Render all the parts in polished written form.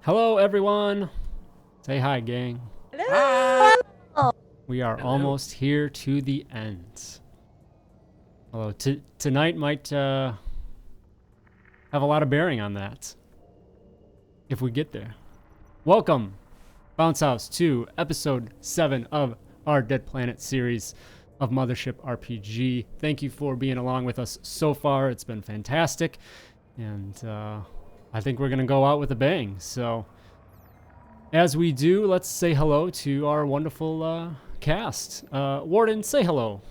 Hello, everyone. Say hi, gang. Hello. We are almost here to the end. Although tonight might have a lot of bearing on that if we get there. Welcome, Bounce House, to episode 7 of our Dead Planet series of Mothership RPG. Thank you for being along with us so far. It's been fantastic, and I think we're going to go out with a bang. So, as we do, let's say hello to our wonderful cast. Warden, say hello.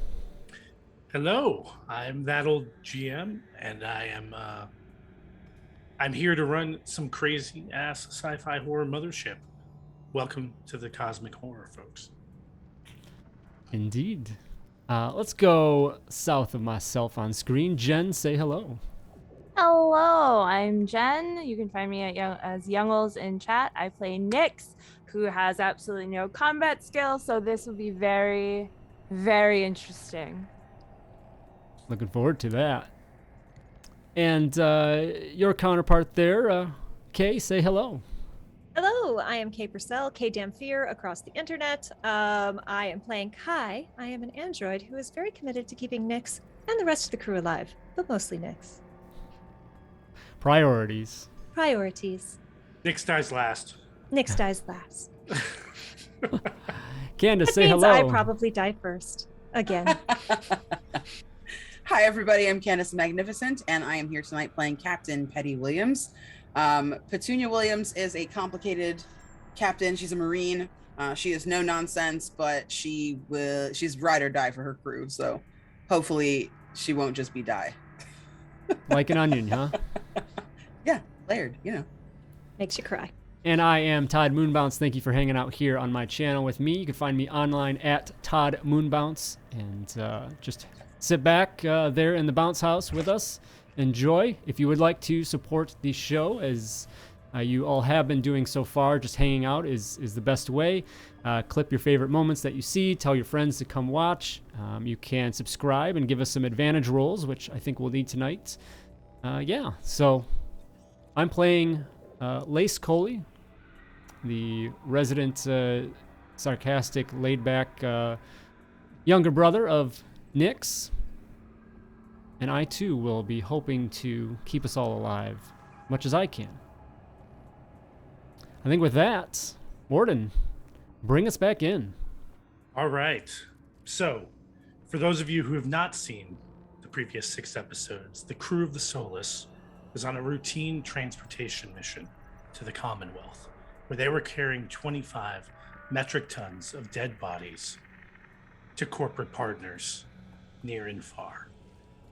Hello, I'm ThatOldDM, and I'm here to run some crazy ass sci-fi horror mothership. Welcome to the cosmic horror, folks. Indeed. Let's go south of myself on screen. Jen, say hello. Hello, I'm Jen. You can find me as Youngles in chat. I play Nyx, who has absolutely no combat skill, so this will be very, very interesting. Looking forward to that. And your counterpart there, Kay, say hello. Hello, I am Kay Purcell, Kay Damphyr across the internet. I am playing Kai. I am an android who is very committed to keeping Nyx and the rest of the crew alive, but mostly Nyx. Priorities. Priorities. Nyx dies last. Nyx dies last. Candace, That say means hello. I probably die first. Again. Hi, everybody. I'm CandaceTheMagnificent, and I am here tonight playing Captain Petty Williams. Petunia Williams is a complicated captain. She's a Marine. She is no nonsense, but she's ride or die for her crew. So hopefully she won't just be die. Like an onion, huh? Yeah, layered, you know. Makes you cry. And I am Todd Moonbounce. Thank you for hanging out here on my channel with me. You can find me online at ToddMoonbounce, and just sit back there in the bounce house with us. Enjoy. If you would like to support the show, as you all have been doing so far, just hanging out is the best way. Clip your favorite moments that you see. Tell your friends to come watch. You can subscribe and give us some advantage rolls, which I think we'll need tonight. Yeah, so I'm playing Nyx Coly, the resident, sarcastic, laid-back younger brother of Nyx. And I, too, will be hoping to keep us all alive, much as I can. I think with that, Warden, bring us back in. All right. So, for those of you who have not seen the previous 6 episodes, the crew of the Solus was on a routine transportation mission to the Commonwealth, where they were carrying 25 metric tons of dead bodies to corporate partners near and far.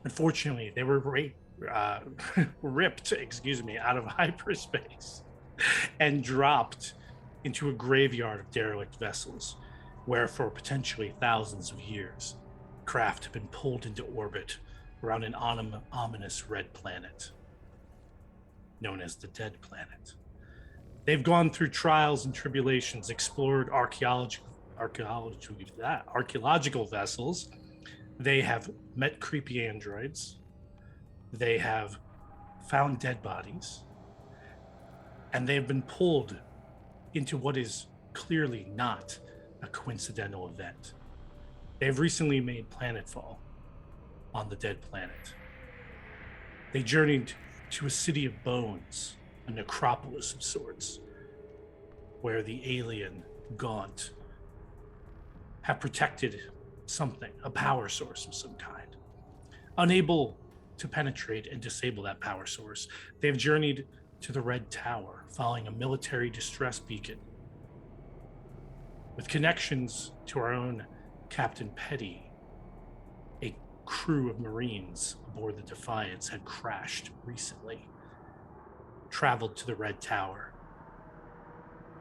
Unfortunately, they were ripped, out of hyperspace and dropped into a graveyard of derelict vessels, where for potentially thousands of years, craft have been pulled into orbit around an ominous red planet known as the Dead Planet. They've gone through trials and tribulations, explored archaeological vessels. They have met creepy androids. They have found dead bodies. And they've been pulled into what is clearly not a coincidental event. They've recently made planetfall on the Dead Planet. They journeyed to a city of bones, a necropolis of sorts, where the alien Gaunt have protected something, a power source of some kind. Unable to penetrate and disable that power source, they've journeyed to the Red Tower, following a military distress beacon. With connections to our own Captain Petty, a crew of Marines aboard the Defiance had crashed recently, traveled to the Red Tower,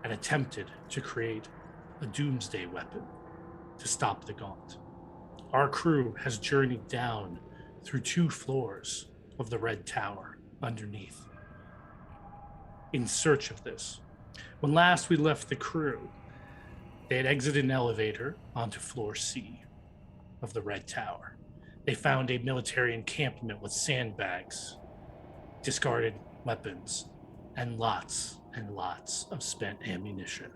and attempted to create a doomsday weapon to stop the Gaunt. Our crew has journeyed down through 2 floors of the Red Tower underneath in search of this. When last we left the crew, they had exited an elevator onto floor C of the Red Tower. They found a military encampment with sandbags, discarded weapons, and lots of spent ammunition.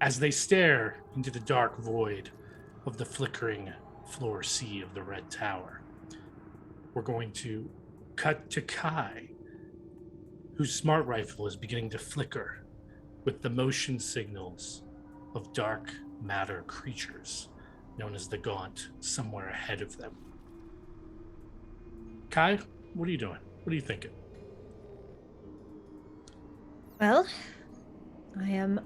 As they stare into the dark void of the flickering floor C of the Red Tower, we're going to cut to Kai, whose smart rifle is beginning to flicker with the motion signals of dark matter creatures known as the Gaunt somewhere ahead of them. Kai, what are you doing? What are you thinking? Well, I am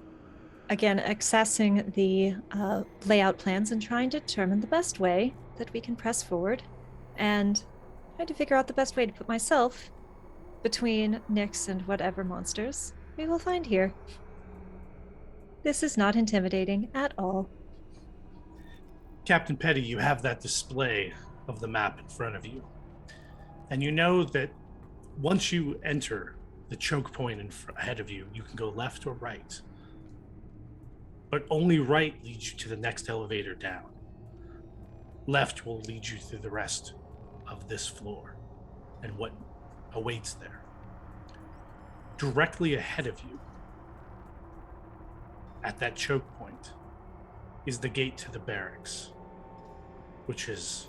again accessing the layout plans and trying to determine the best way that we can press forward and trying to figure out the best way to put myself between Nyx and whatever monsters we will find here. This is not intimidating at all. Captain Petty, you have that display of the map in front of you. And you know that once you enter the choke point ahead of you, you can go left or right. But only right leads you to the next elevator down. Left will lead you through the rest of this floor and what awaits there. Directly ahead of you, at that choke point, is the gate to the barracks, which is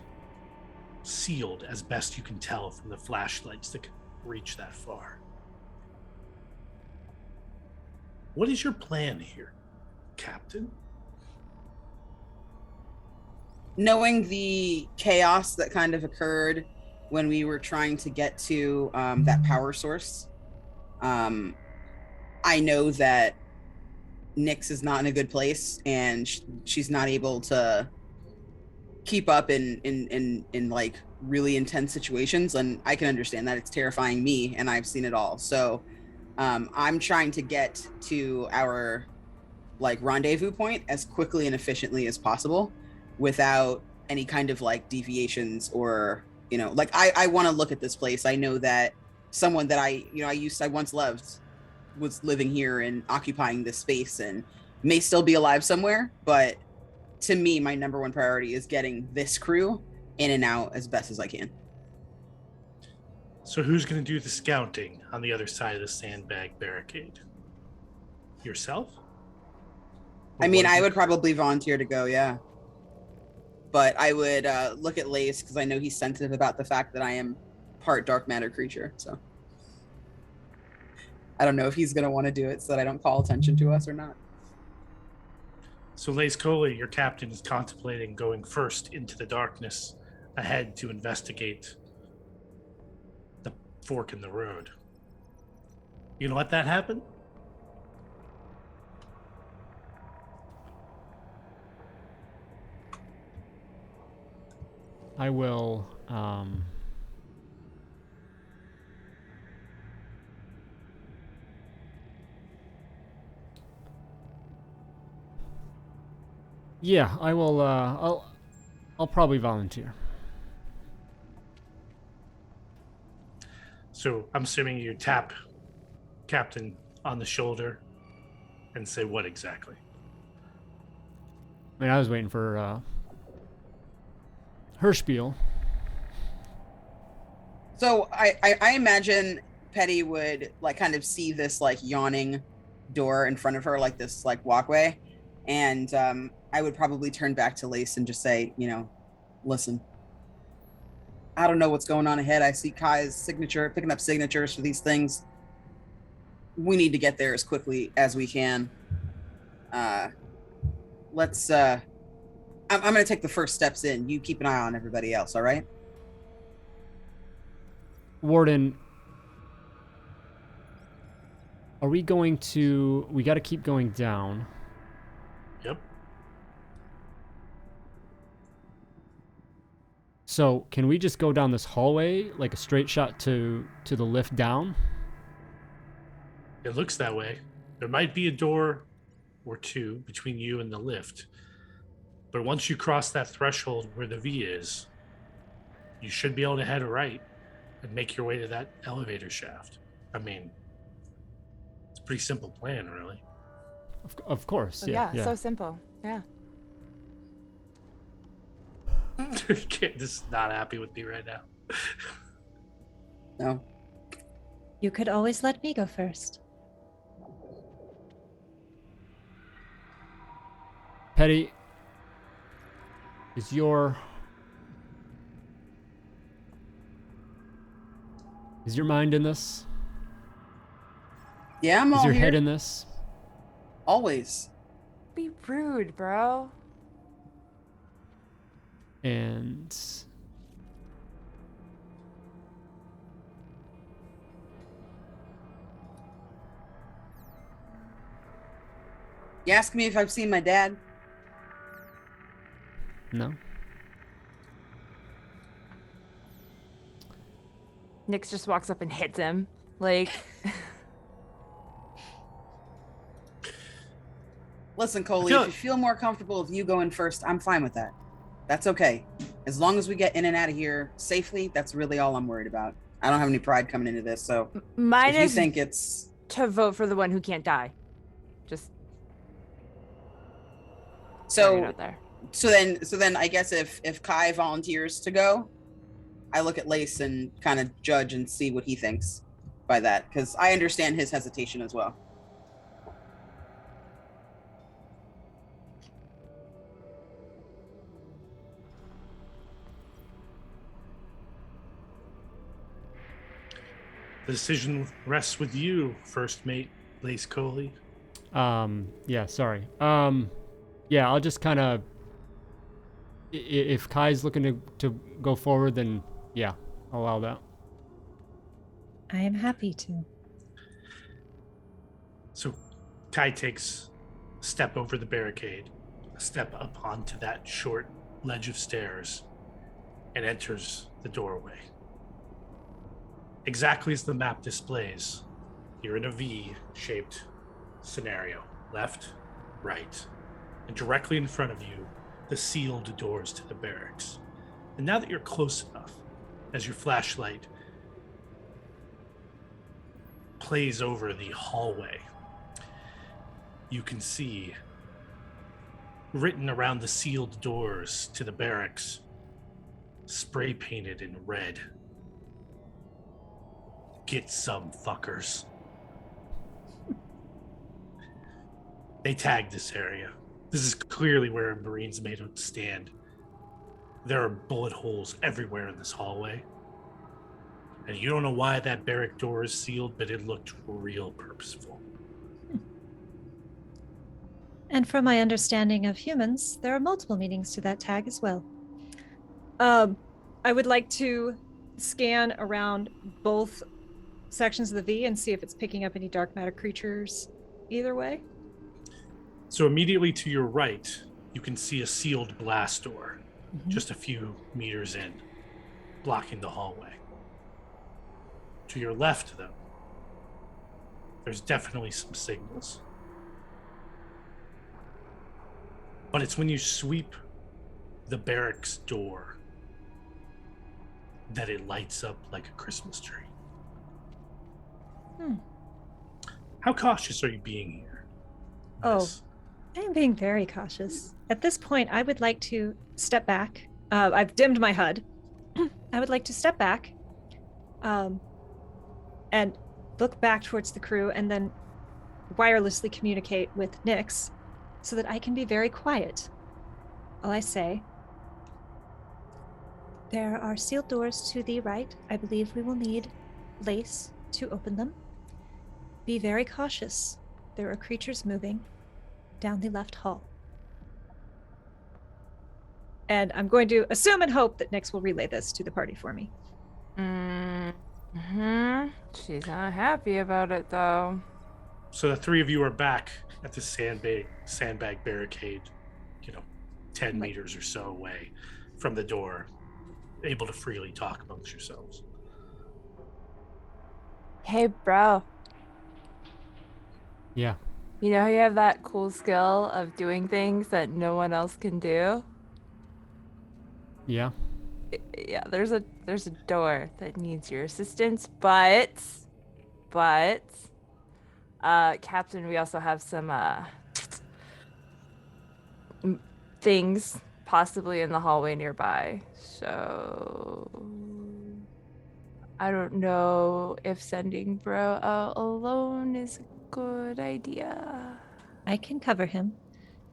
sealed as best you can tell from the flashlights that can reach that far. What is your plan here, Captain? Knowing the chaos that kind of occurred when we were trying to get to that power source, I know that Nyx is not in a good place, and she's not able to keep up in like really intense situations, and I can understand that. It's terrifying me, and I've seen it all. So I'm trying to get to our like rendezvous point as quickly and efficiently as possible without any kind of like deviations or, you know, like I want to look at this place. I know that someone that I once loved was living here and occupying this space and may still be alive somewhere, but to me, my number one priority is getting this crew in and out as best as I can. So who's going to do the scouting on the other side of the sandbag barricade? Yourself? I mean, I would probably volunteer to go, yeah. But I would look at Lase, because I know he's sensitive about the fact that I am part dark matter creature, so. I don't know if he's going to want to do it so that I don't call attention to us or not. So Nyx Coly, your captain, is contemplating going first into the darkness ahead to investigate the fork in the road. You gonna let that happen? I will. Yeah, I will. I'll probably volunteer. So I'm assuming you tap Captain on the shoulder and say what exactly? I mean, I was waiting for her spiel. So I imagine Petty would like kind of see this like yawning door in front of her, like this like walkway, and I would probably turn back to Lase and just say, you know, listen, I don't know what's going on ahead. I see Kai's signature, picking up signatures for these things. We need to get there as quickly as we can. Let's I'm going to take the first steps in. You keep an eye on everybody else, all right? Warden, are we going to... We got to keep going down. Yep. So, can we just go down this hallway, like a straight shot to the lift down? It looks that way. There might be a door or two between you and the lift. But once you cross that threshold where the V is, you should be able to head right and make your way to that elevator shaft. I mean, it's a pretty simple plan, really. Of course, Oh, yeah. so simple. Yeah. Just not happy with me right now. No. You could always let me go first. Petty, is your mind in this? Yeah, I'm Is all your here. head in this? Always. Be rude, bro. And You ask me if I've seen my dad? no. Nyx just walks up and hits him. Like, Listen, Coly, feel if you feel more comfortable with you going first, I'm fine with that. That's okay. As long as we get in and out of here safely, that's really all I'm worried about. I don't have any pride coming into this, so mine if you is think it's to vote for the one who can't die. Just throwing it so out there. so then I guess if Kai volunteers to go, I look at Lase and kind of judge and see what he thinks by that, because I understand his hesitation as well. The decision rests with you, first mate Nyx Coly. Yeah, sorry. Yeah, I'll just kind of, if Kai's looking to go forward, then yeah, I'll allow that. I am happy to. So Kai takes a step over the barricade, a step up onto that short ledge of stairs, and enters the doorway. Exactly as the map displays, you're in a V-shaped scenario. Left, right, and directly in front of you, the sealed doors to the barracks. And now that you're close enough, as your flashlight plays over the hallway, you can see written around the sealed doors to the barracks, spray painted in red, "Get some, fuckers." They tagged this area. This is clearly where a Marine's made would stand. There are bullet holes everywhere in this hallway. And you don't know why that barrack door is sealed, but it looked real purposeful. And from my understanding of humans, there are multiple meanings to that tag as well. I would like to scan around both sections of the V and see if it's picking up any dark matter creatures either way. So immediately to your right, you can see a sealed blast door, just a few meters in, blocking the hallway. To your left, though, there's definitely some signals. But it's when you sweep the barracks door that it lights up like a Christmas tree. How cautious are you being here? Yes. I am being very cautious. At this point, I would like to step back. I've dimmed my HUD. I would like to step back and look back towards the crew and then wirelessly communicate with Nyx so that I can be very quiet. All I say, there are sealed doors to the right. I believe we will need Lase to open them. Be very cautious. There are creatures moving down the left hall. And I'm going to assume and hope that Nyx will relay this to the party for me. She's not happy about it, though. So the three of you are back at the sandbag barricade, 10 meters or so away from the door, able to freely talk amongst yourselves. Hey, bro. Yeah. You know how you have that cool skill of doing things that no one else can do? Yeah. Yeah, there's a door that needs your assistance, but Captain, we also have some things possibly in the hallway nearby. So I don't know if sending Bro out alone is a good idea. I can cover him.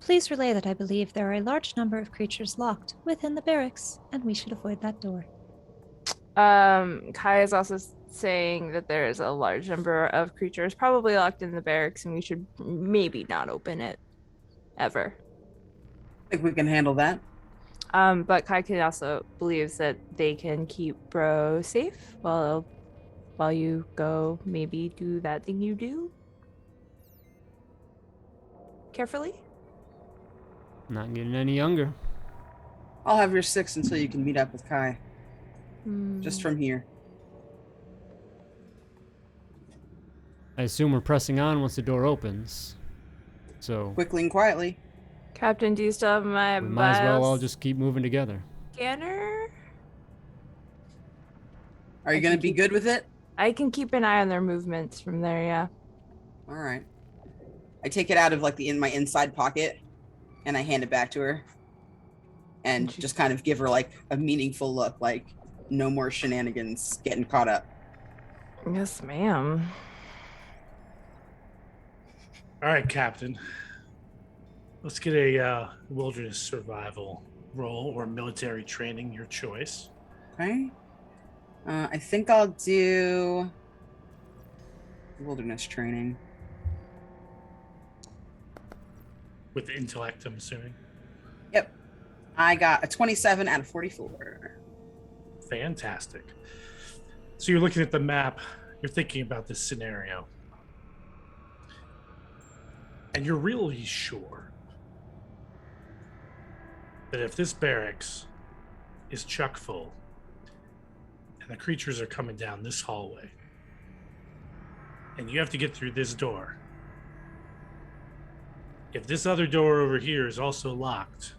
Please relay that I believe there are a large number of creatures locked within the barracks, and we should avoid that door. Kai is also saying that there is a large number of creatures probably locked in the barracks, and we should maybe not open it ever. I think we can handle that. But Kai can also believes that they can keep Bro safe while you go maybe do that thing you do carefully. Not getting any younger. I'll have your 6 until you can meet up with Kai. Hmm. Just from here. I assume we're pressing on once the door opens. So Quickly and quietly. Captain, do you still have my we might as well all bios just keep moving together. scanner? Are you going to be good with it? I can keep an eye on their movements from there, yeah. All right. I take it out of like my inside pocket and I hand it back to her. And just kind of give her like a meaningful look, like no more shenanigans getting caught up. Yes, ma'am. All right, Captain. Let's get a wilderness survival roll or military training, your choice. Okay. I think I'll do wilderness training. With intellect, I'm assuming. Yep. I got a 27 out of 44. Fantastic. So you're looking at the map, you're thinking about this scenario. And you're really sure that if this barracks is chock full and the creatures are coming down this hallway and you have to get through this door, if this other door over here is also locked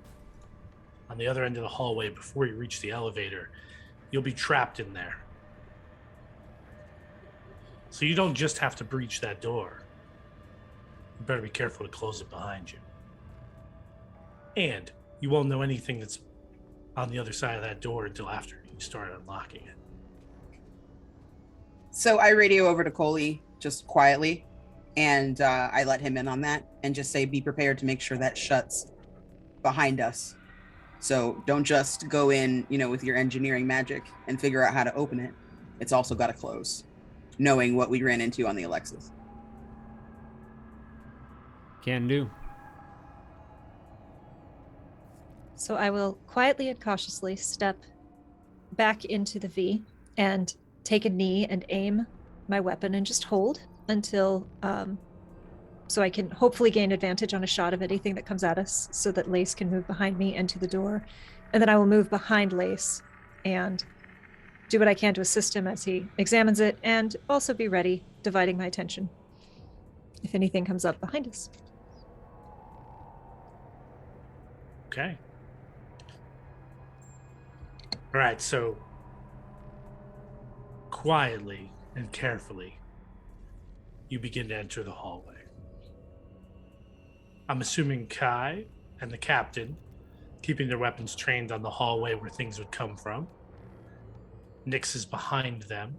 on the other end of the hallway before you reach the elevator, you'll be trapped in there. So you don't just have to breach that door. You better be careful to close it behind you. And you won't know anything that's on the other side of that door until after you start unlocking it. So I radio over to Coly just quietly, and I let him in on that and just say, be prepared to make sure that shuts behind us. So don't just go in, with your engineering magic and figure out how to open it. It's also got to close, knowing what we ran into on the Alexis. Can do. So I will quietly and cautiously step back into the V and take a knee and aim my weapon and just hold until so I can hopefully gain advantage on a shot of anything that comes at us so that Lase can move behind me into the door. And then I will move behind Lase and do what I can to assist him as he examines it and also be ready, dividing my attention if anything comes up behind us. Okay. All right, so quietly and carefully, you begin to enter the hallway. I'm assuming Kai and the captain, keeping their weapons trained on the hallway where things would come from. Nyx is behind them,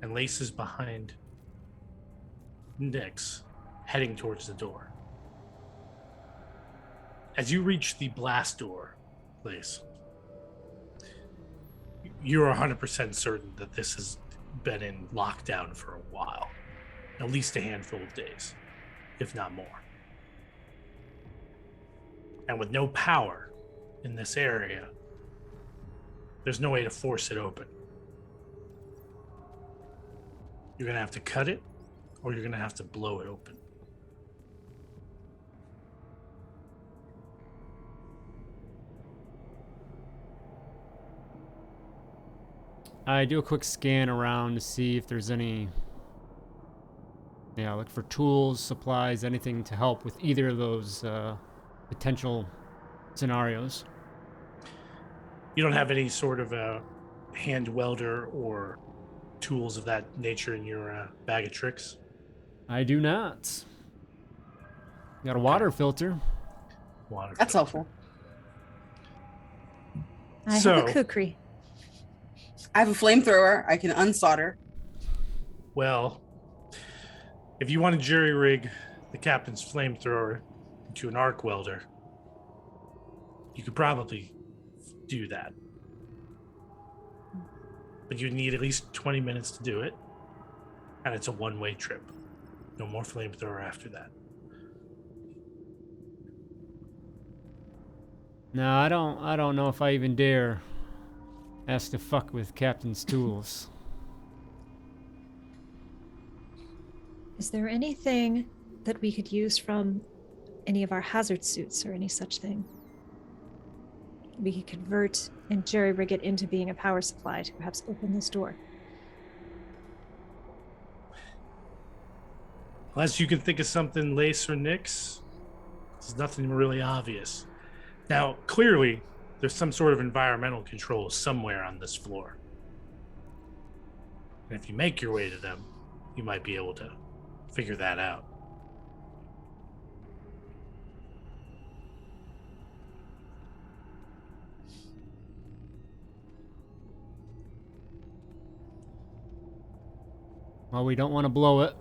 and Lase is behind Nyx, heading towards the door. As you reach the blast door, Lase, you're 100% certain that this has been in lockdown for a while, at least a handful of days, if not more. And with no power in this area, there's no way to force it open. You're going to have to cut it, or you're going to have to blow it open. I do a quick scan around to see if there's any, look for tools, supplies, anything to help with either of those potential scenarios. You don't have any sort of a hand welder or tools of that nature in your bag of tricks? I do not. Got a water filter. That's helpful. I So- have a kukri. I have a flamethrower. I can unsolder. Well, if you want to jury rig the captain's flamethrower into an arc welder, you could probably do that. But you need at least 20 minutes to do it. And it's a one-way trip. No more flamethrower after that. No, I don't know if I even dare ask to fuck with Captain's tools. Is there anything that we could use from any of our hazard suits or any such thing? We could convert and jerry-rig it into being a power supply to perhaps open this door. Unless you can think of something, Lase or Nyx, there's nothing really obvious. Now, clearly, there's some sort of environmental control somewhere on this floor. And if you make your way to them, you might be able to figure that out. Well, we don't want to blow it.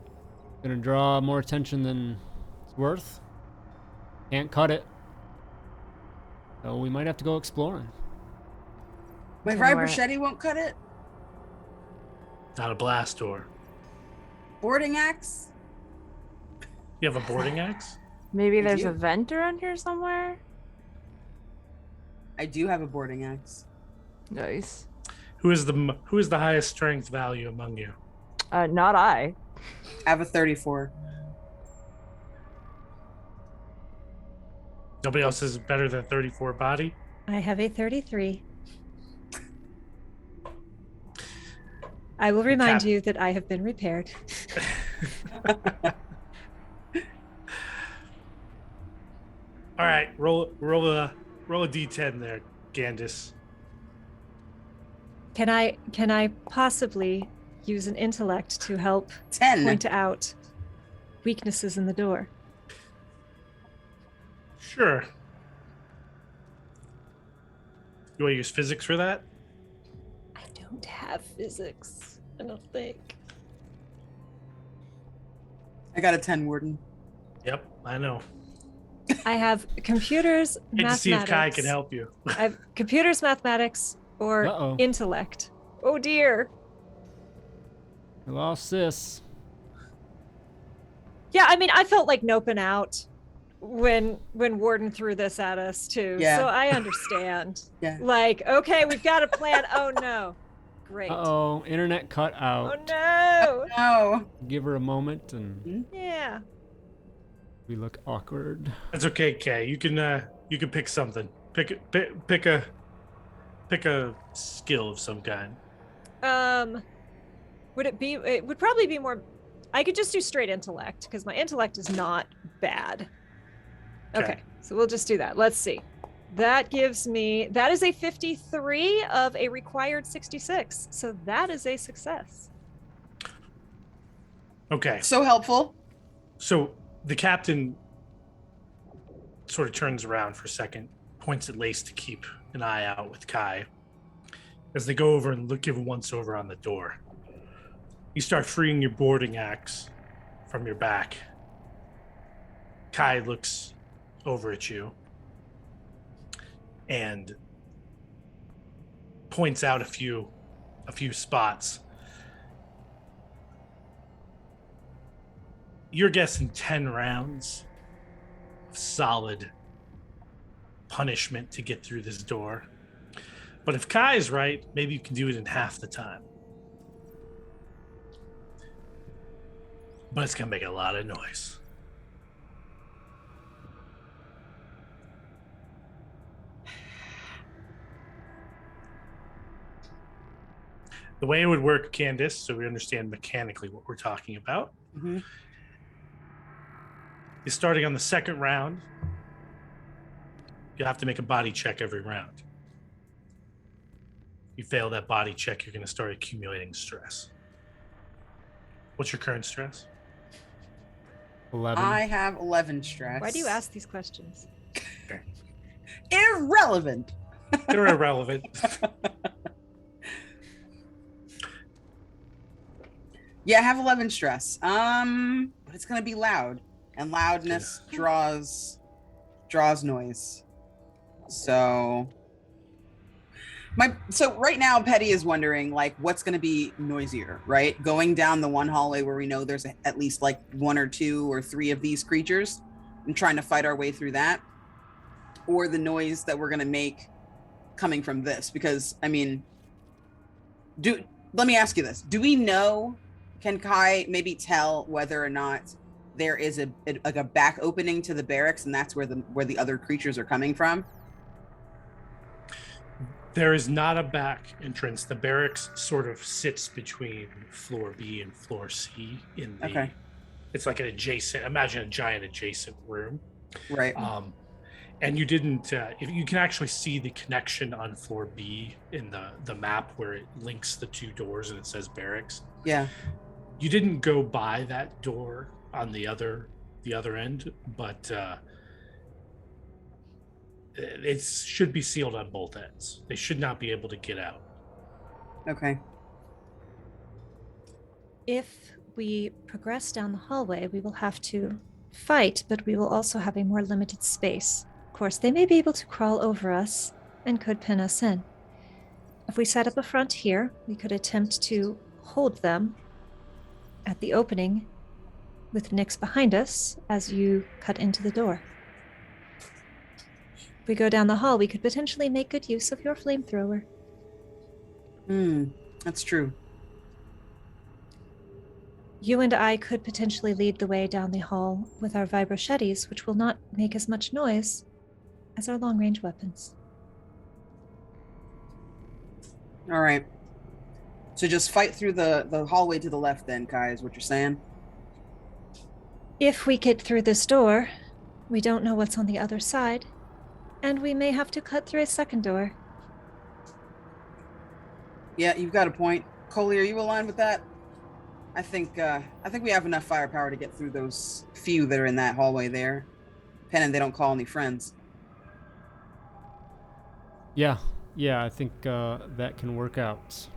Gonna draw more attention than it's worth. Can't cut it. So we might have to go exploring. My Don't worry. vibrochetti won't cut it. Not a blast door. Boarding axe. You have a boarding axe? Maybe I there's do. a vent around here somewhere. I do have a boarding axe. Nice. Who is the highest strength value among you? Not I. I have a 34. Nobody else is better than 34 body? I have a 33. I will remind you that I have been repaired. All right, roll a d10 there, Candace. Can I possibly use an intellect to help 10. point out weaknesses in the door? Sure. You want to use physics for that? I don't have physics, I don't think. I got a 10, Warden. Yep, I know. I have computers, Hate to see if Kai mathematics. can help you. I have computers, mathematics, or Uh-oh. intellect. Oh dear. We lost this. Yeah, I mean, I felt like noping out when Warden threw this at us too. Yeah. So I understand. Yeah. Like, okay, we've got a plan. Oh no. Great. Uh-oh, internet cut Oh out. no. No. Give her a moment and Yeah. we look awkward. That's okay, Kay. You can pick something. Pick a skill of some kind. It would probably be more, I could just do straight intellect because my intellect is not bad. Okay, so we'll just do that. Let's see. That gives me, that is a 53 of a required 66. So that is a success. Okay. So helpful. So the captain sort of turns around for a second, points at Lase to keep an eye out with Kai. As they go over and give a once over on the door, you start freeing your boarding axe from your back. Kai looks over at you and points out a few spots. You're guessing 10 rounds of solid punishment to get through this door. But if Kai's right, maybe you can do it in half the time. But it's going to make a lot of noise. The way it would work, Candace, so we understand mechanically what we're talking about, Mm-hmm. is starting on the second round, you have to make a body check every round. You fail that body check, you're going to start accumulating stress. What's your current stress? 11. I have 11 stress. Why do you ask these questions? Irrelevant. They're irrelevant. Yeah, I have 11 stress. But it's gonna be loud, and loudness draws noise. So right now, Petty is wondering like what's gonna be noisier, right? Going down the one hallway where we know there's at least like 1 or 2 or 3 of these creatures, and trying to fight our way through that, or the noise that we're gonna make coming from this. Because I mean, let me ask you this: do we know? Can Kai maybe tell whether or not there is a back opening to the barracks, and that's where the other creatures are coming from? There is not a back entrance. The barracks sort of sits between floor B and floor C in the. Okay. It's like an adjacent. Imagine a giant adjacent room. Right. And you didn't. If you can actually see the connection on floor B in the map where it links the 2 doors and it says barracks. Yeah. You didn't go by that door on the other end, but it should be sealed on both ends. They should not be able to get out. Okay. If we progress down the hallway, we will have to fight, but we will also have a more limited space. Of course, they may be able to crawl over us and could pin us in. If we set up a front here, we could attempt to hold them at the opening with Nyx behind us as you cut into the door. If we go down the hall, we could potentially make good use of your flamethrower. That's true. You and I could potentially lead the way down the hall with our vibrochettes, which will not make as much noise as our long-range weapons. All right. So just fight through the hallway to the left then, Kai, is what you're saying? If we get through this door, we don't know what's on the other side, and we may have to cut through a second door. Yeah, you've got a point. Coly, are you aligned with that? I think we have enough firepower to get through those few that are in that hallway there. Pending they don't call any friends. Yeah, I think that can work out.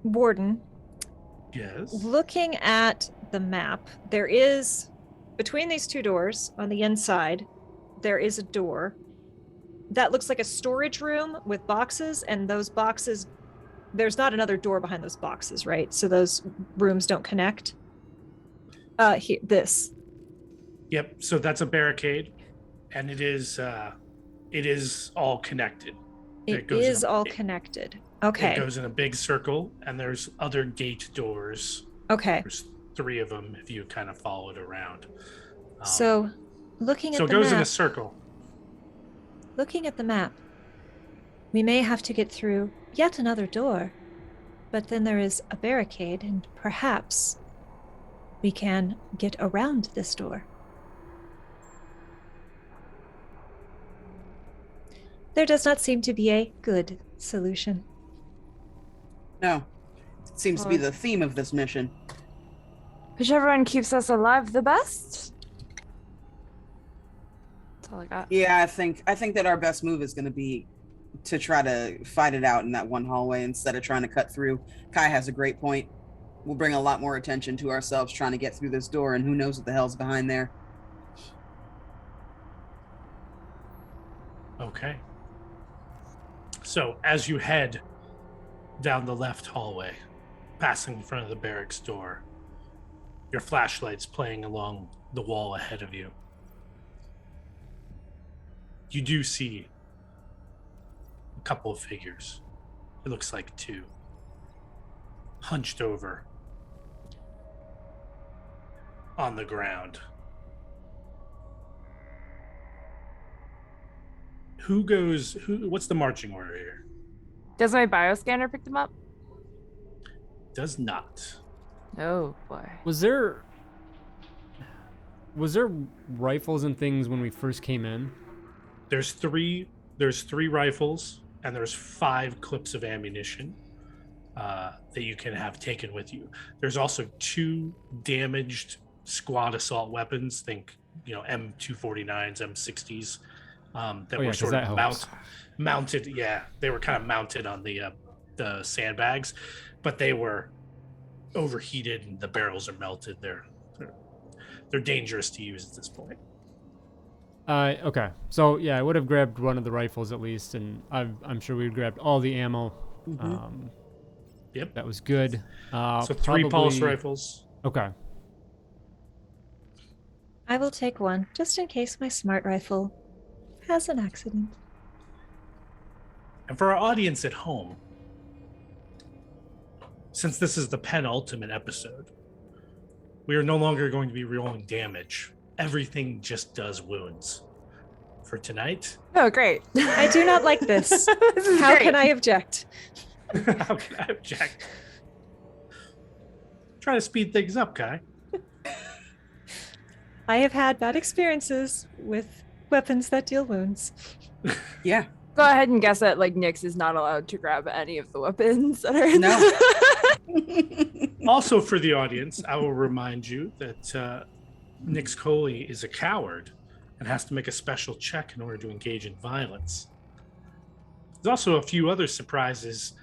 Warden. Yes. Looking at the map, there is, between these 2 doors on the inside, there is a door that looks like a storage room with boxes, and those boxes, there's not another door behind those boxes, right? So those rooms don't connect. Here, this. Yep. So that's a barricade, and it is all connected. It is all connected. Okay. It goes in a big circle, and there's other gate doors. Okay. There's 3 of them if you kind of follow it around. So, looking at the map. So it goes in a circle. Looking at the map, we may have to get through yet another door, but then there is a barricade, and perhaps we can get around this door. There does not seem to be a good solution. No. It seems to be the theme of this mission. Whichever one keeps us alive the best. That's all I got. Yeah, I think that our best move is going to be to try to fight it out in that one hallway instead of trying to cut through. Kai has a great point. We'll bring a lot more attention to ourselves trying to get through this door, and who knows what the hell's behind there. Okay. So as you head down the left hallway, passing in front of the barracks door, your flashlight's playing along the wall ahead of you. You do see a couple of figures. It looks like 2. Hunched over on the ground. What's the marching order here? Does my bioscanner pick them up? Does not. Oh boy. Was there rifles and things when we first came in? There's three rifles, and there's 5 clips of ammunition that you can have taken with you. There's also 2 damaged squad assault weapons. Think, M249s, M60s, that Oh, yeah, were 'cause sort that of helps. mounted. Yeah, they were kind of mounted on the sandbags, but they were overheated and the barrels are melted. They're dangerous to use at this point. Okay. So yeah, I would have grabbed one of the rifles at least, and I'm sure we would grabbed all the ammo. Mhm. Yep. That was good. So 3 pulse Probably- rifles. Okay. I will take one, just in case my smart rifle has an accident. And for our audience at home, since this is the penultimate episode, we are no longer going to be rolling damage. Everything just does wounds. For tonight, Oh, great. I do not like this. This is How great. can I object? how can I object? Try to speed things up, Kai. I have had bad experiences with weapons that deal wounds. Yeah. Go ahead and guess that like Nyx is not allowed to grab any of the weapons that are in No. the- Also, for the audience, I will remind you that Nyx Coly is a coward and has to make a special check in order to engage in violence. There's also a few other surprises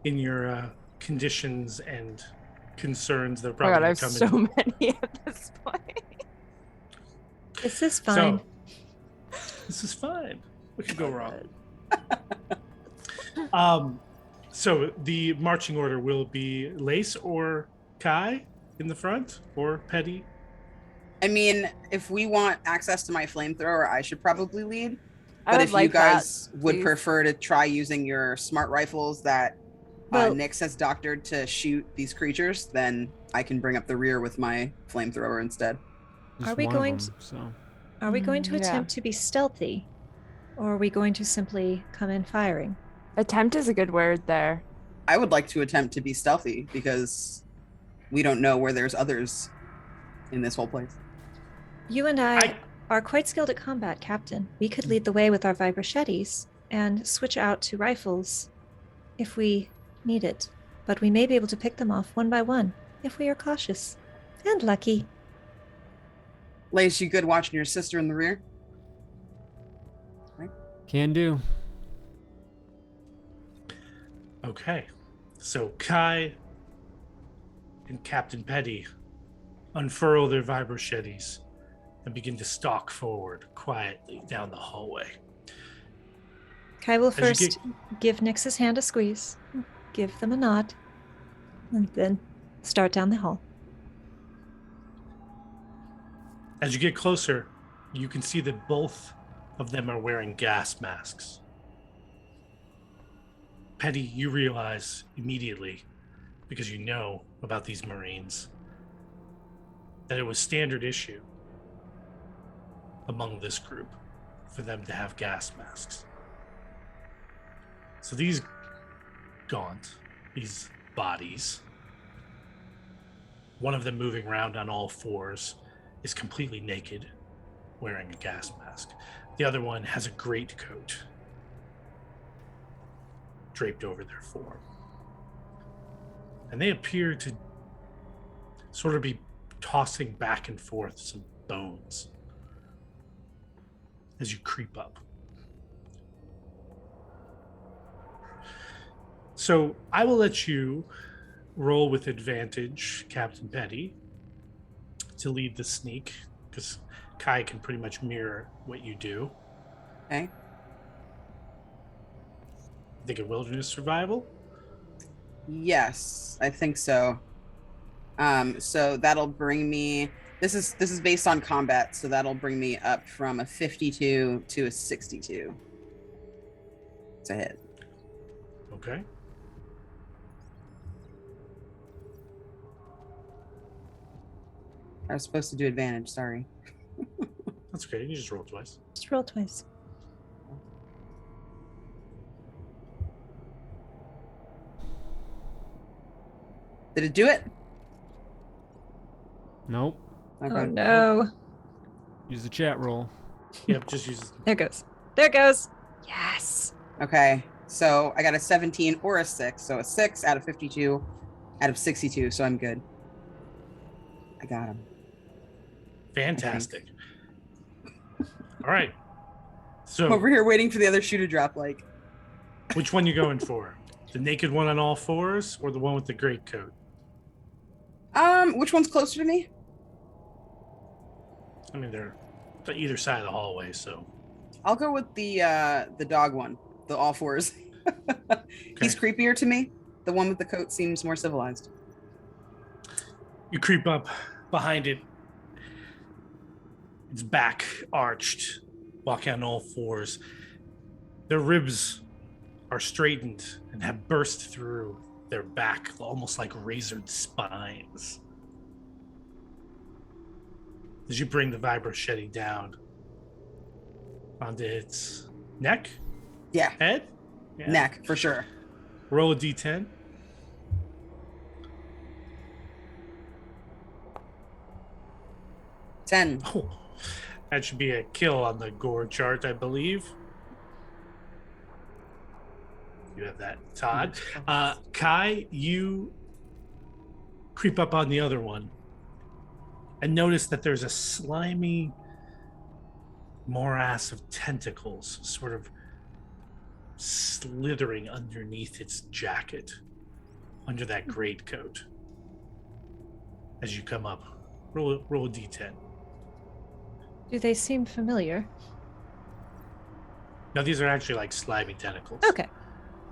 in your conditions and concerns that are Oh probably god, I going have to come so in. many at this point. This is fine. So, this is fine. What could go wrong? So the marching order will be Lase or Kai in the front, or Petty. I mean, if we want access to my flamethrower, I should probably lead. I But would if like you guys that, would please. prefer to try using your smart rifles that Well- Nyx has doctored to shoot these creatures, then I can bring up the rear with my flamethrower instead. Just Are we one of going them, so. Are we going to Yeah. attempt to be stealthy? Or are we going to simply come in firing? Attempt is a good word there. I would like to attempt to be stealthy because we don't know where there's others in this whole place. You and I are quite skilled at combat, Captain. We could lead the way with our vibrochettes and switch out to rifles if we need it. But we may be able to pick them off one by one if we are cautious and lucky. Lace, you good watching your sister in the rear? Can do. Okay. So Kai and Captain Petty unfurl their vibrochettes and begin to stalk forward quietly down the hallway. Kai will As you first give Nyx's hand a squeeze, give them a nod, and then start down the hall. As you get closer, you can see that both of them are wearing gas masks. Petty, you realize immediately, because you know about these Marines, that it was standard issue among this group for them to have gas masks. So these these bodies, one of them moving around on all fours, is completely naked, wearing a gas mask. The other one has a greatcoat draped over their form. And they appear to sort of be tossing back and forth some bones as you creep up. So I will let you roll with advantage, Captain Petty, to lead the sneak, because Kai can pretty much mirror what you do. Okay. Think of wilderness survival? Yes, I think so. So that'll bring me. This is based on combat, so that'll bring me up from a 52 to a 62. It's a hit. Okay. I was supposed to do advantage. Sorry. That's okay. You just roll twice. Just roll twice. Did it do it? Nope. Okay. Oh no. Use the chat roll. Yep, just use There it goes. There it goes. Yes. Okay. So I got a 17 or a 6. So a 6 out of 52 out of 62. So I'm good. I got him. fantastic. All right. So I'm over here waiting for the other shoe to drop. Like, which one you going for? The naked one on all fours or the one with the great coat? which one's closer to me? I mean, they're to either side of the hallway, so. I'll go with the dog one, the all fours. He's Okay. creepier to me. The one with the coat seems more civilized. You creep up behind it. Its back arched, walking on all fours. Their ribs are straightened and have burst through their back, almost like razored spines. As you bring the vibrochetti down onto its neck, Yeah, head, yeah. neck for sure. Roll a d10. Ten. Oh, that should be a kill on the gore chart, I believe. You have that, Todd. Kai, you creep up on the other one and notice that there's a slimy morass of tentacles sort of slithering underneath its jacket, under that greatcoat. As you come up, roll a d10. Do they seem familiar? Now these are actually like slimy tentacles. Okay.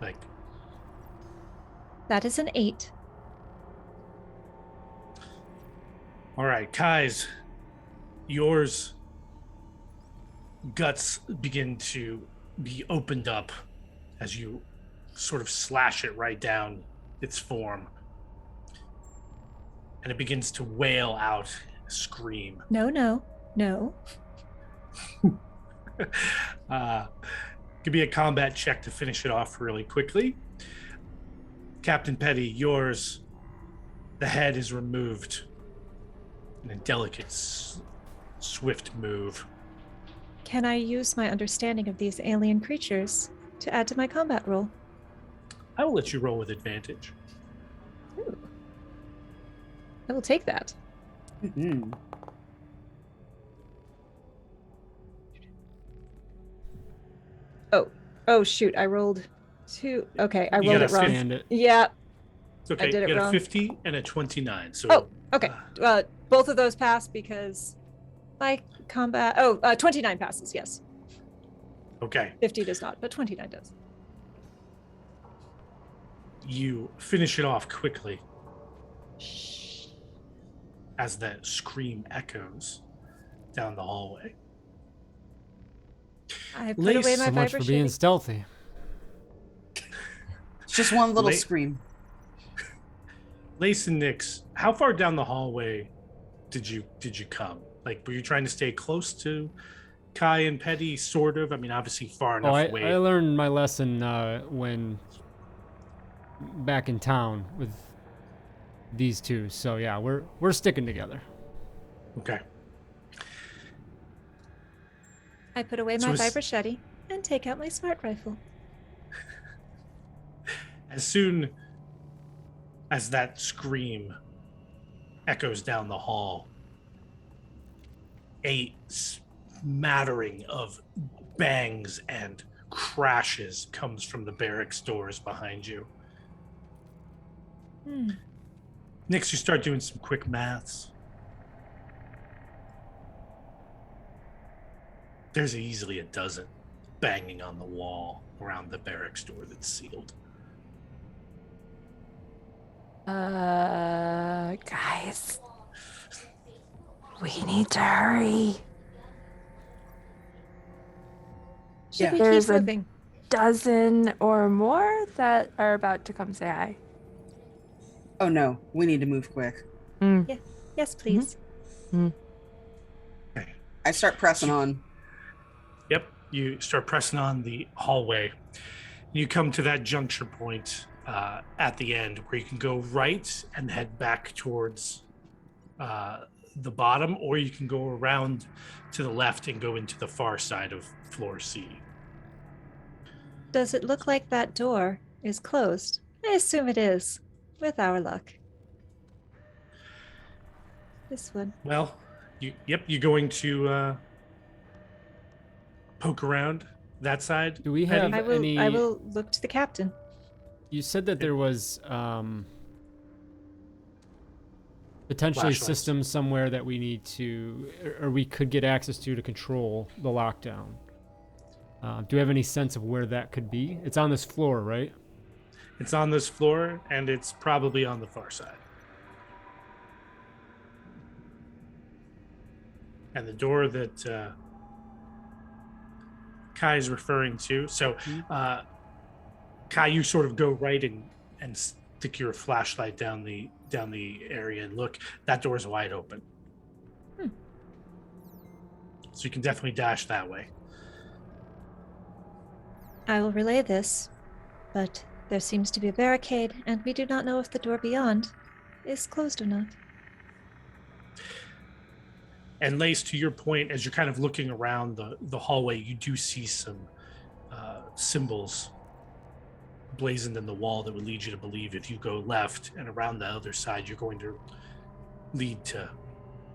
Like, That is an 8. all right, Kai's, yours guts begin to be opened up as you sort of slash it right down its form. And it begins to wail out a scream. No. Could be a combat check to finish it off really quickly. Captain Petty, yours, the head is removed in a delicate, swift move. Can I use my understanding of these alien creatures to add to my combat roll? I will let you roll with advantage. Ooh. I will take that. Mm-hmm. Oh shoot, I rolled 2. Okay, I You rolled gotta it wrong. Stand it. Yeah. It's okay. did You it got wrong. a 50 and a 29. So Oh, okay. Both of those pass because my combat. 29 passes, yes. okay. 50 does not, but 29 does. You finish it off quickly as that scream echoes down the hallway. I put Lase, away my So much for being vibration. stealthy. It's just one little Late- scream. Lase and Nyx, how far down the hallway did you come? Like, were you trying to stay close to Kai and Petty? Sort of. I mean, obviously far enough I away. learned my lesson when back in town with these two. So yeah, we're sticking together. Okay. I put away So my is- vibrochetti and take out my smart rifle. As soon as that scream echoes down the hall, a smattering of bangs and crashes comes from the barracks doors behind you. Nyx, you start doing some quick maths. There's easily a dozen banging on the wall around the barracks door that's sealed. Guys, we need to hurry. Should Yeah. we There's keep a- moving? Dozen or more that are about to come say hi. Oh no, we need to move quick. Yes, please. I start pressing on. Yep, you start pressing on the hallway. You come to that juncture point at the end where you can go right and head back towards the bottom, or you can go around to the left and go into the far side of floor C. Does it look like that door is closed? I assume it is, with our luck. This one. Well, you're going to poke around that side? Do we Petty? have I will look to the captain. You said that there was potentially Flashlights. systems somewhere that we need to, or we could get access to control the lockdown. Do we have any sense of where that could be? It's on this floor, right? It's on this floor, and it's probably on the far side. And the door that Kai is referring to. So, Kai, you sort of go right and stick your flashlight down the area and look. That door is wide open. So you can definitely dash that way. I will relay this, but there seems to be a barricade, and we do not know if the door beyond is closed or not. And Lase, to your point, as you're kind of looking around the hallway, you do see some symbols blazoned in the wall that would lead you to believe if you go left and around the other side, you're going to lead to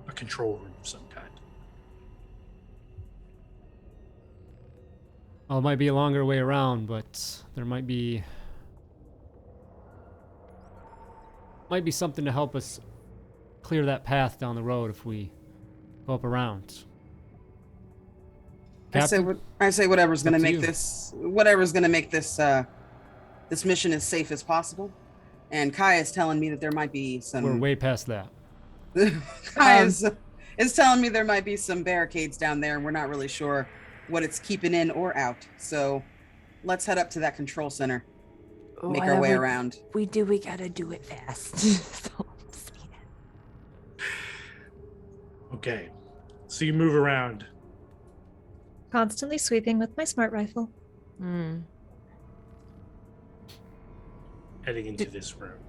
a control room of some kind. Well, it might be a longer way around, but there might be something to help us clear that path down the road if we go up around. Captain? I say whatever's going to Up to make you. this mission as safe as possible. And Kai is telling me that there might be some. We're way past that. Kai is telling me there might be some barricades down there, and we're not really sure what it's keeping in or out. So let's head up to that control center. Make our way around. We gotta do it fast. So I'm saying. Okay. So you move around. Constantly sweeping with my smart rifle. Heading into this room.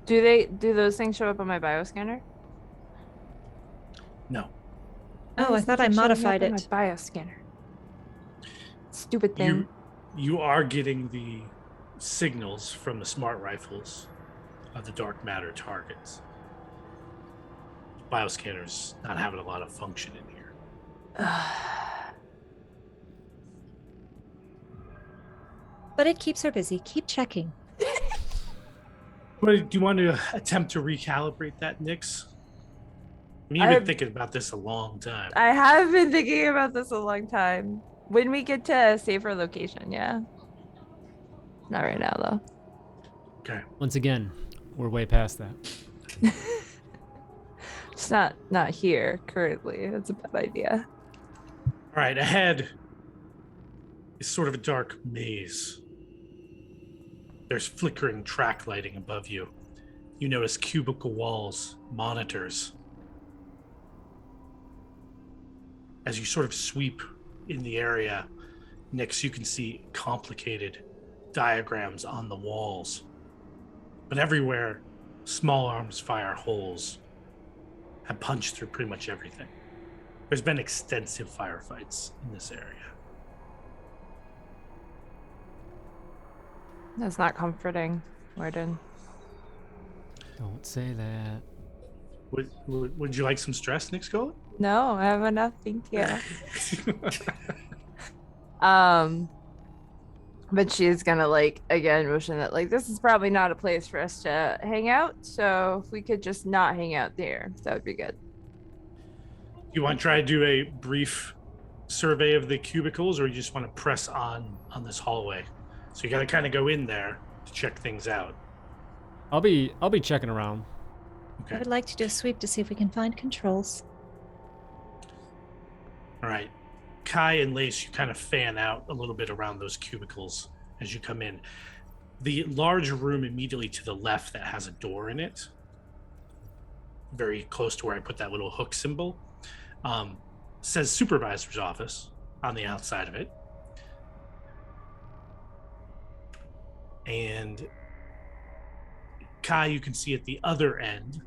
Do those things show up on my bioscanner? No. Oh, I thought I modified it. My bioscanner. Stupid thing. You are getting the signals from the smart rifles of the dark matter targets. Bioscanner's not having a lot of function in here. But it keeps her busy. Keep checking. Do you want to attempt to recalibrate that, Nyx? I mean, you've been thinking about this a long time. I have been thinking about this a long time. When we get to a safer location, yeah. Not right now, though. Okay. Once again, we're way past that. It's not here currently. That's a bad idea. All right, ahead is sort of a dark maze. There's flickering track lighting above you. You notice cubicle walls, monitors. As you sort of sweep in the area, Nyx, you can see complicated diagrams on the walls. But everywhere, small arms fire holes have punched through pretty much everything. There's been extensive firefights in this area. That's not comforting, Warden. Don't say that. Would you like some stress, Nyx Coly? No, I have enough. Thank you. But she's gonna again motion that this is probably not a place for us to hang out. So if we could just not hang out there, that would be good. You want to try to do a brief survey of the cubicles, or you just want to press on this hallway? So you got to kind of go in there to check things out. I'll be checking around. I would like to do a sweep to see if we can find controls. All right. Kai and Lase, you kind of fan out a little bit around those cubicles as you come in. The large room immediately to the left that has a door in it, very close to where I put that little hook symbol, says supervisor's office on the outside of it. And Kai, you can see at the other end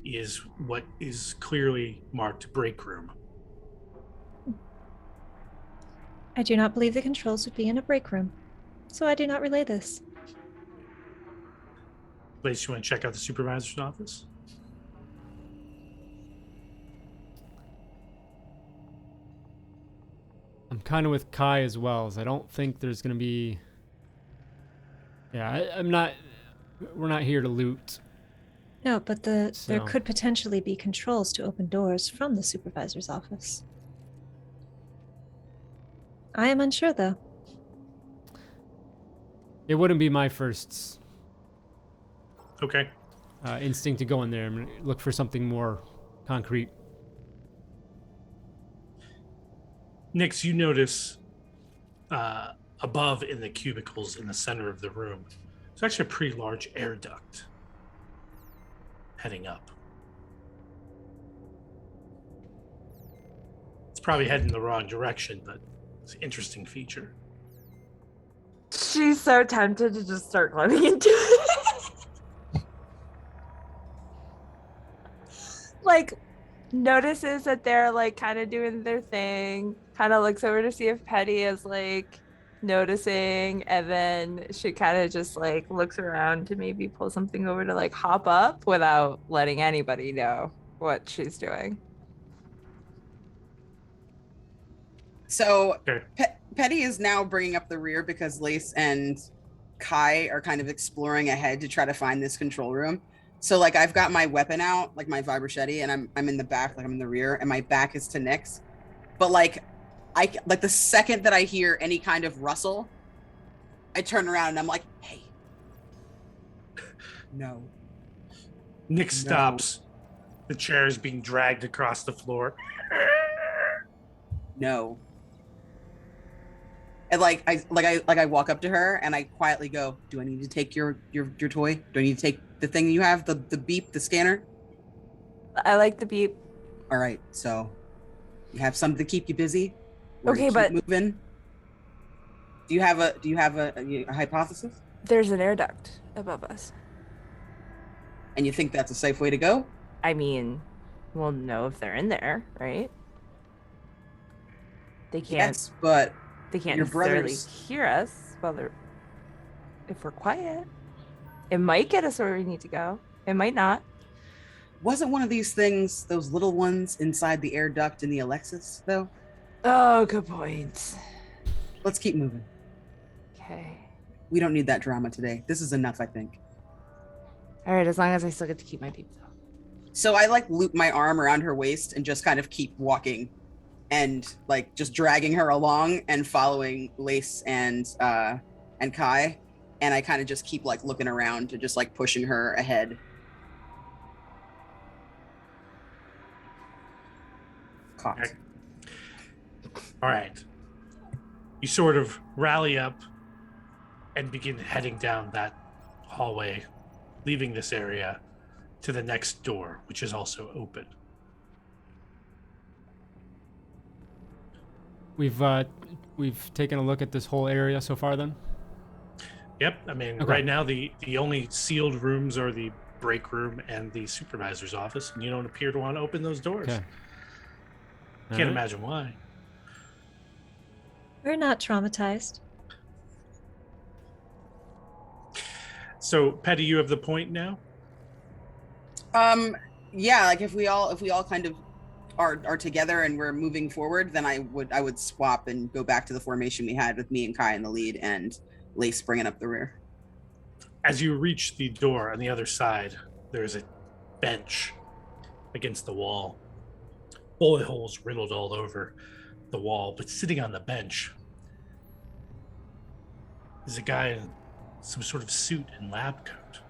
is what is clearly marked break room. I do not believe the controls would be in a break room, so I do not relay this. Lase, you want to check out the supervisor's office? kind of with Kai as well, as I don't think there's going to be... Yeah, we're not here to loot. No, but there So- could potentially be controls to open doors from the supervisor's office. I am unsure, though. It wouldn't be my first Okay. instinct to go in there and look for something more concrete. Nyx, you notice above in the cubicles in the center of the room, there's actually a pretty large air duct heading up. It's probably heading the wrong direction, but it's an interesting feature. She's so tempted to just start climbing into it. Like, notices that they're like kind of doing their thing, kind of looks over to see if Petty is like noticing, and then she kind of just like looks around to maybe pull something over to like hop up without letting anybody know what she's doing. So Okay. Petty is now bringing up the rear because Lase and Kai are kind of exploring ahead to try to find this control room. So like I've got my weapon out, like my vibrochetti, and I'm in the back, like I'm in the rear, and my back is to Nyx. But like the second that I hear any kind of rustle, I turn around and I'm like, hey. No. Nyx stops. The chair is being dragged across the floor. No. And I walk up to her and I quietly go, do I need to take your toy? Do I need to take the thing you have, the beep, the scanner? I like the beep. All right, so you have something to keep you busy. We're Okay, gonna keep but moving. Do you have a hypothesis? there's an air duct above us. And you think that's a safe way to go? I mean, we'll know if they're in there, right? They can't. Yes, but They can't your necessarily brothers- hear us while they're. If we're quiet, it might get us where we need to go. It might not. wasn't one of these things those little ones inside the air duct in the Alexis though? Oh, good point. Let's keep moving. Okay. We don't need that drama today. This is enough, I think. All right, as long as I still get to keep my beep though. So I like loop my arm around her waist and just kind of keep walking and like just dragging her along and following Lase and Kai. And I kind of just keep like looking around to just like pushing her ahead. Caught. Okay. All right. You sort of rally up and begin heading down that hallway, leaving this area to the next door, which is also open. We've taken a look at this whole area so far then? Yep. I mean, Okay. right now the only sealed rooms are the break room and the supervisor's office, and you don't appear to want to open those doors. Okay. Can't Alright. imagine why. We're not traumatized. So, Petty, you have the point now? Yeah, like if we all kind of are together and we're moving forward, then I would swap and go back to the formation we had with me and Kai in the lead and Lase bringing up the rear. As you reach the door on the other side, there's a bench against the wall. Bullet holes riddled all over the wall, but sitting on the bench is a guy in some sort of suit and lab coat.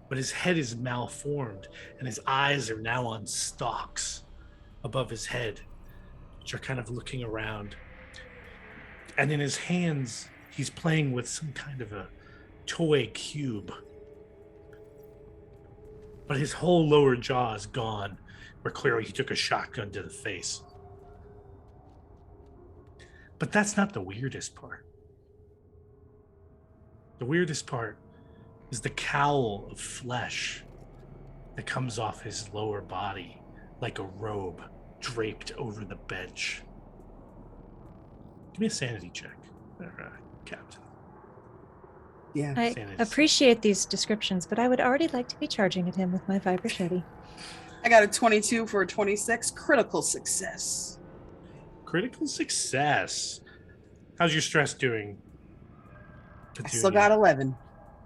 But his head is malformed, and his eyes are now on stalks above his head, which are kind of looking around. And in his hands, he's playing with some kind of a toy cube. But his whole lower jaw is gone, where clearly he took a shotgun to the face. But that's not the weirdest part. The weirdest part is the cowl of flesh that comes off his lower body like a robe draped over the bench. Give me a sanity check, Captain. Yeah. I Sanity. appreciate these descriptions, but I would already like to be charging at him with my vibrochetti. I got a 22 for a 26, critical success. critical success. How's your stress doing? I still got 11.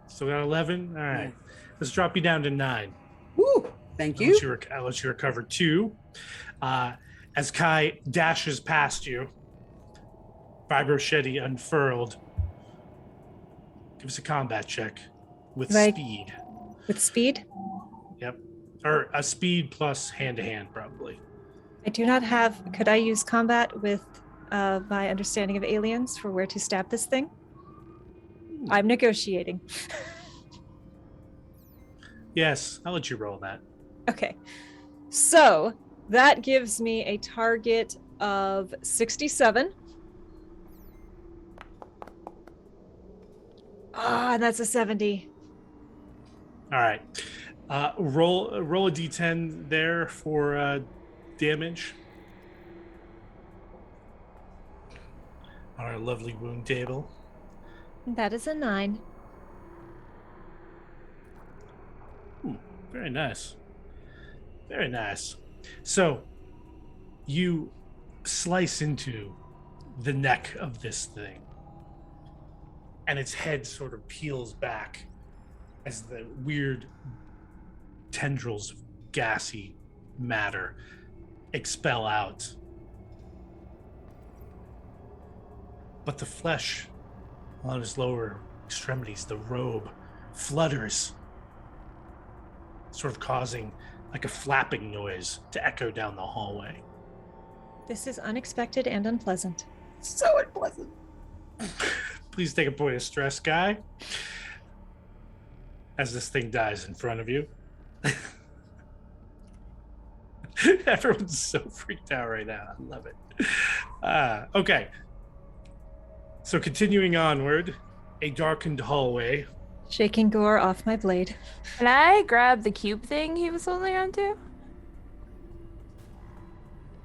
Still got 11? All right. Let's drop you down to 9. Woo! Thank you. I'll let you recover 2. As Kai dashes past you, Vibroshedi unfurled. Give us a combat check with speed. With speed? Yep. Or a speed plus hand-to-hand, probably. I do not have... Could I use combat with my understanding of aliens for where to stab this thing? I'm negotiating. Yes, I'll let you roll that. Okay. So, that gives me a target of 67. And that's a 70. All right. Roll a d10 there for damage on our lovely wound table. That is a 9. Very nice. Very nice. So, you slice into the neck of this thing, and its head sort of peels back as the weird tendrils of gassy matter expel out. But the flesh on his lower extremities, the robe, flutters, sort of causing like a flapping noise to echo down the hallway. This is unexpected and unpleasant. So unpleasant. Please take a point of stress, Guy, as this thing dies in front of you. Everyone's so freaked out right now. I love it. Okay. So continuing onward, a darkened hallway. Shaking gore off my blade. Can I grab the cube thing he was holding on to?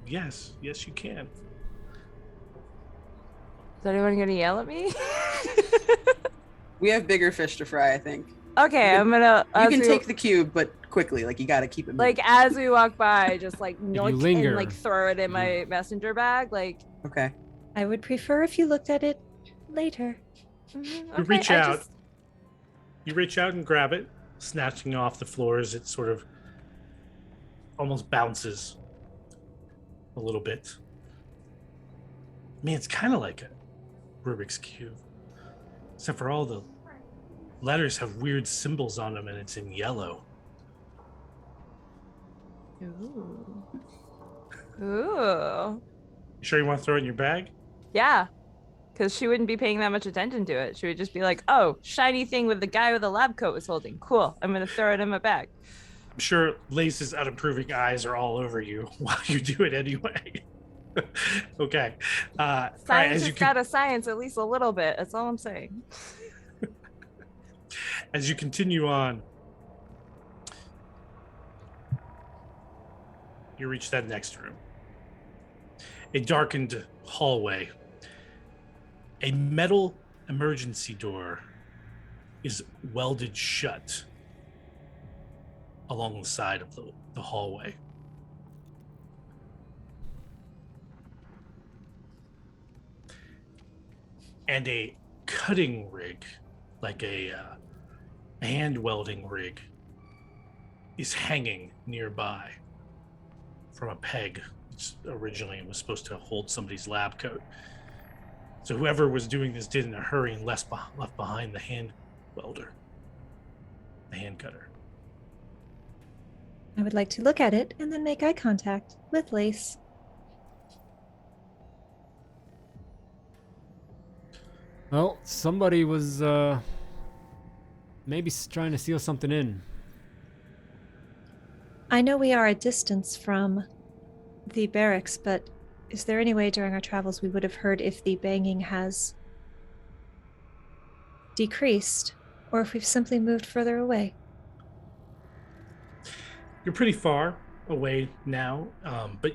Yes, you can. Is anyone gonna yell at me? We have bigger fish to fry, I think. Okay, I'm gonna. You can take the cube, but quickly. Like, you gotta keep it moving. Like, as we walk by, just like yoink linger. and like throw it in my messenger bag. Like, Okay. I would prefer if you looked at it later. You reach out. You reach out and grab it, snatching off the floor as it sort of almost bounces a little bit. I mean, it's kind of like a Rubik's Cube, except for all the letters have weird symbols on them and it's in yellow. Ooh. Ooh. You sure you want to throw it in your bag? Yeah. Because she wouldn't be paying that much attention to it. She would just be like, oh, shiny thing with the guy with the lab coat was holding. Cool. I'm going to throw it in my bag. I'm sure Lace's unapproving eyes are all over you while you do it anyway. Okay. Science has got to science at least a little bit. That's all I'm saying. As you continue on, you reach that next room. A darkened hallway. A metal emergency door is welded shut along the side of the hallway. And a cutting rig, like a hand welding rig, is hanging nearby from a peg. Originally, it was supposed to hold somebody's lab coat. So whoever was doing this did in a hurry and left behind the hand welder, the hand cutter. I would like to look at it and then make eye contact with Lase. Well, somebody was maybe trying to seal something in. I know we are a distance from the barracks, but is there any way during our travels we would have heard if the banging has decreased, or if we've simply moved further away? You're pretty far away now, but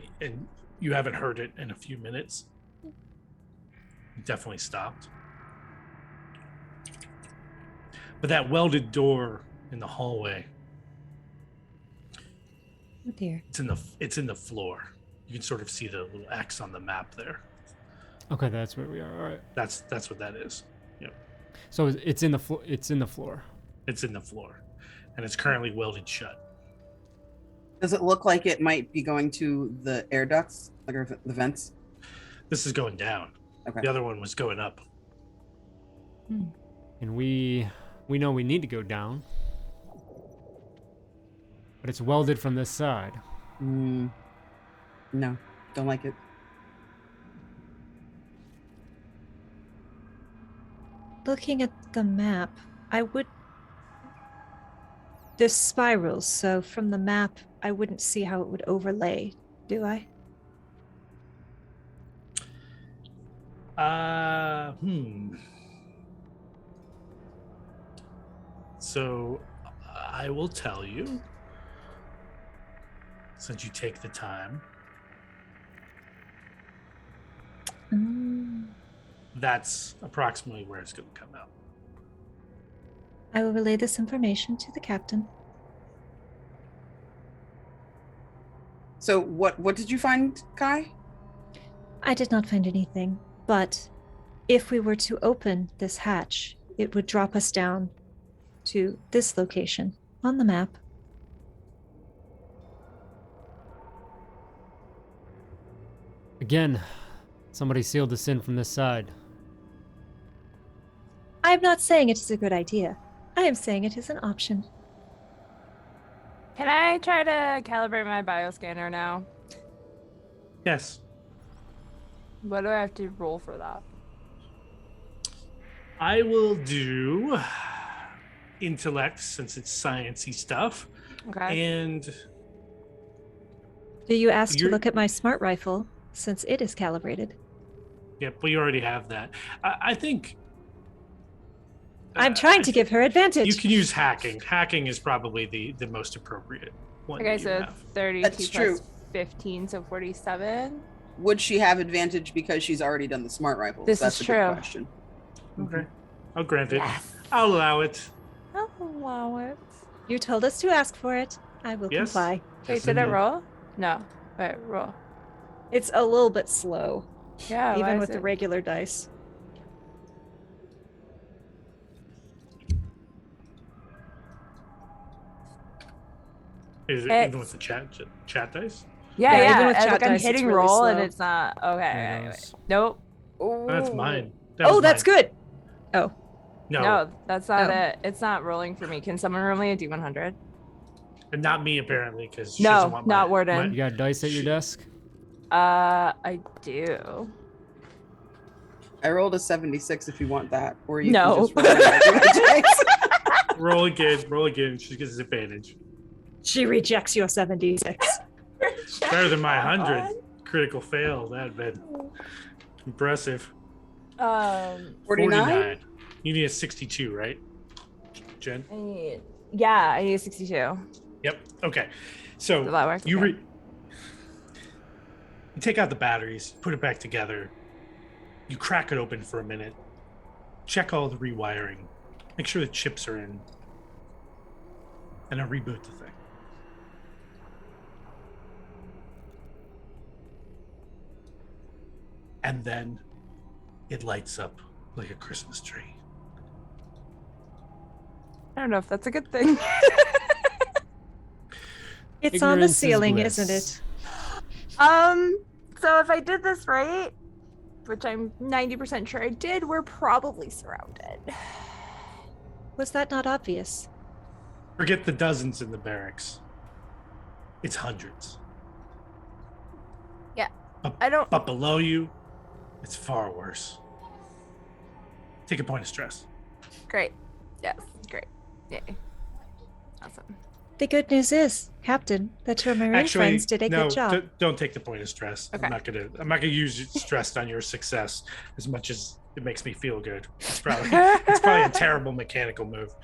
you haven't heard it in a few minutes. It definitely stopped. But that welded door in the hallway, Oh dear. it's in the floor. You can sort of see the little X on the map there. Okay, that's where we are. All right. That's what that is. Yep. So it's in the floor. It's in the floor. It's in the floor, and it's currently welded shut. Does it look like it might be going to the air ducts, like the vents? This is going down. Okay. The other one was going up. And we know we need to go down, but it's welded from this side. No, don't like it. Looking at the map, there's spirals, so from the map, I wouldn't see how it would overlay, do I? So I will tell you, since you take the time, that's approximately where it's going to come out. I will relay this information to the captain. So what did you find, Kai? I did not find anything, but if we were to open this hatch, it would drop us down to this location on the map. Again, somebody sealed us in from this side. I am not saying it is a good idea. I am saying it is an option. Can I try to calibrate my bioscanner now? Yes. What do I have to roll for that? I will do intellect since it's sciencey stuff. Okay. And Do you ask to You're- look at my smart rifle, since it is calibrated? yeah, but you already have that. I think I'm trying to give her advantage. you can use hacking. Hacking is probably the most appropriate one. Okay, that you so have. 32 That's true. plus 15, so 47. Would she have advantage because she's already done the smart rifles? This That's is a true. good question. Okay, I'll grant it. Yes. I'll allow it. I'll allow it. You told us to ask for it. I will Yes. comply. Wait, Yes, did it indeed. roll? No. Wait, roll. It's a little bit slow, Yeah, why even is with the it- regular dice. Is it It's- even with the chat dice? Yeah, Yeah, yeah. even with Like chat I'm dice, it's hitting really roll and slow. it's not. Okay. There okay, goes. Nope. That's Ooh. mine. That Oh, was that's mine. good. Oh, No, that's not Oh. it. It's not rolling for me. Can someone roll me a D100? And not me apparently, because she doesn't No, want not my, Warden. You got dice at your desk? I do. I rolled a 76 if you want that, or you No. can just roll the regular dice. Roll again. Roll again. She gets advantage. she rejects your 76. Better than my 100 critical fail. That'd been impressive. 49? You need a 62, right, Jen? I need a 62. Yep. Okay. So Does that work? you Okay. you take out the batteries, put it back together. You crack it open for a minute. Check all the rewiring. Make sure the chips are in. And then reboot the thing. And then it lights up like a Christmas tree. I don't know if that's a good thing. It's on the Ignorance is ceiling, bliss. isn't it? So if I did this right, which I'm 90% sure I did, we're probably surrounded. Was that not obvious? Forget the dozens in the barracks. It's hundreds. I don't. But below you, it's far worse. Take a point of stress. Great. Yes. Great. Yay. Awesome. The good news is, Captain, that your Marine Actually, friends did a no, good job. don't take the point of stress. Okay. I'm not gonna use stress on your success as much as it makes me feel good. It's probably a terrible mechanical move.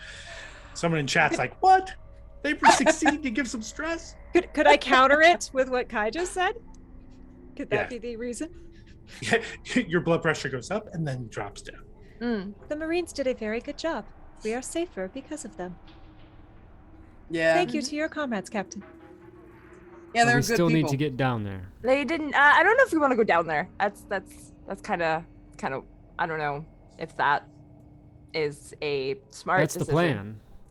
Someone in chat's like, "What? They succeed to give some stress?" Could I counter it with what Kai just said? Could that Yeah. be the reason? Your blood pressure goes up and then drops down. The Marines did a very good job. We are safer because of them. Yeah. Thank you to your comrades, Captain. Yeah, But they're we good still need people. to get down there. They didn't. I don't know if we want to go down there. That's kind of. I don't know if that is a smart That's the decision.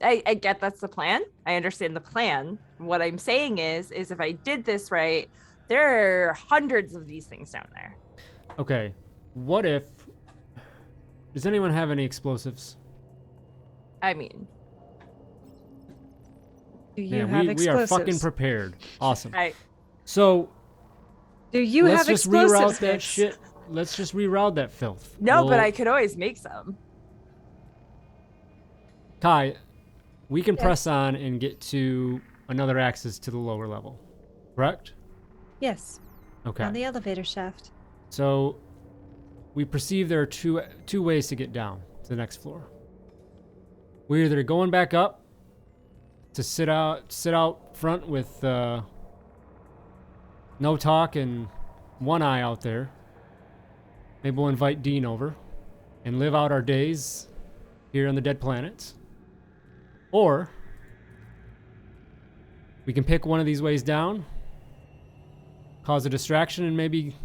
plan. I get that's the plan. I understand the plan. What I'm saying is if I did this right, there are hundreds of these things down there. Okay. What if... Does anyone have any explosives? I mean, Do you Man, have we are explosives? fucking prepared. Awesome. I So Do you let's have just explosives? reroute that Nyx? shit. Let's just reroute that filth. no, but We'll- I could always make some. Kai, we can Yes. press on and get to another access to the lower level. Correct? Yes, Okay. on the elevator shaft. So we perceive there are two ways to get down to the next floor. We're either going back up to sit out front with no talk and one eye out there. Maybe we'll invite Dean over and live out our days here on the Dead Planets. Or we can pick one of these ways down, cause a distraction, and maybe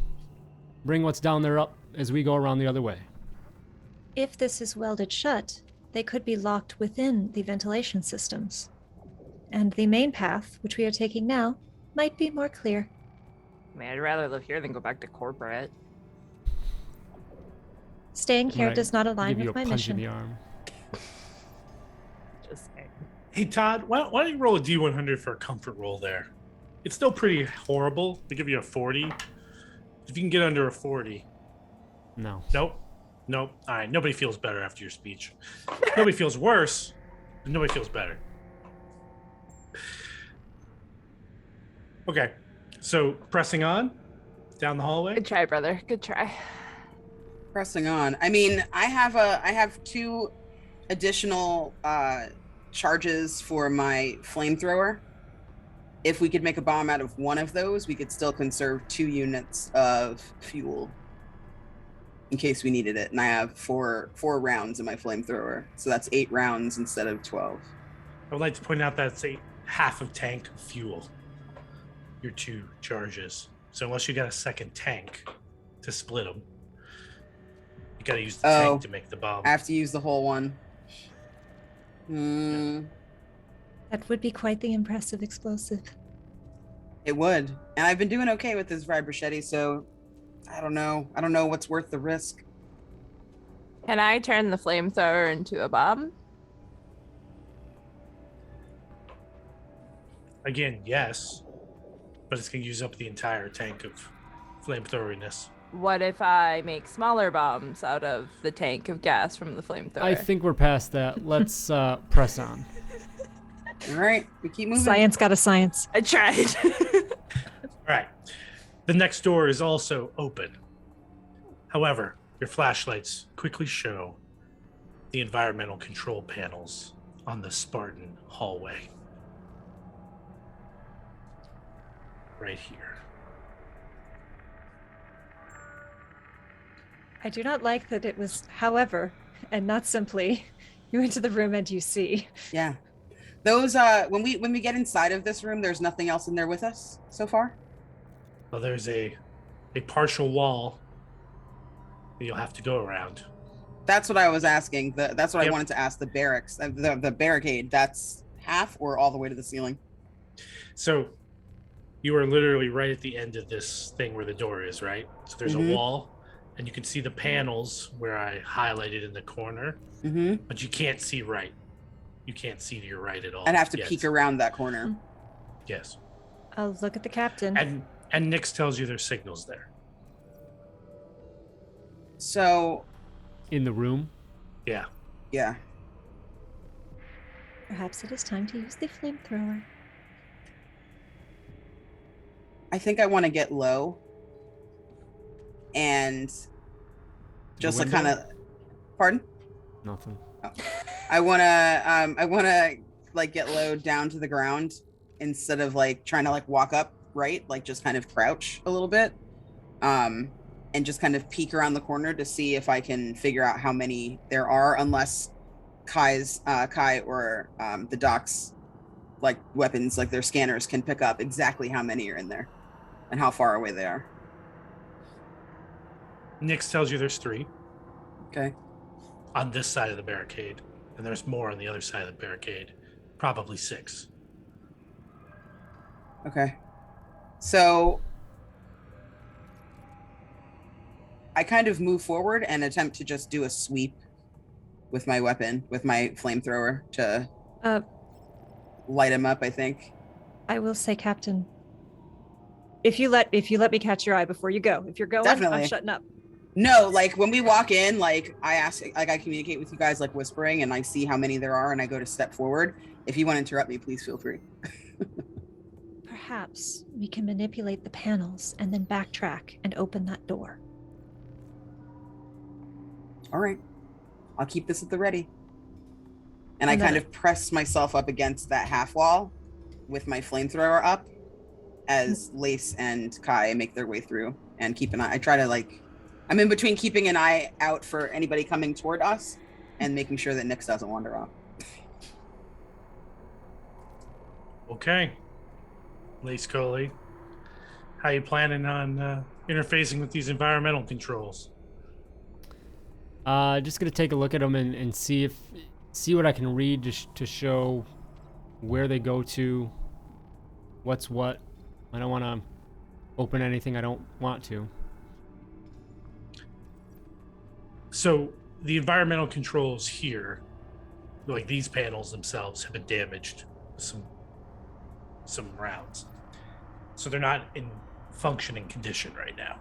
bring what's down there up as we go around the other way. If this is welded shut, they could be locked within the ventilation systems. And the main path, which we are taking now, might be more clear. I mean, I'd rather live here than go back to corporate. Staying here Right. does not align Give you with a my punch in mission. the arm. Just saying. Hey Todd, why don't you roll a D100 for a comfort roll there? It's still pretty horrible. They give you a 40. If you can get under a 40. No. Nope. All right. Nobody feels better after your speech. Nobody feels worse, but nobody feels better. Okay. So pressing on down the hallway. Good try, brother. Good try. Pressing on. I mean, I have 2 additional charges for my flamethrower. If we could make a bomb out of one of those, we could still conserve 2 units of fuel in case we needed it. And I have 4 rounds in my flamethrower, so that's 8 rounds instead of 12. I would like to point out that it's a half of tank fuel. Your 2 charges. So unless you got a second tank to split them, you got to use the tank to make the bomb. I have to use the whole one. That would be quite the impressive explosive. It would. And I've been doing okay with this vibrochetti, so I don't know. I don't know what's worth the risk. Can I turn the flamethrower into a bomb? Again, yes, but it's going to use up the entire tank of flamethroweriness. What if I make smaller bombs out of the tank of gas from the flamethrower? I think we're past that. Let's press on. All right, we keep moving. Science got a science. I tried. All right. The next door is also open. However, your flashlights quickly show the environmental control panels on the Spartan hallway. Right here. I do not like that it was however, and not simply, you enter the room and you see. Yeah. Those when we get inside of this room, there's nothing else in there with us so far. Well, there's a partial wall that you'll have to go around. That's what I was asking. That's what I Yep. wanted to ask. The barracks, the barricade. That's half or all the way to the ceiling. So you are literally right at the end of this thing where the door is, right? So there's Mhm. a wall, and you can see the panels where I highlighted in the corner, Mm-hmm. but you can't see right. You can't see to your right at all. I'd have to yet. peek around that corner. Yes. I'll look at the captain. And Nyx tells you there's signals there. So In the room. Yeah. yeah, Perhaps it is time to use the flamethrower. I think I want to get low and just like window? kind of. Pardon? Nothing. I want to like get low down to the ground instead of like trying to like walk up, right? Like just kind of crouch a little bit. And just kind of peek around the corner to see if I can figure out how many there are, unless Kai or the Doc's like weapons, like their scanners can pick up exactly how many are in there and how far away they are. Nyx tells you there's 3 Okay. on this side of the barricade, and there's more on the other side of the barricade, probably 6. Okay. So I kind of move forward and attempt to just do a sweep with my weapon, with my flamethrower to light him up, I think. I will say, Captain, if you let me catch your eye before you go. If you're going, Definitely. I'm shutting up. No, like when we walk in, like I ask, like I communicate with you guys, like whispering, and I see how many there are, and I go to step forward. If you want to interrupt me, please feel free. Perhaps we can manipulate the panels and then backtrack and open that door. All right. I'll keep this at the ready. And I kind of press myself up against that half wall with my flamethrower up as Lase and Kai make their way through and keep an eye. I try to I'm in between keeping an eye out for anybody coming toward us and making sure that Nyx doesn't wander off. Okay. Nyx Coly, how you planning on interfacing with these environmental controls? Just gonna take a look at them and see what I can read to show where they go to, what's what. I don't want to open anything I don't want to. So the environmental controls here, like these panels themselves, have been damaged with some rounds. So they're not in functioning condition right now.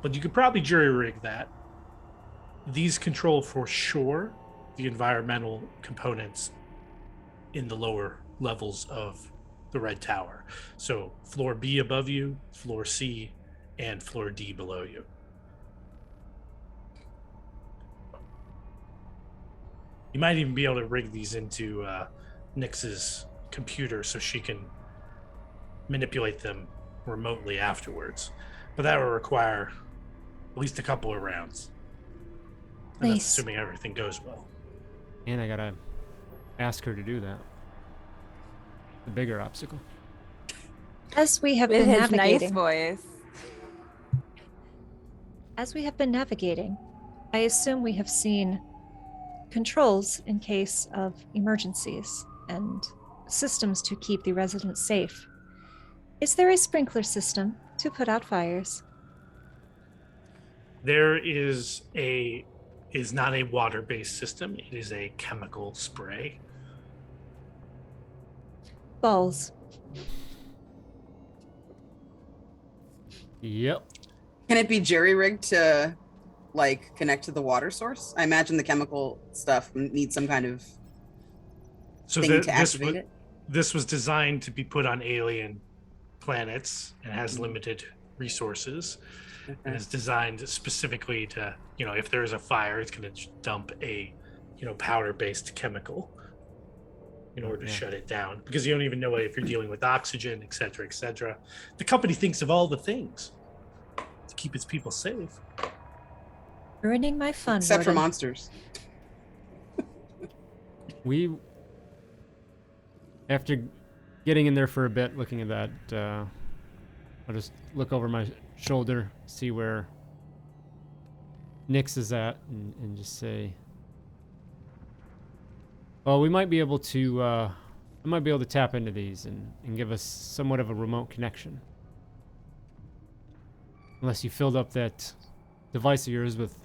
But you could probably jury-rig that. These control for sure the environmental components in the lower levels of the Red Tower. So floor B above you, floor C, and floor D below you. You might even be able to rig these into Nyx's computer so she can manipulate them remotely afterwards. But that will require at least a couple of rounds. And that's assuming everything goes well. And I gotta ask her to do that. The bigger obstacle. As we have With been his navigating, nice voice. as we have been navigating, I assume we have seen controls in case of emergencies and systems to keep the residents safe. Is there a sprinkler system to put out fires? There is not a water-based system. It is a chemical spray. Balls. Yep. Can it be jerry-rigged to connect to the water source? I imagine the chemical stuff needs some kind of thing to activate it. This was designed to be put on alien planets and has limited resources. Okay. And is designed specifically to, if there is a fire, it's going to dump a, powder-based chemical in order to shut it down, because you don't even know if you're dealing with oxygen, et cetera, et cetera. The company thinks of all the things to keep its people safe. Ruining my fun, Except for Warden. monsters. After getting in there for a bit, looking at that, I'll just look over my shoulder, see where Nyx is at, and just say, well, we might be able to, I might be able to tap into these and give us somewhat of a remote connection. Unless you filled up that device of yours with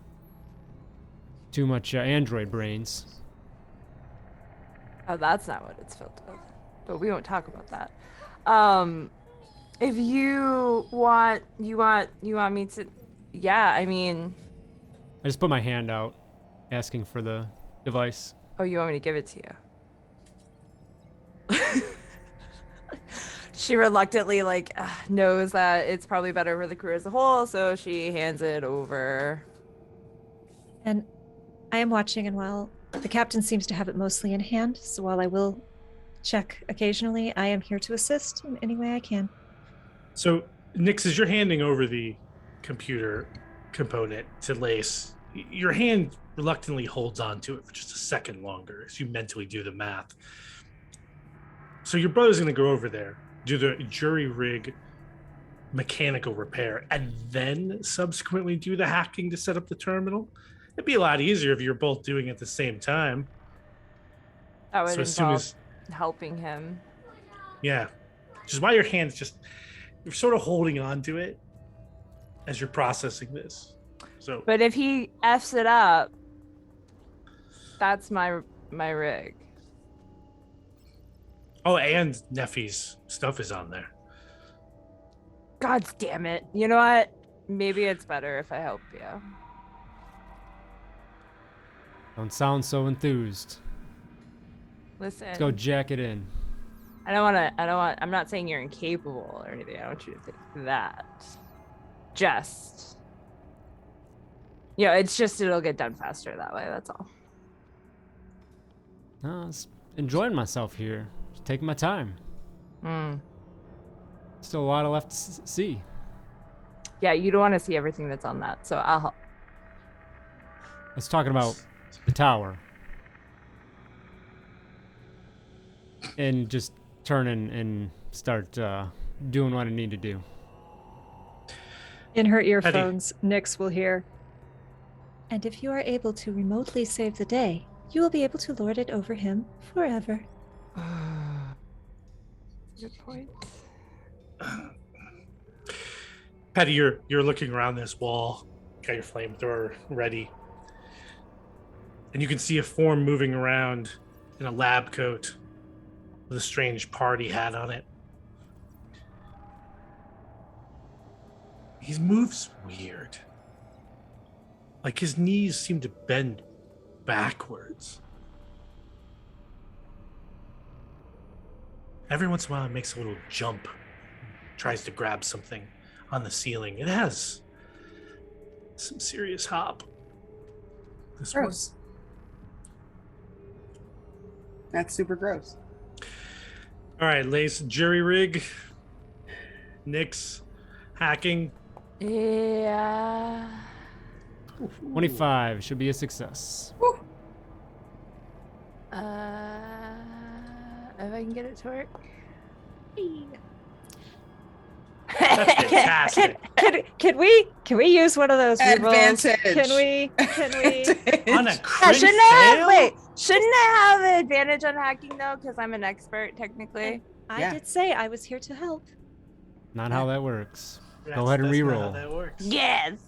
too much Android brains. Oh, that's not what it's filled with. But we won't talk about that. If you want me to, yeah, I mean. I just put my hand out, asking for the device. Oh, you want me to give it to you? She reluctantly knows that it's probably better for the crew as a whole, so she hands it over. And I am watching, and while the captain seems to have it mostly in hand, so while I will check occasionally, I am here to assist in any way I can. So, Nyx, as you're handing over the computer component to Lase, your hand reluctantly holds on to it for just a second longer as you mentally do the math. So your brother's going to go over there, do the jury rig mechanical repair, and then subsequently do the hacking to set up the terminal. It'd be a lot easier if you're both doing it at the same time. That would So as soon involve as, helping him. yeah, just while your hands you're sort of holding on to it as you're processing this. So, But if he F's it up, that's my rig. oh, and Neffy's stuff is on there. God damn it. You know what? Maybe it's better if I help you. Don't sound so enthused. Listen. Let's go jack it in. I'm not saying you're incapable or anything. I don't want you to think that. It's just it'll get done faster that way. That's all. No, I was enjoying myself here. Just taking my time. Still a lot of left to see. Yeah, you don't want to see everything that's on that, so I'll help. Let's talking about the tower. And just turn and start doing what I need to do. In her earphones, Nyx will hear. And if you are able to remotely save the day, you will be able to lord it over him forever. Good point. Petty, you're looking around this wall, got your flamethrower ready, and you can see a form moving around in a lab coat with a strange party hat on it. He moves weird. Like his knees seem to bend backwards. Every once in a while, it makes a little jump, tries to grab something on the ceiling. It has some serious hop. This Gross. That's super gross. All right, Lase, jury rig, Nyx, hacking. Yeah. 25 should be a success. If I can get it to work. That's fantastic. Can we use one of those rerolls? Advantage. Can we? On a Yeah, crit shouldn't I fail? have an advantage on hacking though? Because I'm an expert technically. I did say I was here to help. Not how that works. That's- Go ahead and that's not reroll. how that works. Yes.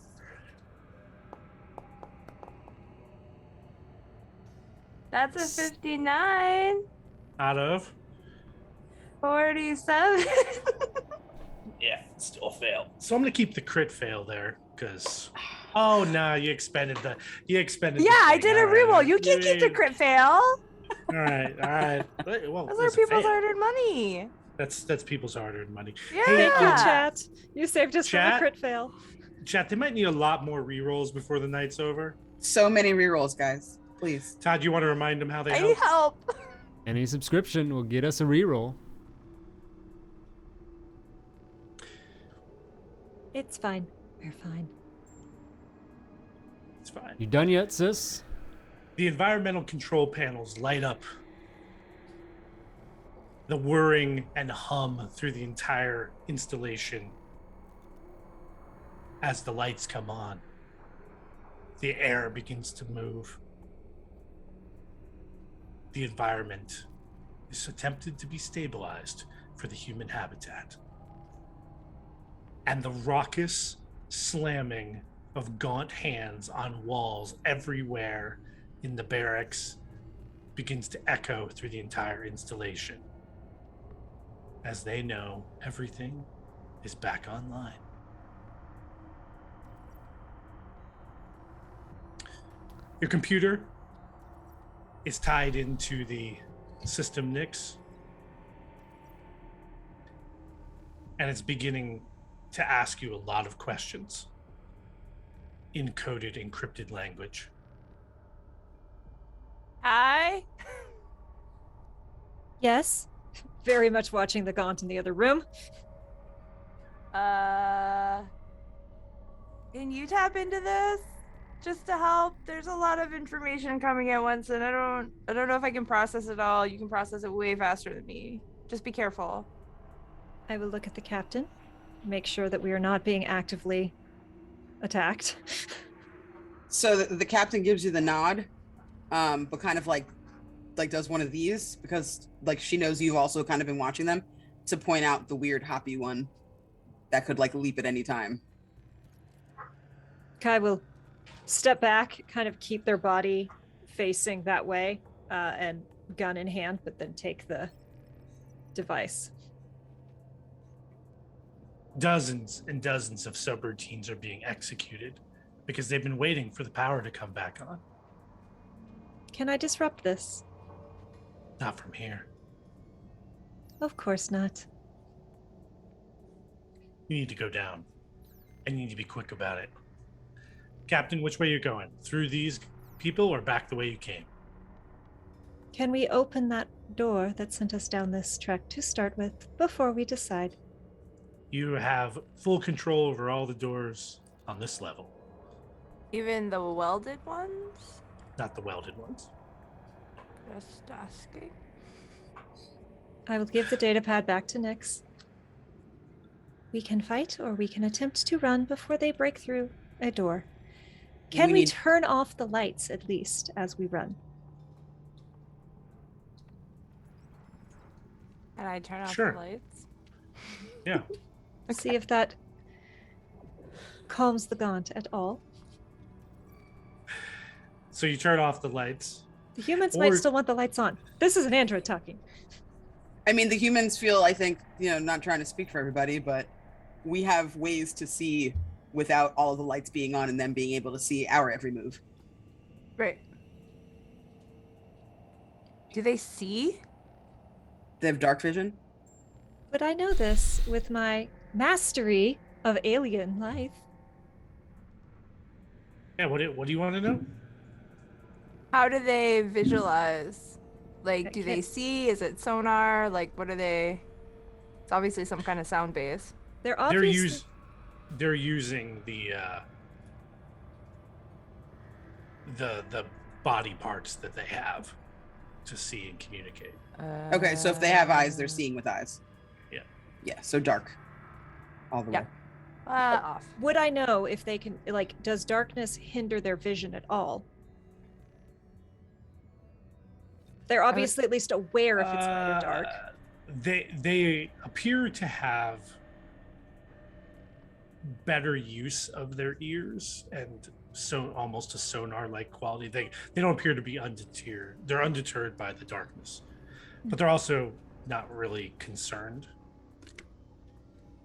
That's a 59. Out of? 47. Yeah, still fail. So I'm gonna keep the crit fail there, because oh no, you expended the Yeah, thing. I did a All right. reroll. You can't keep the crit fail. All right. Well, Those are listen, people's fail. hard-earned money. That's people's hard-earned money. Yeah. Hey, Thank you, chat. You saved us from a Chat? crit fail. Chat, they might need a lot more rerolls before the night's over. So many rerolls, guys. Please. Todd, you want to remind them how they I need help? help. Any subscription will get us a reroll. It's fine. We're fine. It's fine. You done yet, sis? The environmental control panels light up. The whirring and hum through the entire installation as the lights come on. The air begins to move. The environment is attempted to be stabilized for the human habitat. And the raucous slamming of gaunt hands on walls everywhere in the barracks begins to echo through the entire installation, as they know everything is back online. Your computer is tied into the system Nyx, and it's beginning to ask you a lot of questions in coded, encrypted language. Hi. Yes. Very much watching the Gaunt in the other room. Can you tap into this just to help? There's a lot of information coming at once, and I don't know if I can process it all. You can process it way faster than me. Just be careful. I will look at the captain, make sure that we are not being actively attacked. So the captain gives you the nod, but kind of like does one of these because like she knows you've also kind of been watching them to point out the weird hoppy one that could like leap at any time. Kai will step back, kind of keep their body facing that way, and gun in hand, but then take the device. Dozens and dozens of subroutines are being executed because they've been waiting for the power to come back on. Can I disrupt this? Not from here. Of course not. You need to go down, and you need to be quick about it. Captain, which way are you going? Through these people or back the way you came? Can we open that door that sent us down this trek to start with before we decide? You have full control over all the doors on this level, Even the welded ones? not the welded ones. Just asking. I will give the datapad back to Nyx. We can fight or we can attempt to run before they break through a door. Can we turn off the lights at least as we run? And I turn off Sure. the lights. Yeah. See if that calms the gaunt at all. So you turn off the lights. The humans Or- might still want the lights on. This is an android talking. I mean, the humans feel, I think, not trying to speak for everybody, but we have ways to see without all of the lights being on and them being able to see our every move. Right. Do they see? They have dark vision. But I know this with my mastery of alien life. Yeah, what do you want to know? How do they visualize? Like, do they can't- see? Is it sonar? Like, what are they? It's obviously some kind of sound base. They're They're obviously they're using the body parts that they have to see and communicate. Okay, so if they have eyes, they're seeing with eyes. Yeah. Yeah, so dark. All the Yeah. way. Off. Would I know if they can, like, does darkness hinder their vision at all? They're obviously at least aware if it's light or dark. They appear to have better use of their ears and so almost a sonar like quality. They don't appear to be undeterred. They're undeterred by the darkness, but they're also not really concerned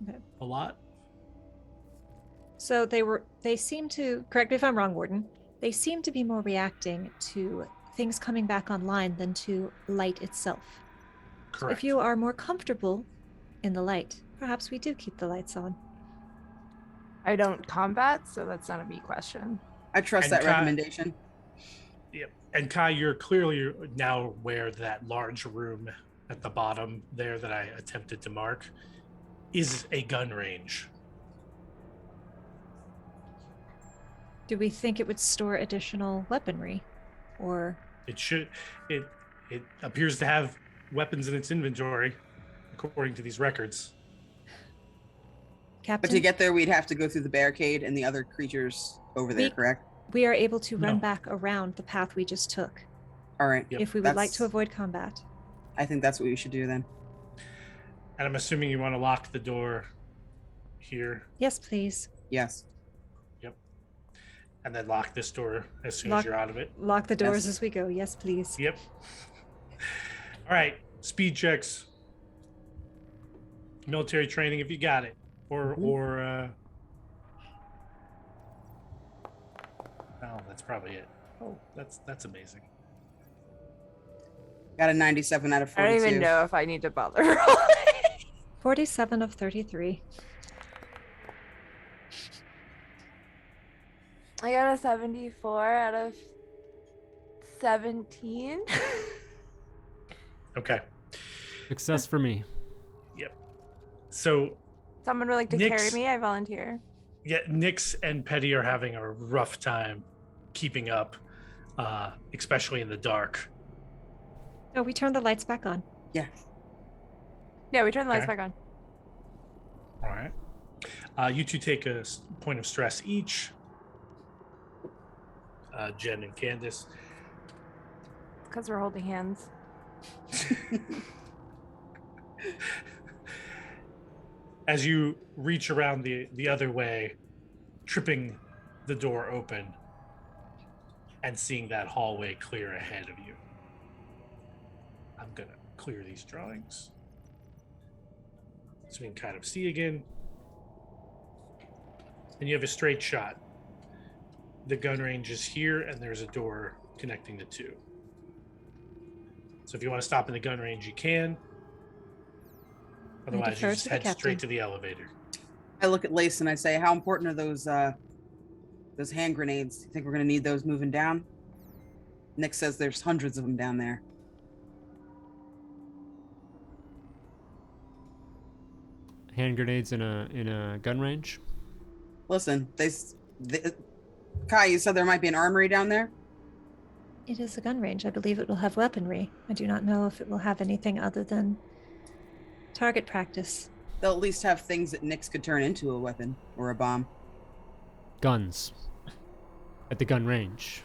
Okay. a lot. So they seem to, correct me if I'm wrong, Warden, they seem to be more reacting to things coming back online than to light itself. So Correct. if you are more comfortable in the light, perhaps we do keep the lights on. I don't combat, so that's not a me question. I trust And that Kai- recommendation. Yep. And Kai, you're clearly now aware that large room at the bottom there that I attempted to mark is a gun range. Do we think it would store additional weaponry? Or It appears to have weapons in its inventory, according to these records. Captain, But to get there, we'd have to go through the barricade and the other creatures over there, correct? we are able to run No. back around the path we just took All right. Yep. if we would like That's- to avoid combat. I think that's what we should do then. And I'm assuming you want to lock the door here Yes, please. Yes. and then lock this door as soon Lock- as you're out of it. Lock the doors Yes. as we go. Yes, please. Yep. All right. Speed checks. Military training if you got it. Oh, that's probably it. Oh, that's amazing. Got a 97 out of 42. I don't even know if I need to bother rolling. 47 of 33. I got a 74 out of 17. Okay. Success for me. So Someone would like to carry Nyx- me? I volunteer. yeah, Nyx and Petty are having a rough time keeping up, especially in the dark. Oh, we turned the lights back on. Yeah. Yeah, we turned the lights Okay. back on. All right. You two take a point of stress each. Jen and Candace. Because we're holding hands. As you reach around the other way, tripping the door open and seeing that hallway clear ahead of you. I'm going to clear these drawings so we can kind of see again. And you have a straight shot. The gun range is here, and there's a door connecting the two. So if you want to stop in the gun range, you can. Otherwise, you defer just to the head captain. straight to the elevator. I look at Lase and I say, how important are those hand grenades? You think we're gonna need those moving down? Nick says there's hundreds of them down there. Hand grenades in a gun range. Listen, Kai, you said there might be an armory down there? It is a gun range. I believe it will have weaponry. I do not know if it will have anything other than target practice. They'll at least have things that Nyx could turn into a weapon or a bomb. Guns. At the gun range.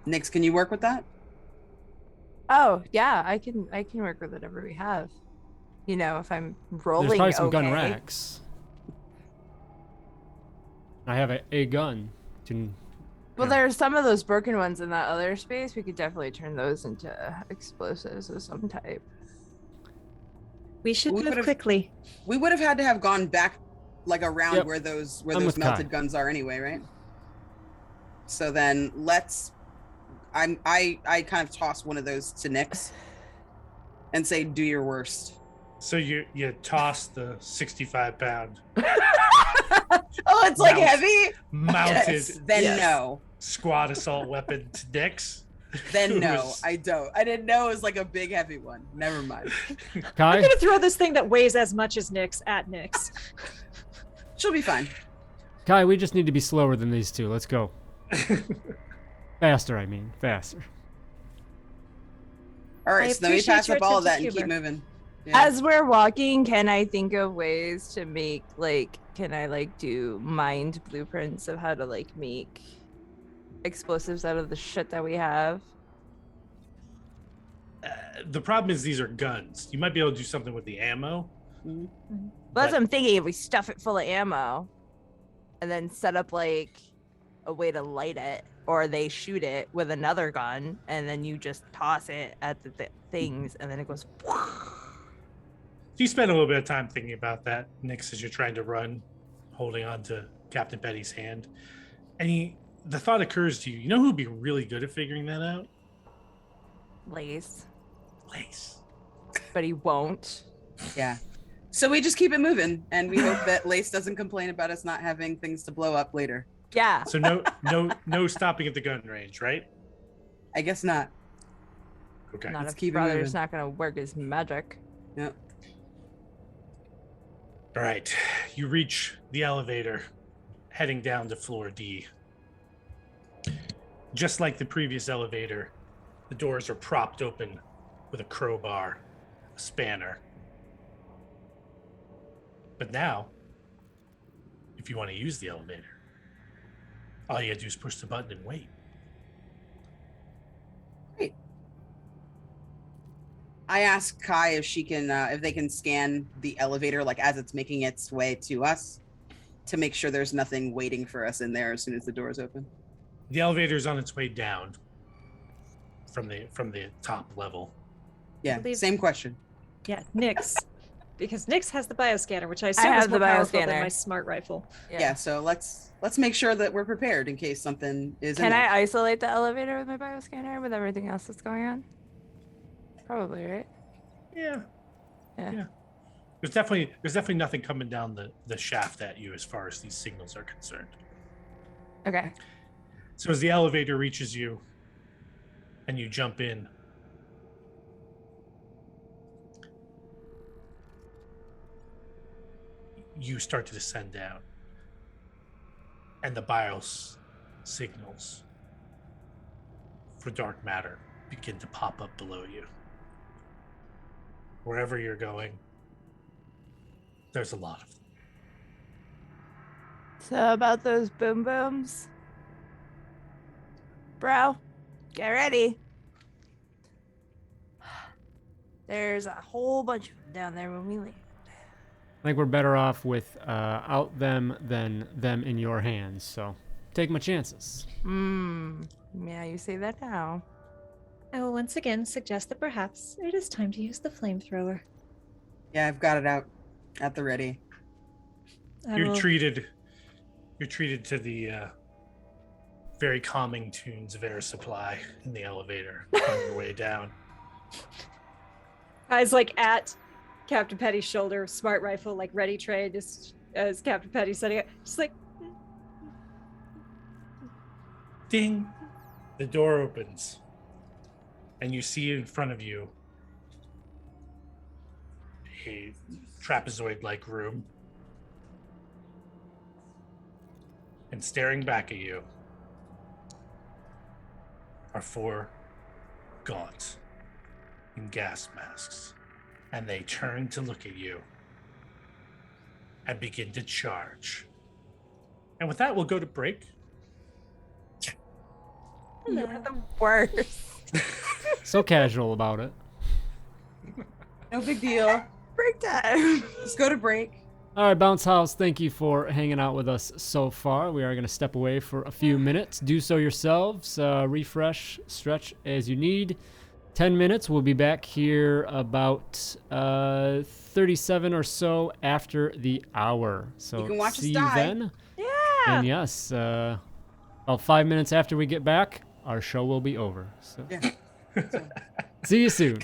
Nyx, can you work with that? Oh, yeah, I can work with whatever we have. You know, if I'm rolling There's probably some gun okay. racks. I have a gun. Well, there's some of those broken ones in that other space. We could definitely turn those into explosives of some type. We should We move would've- quickly. We would have had to have gone back like around Yep. where those I'm with melted Kai. guns are anyway, right? So then I kind of toss one of those to Nyx and say, do your worst. So you toss the 65-pound Oh, it's like Mount- heavy? mounted Yes. Then Yes. no. squad assault weapon to Nyx. Then Who no, is- I don't. I didn't know it was like a big heavy one. Never mind. I'm Kai? gonna throw this thing that weighs as much as Nyx at Nyx. She'll be fine. Kai, we just need to be slower than these two. Let's go. Faster, I mean. Faster. All right, I so then we appreciate pass your up all of that attempt and to keep humor. moving. Yeah. As we're walking, can I think of ways to make can I do mind blueprints of how to make explosives out of the shit that we have? The problem is these are guns. You might be able to do something with the ammo. Mhm. Well, that's But- what I'm thinking. If we stuff it full of ammo and then set up a way to light it, or they shoot it with another gun and then you just toss it at the things and then it goes. So you spend a little bit of time thinking about that, Nyx, as you're trying to run, holding on to Captain Petty's hand. And the thought occurs to you, you know who'd be really good at figuring that out? Lase, Lase. but he won't. Yeah. So we just keep it moving, and we hope that Lase doesn't complain about us not having things to blow up later. Yeah. So no stopping at the gun range, right? I guess not. Okay. Not Let's if keep it brother's moving. not gonna work his magic. Yep. All right. You reach the elevator, heading down to floor D. Just like the previous elevator, the doors are propped open with a crowbar, a spanner. But now, if you want to use the elevator, all you gotta do is push the button and wait. I asked Kai if she can, if they can scan the elevator as it's making its way to us, to make sure there's nothing waiting for us in there as soon as the doors open. The elevator's on its way down from the top level. Yeah, believe- same question. Yeah, Nyx. Because Nyx has the bioscanner, which I assume have is more the powerful than bioscanner. my smart rifle. Yeah, so let's make sure that we're prepared in case something is in Can there. I isolate the elevator with my bioscanner with everything else that's going on? Probably, right? Yeah. Yeah. There's definitely nothing coming down the shaft at you as far as these signals are concerned. Okay. So as the elevator reaches you and you jump in, you start to descend down. And the BIOS signals for dark matter begin to pop up below you. wherever you're going, there's a lot of them. So about those boom booms, bro, get ready. There's a whole bunch of them down there when we leave. I think we're better off with out them than them in your hands. So take my chances. Yeah, you say that now. I will once again suggest that perhaps it is time to use the flamethrower. Yeah, I've got it out at the ready. You're treated to the very calming tunes of Air Supply in the elevator on your way down. Eyes like at Captain Petty's shoulder, smart rifle, like ready tray, just as Captain Petty's setting it. Just like, Ding! The door opens, and you see in front of you a trapezoid-like room. And staring back at you are 4 gaunts in gas masks. And they turn to look at you and begin to charge. And with that, we'll go to break. You're the worst. So casual about it. No big deal. Break time. Let's go to break. All right, Bounce House, thank you for hanging out with us so far. We are going to step away for a few minutes. Do so yourselves. Refresh, stretch as you need. 10 minutes. We'll be back here about 37 or so after the hour. So You can watch see us you die. then. Yeah. And yes, about 5 minutes after we get back, our show will be over. So Yeah. see you soon.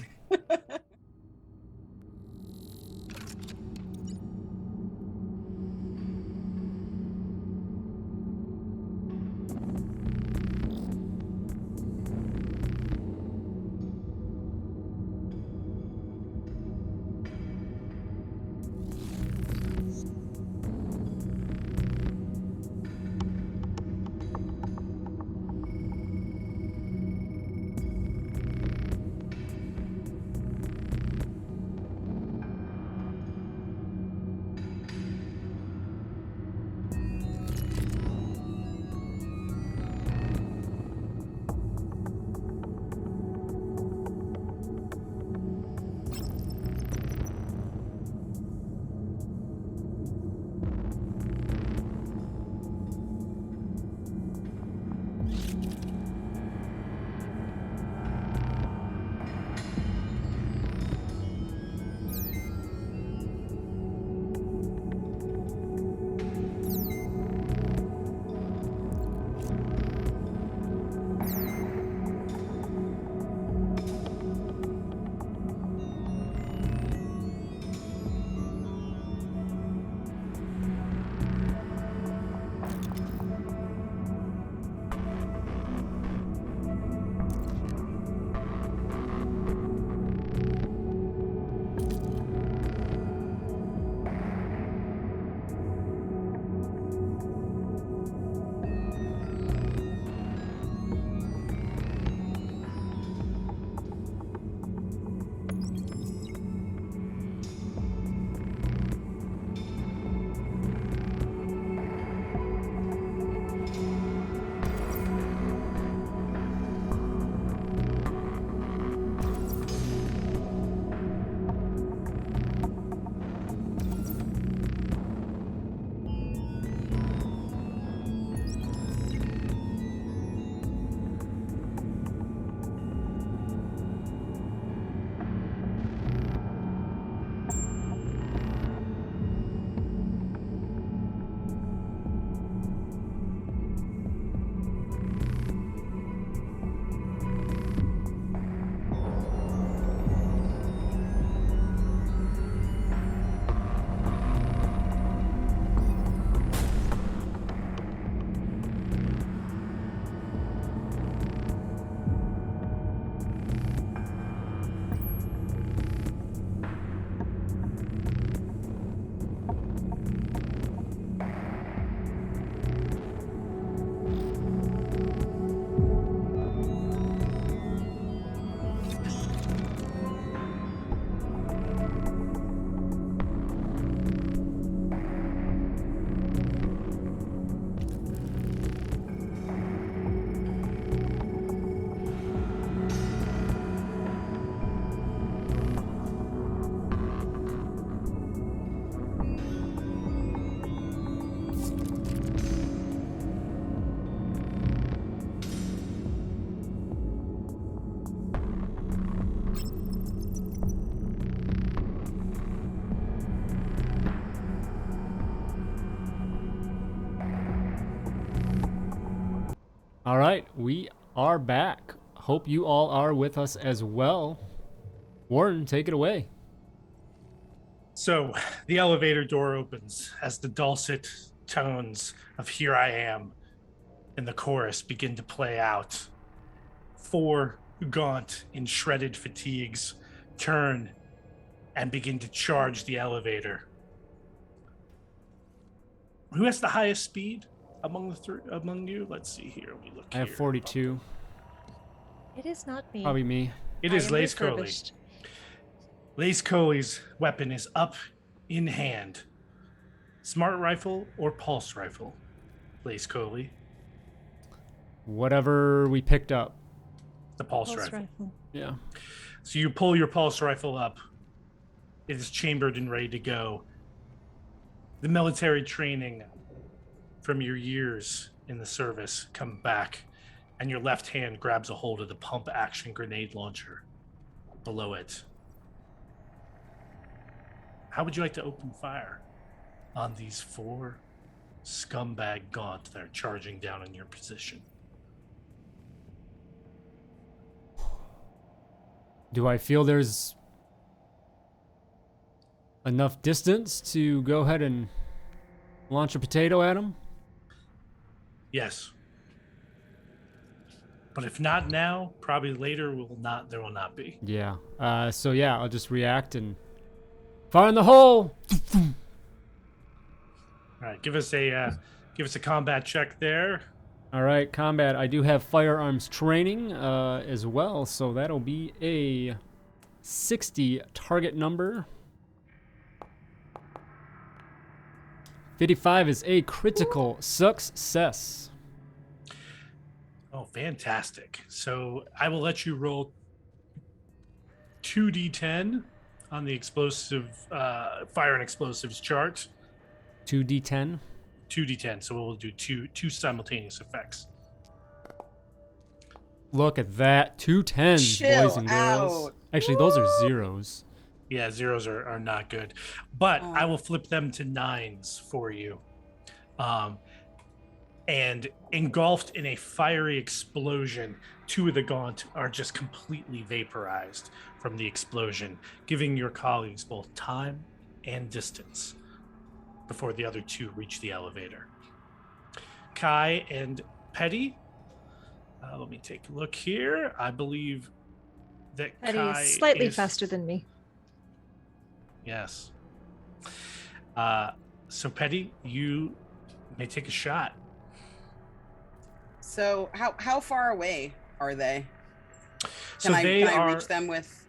All right, we are back. Hope you all are with us as well. Warden, take it away. So the elevator door opens as the dulcet tones of Here I Am and the chorus begin to play out. 4 gaunt and shredded fatigues turn and begin to charge the elevator. Who has the highest speed among you? Let's see here. We look I have here. 42. It is not me. Probably me. It I is am Lase Coly. refurbished. Lase Coly's weapon is up in hand. Smart rifle or pulse rifle? Lase Coly. Whatever we picked up. The pulse Pulse rifle. Yeah. So you pull your pulse rifle up. It is chambered and ready to go. The military training from your years in the service come back, and your left hand grabs a hold of the pump action grenade launcher below it. How would you like to open fire on these 4 scumbag gaunt that are charging down on your position? Do I feel there's enough distance to go ahead and launch a potato at him? Yes. But if not now, probably later there will not be. Yeah. So yeah, I'll just react and fire in the hole. All right, give us a combat check there. All right, combat. I do have firearms training as well, so that'll be a 60 target number. 55 is a critical success. Oh, fantastic. So I will let you roll 2d10 on the explosive fire and explosives chart. 2d10. 2d10. So we'll do two simultaneous effects. Look at that. 2 10s, Chill boys and girls. out. Actually, those are zeros. Yeah, zeros are not good. But I will flip them to 9s for you. And engulfed in a fiery explosion, 2 of the gaunt are just completely vaporized from the explosion, giving your colleagues both time and distance before the other 2 reach the elevator. Kai and Petty, let me take a look here. I believe that Petty Kai is slightly is faster than me. Yes. So Petty, you may take a shot. So how far away are they? So Can they I are reach them with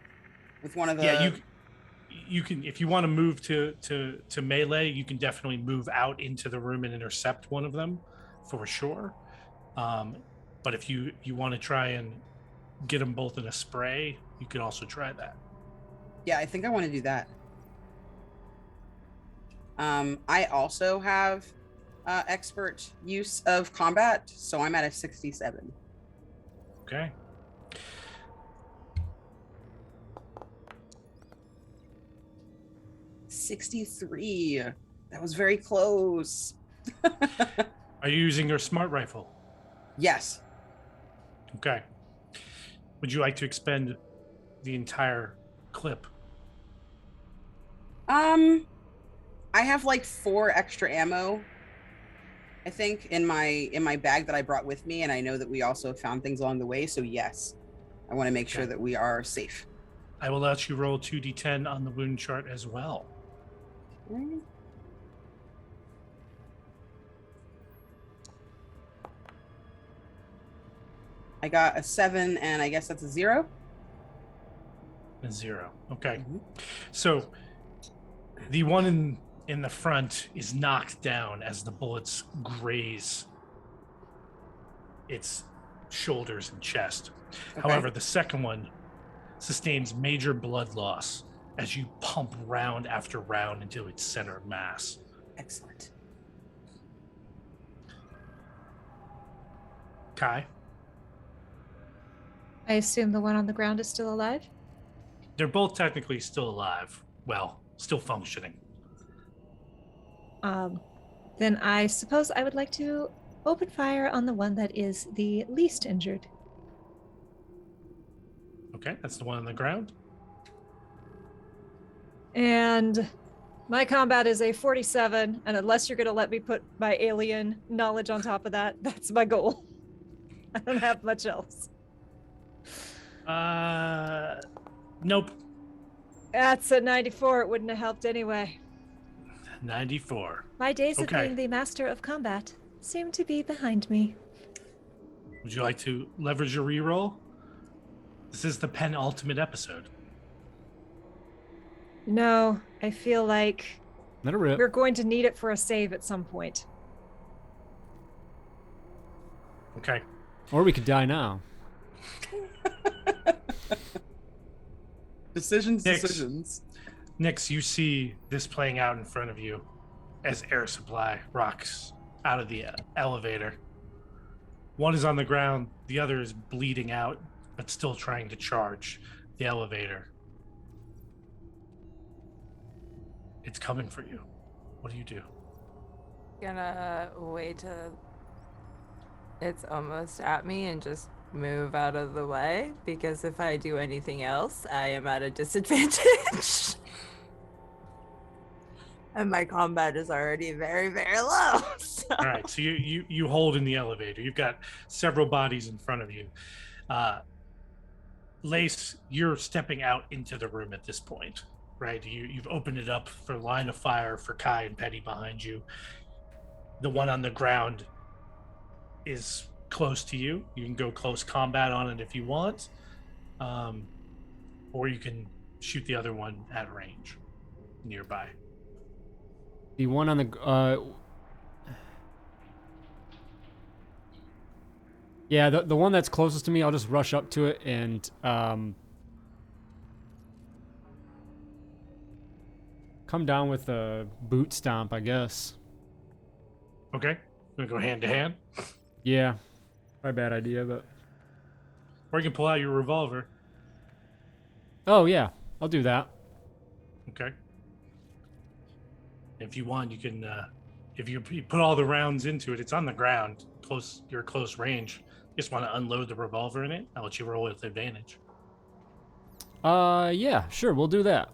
one of the? Yeah, you can, if you want to move to melee, you can definitely move out into the room and intercept one of them for sure. But if you want to try and get them both in a spray, you can also try that. Yeah, I think I want to do that. I also have expert use of combat, so I'm at a 67. Okay. $63. That was very close. Are you using your smart rifle? Yes. Okay. Would you like to expend the entire clip? I have like 4 extra ammo, I think, in my bag that I brought with me, and I know that we also found things along the way, so yes. I want to make sure that we are safe. I will let you roll 2d10 on the wound chart as well. I got a 7, and I guess that's a 0. A 0. Okay. Mm-hmm. So the one in the front is knocked down as the bullets graze its shoulders and chest. Okay. However, the second one sustains major blood loss as you pump round after round into its center of mass. Excellent. Kai, I assume the one on the ground is still alive? they're both technically still alive. Well, still functioning. Then I suppose I would like to open fire on the one that is the least injured. Okay, that's the one on the ground. And my combat is a 47, and unless you're going to let me put my alien knowledge on top of that, that's my goal. I don't have much else. Nope. That's a 94. It wouldn't have helped anyway. 94. My days of Okay. being the master of combat seem to be behind me. Would you like to leverage your reroll? This is the penultimate episode. No, I feel like Let it rip. we're going to need it for a save at some point. Okay. Or we could die now. Decisions. Nyx, you see this playing out in front of you as air supply rocks out of the elevator. One is on the ground, the other is bleeding out, but still trying to charge the elevator. It's coming for you. What do you do? Gonna wait till it's almost at me and just move out of the way, because if I do anything else, I am at a disadvantage. And my combat is already very, very low. So. All right, so you hold in the elevator. You've got several bodies in front of you. Lase, you're stepping out into the room at this point, right? You've opened it up for line of fire for Kai and Petty behind you. The one on the ground is close to you. You can go close combat on it if you want, or you can shoot the other one at range nearby. The one on the yeah, the one that's closest to me, I'll just rush up to it and come down with a boot stomp, I guess. Okay, gonna go hand to hand, Yeah, probably a bad idea, but or you can pull out your revolver. oh yeah, I'll do that. Okay. If you want, you can. If you put all the rounds into it, it's on the ground, close. You're close range. You just want to unload the revolver in it. I'll let you roll with advantage. Yeah, sure, we'll do that.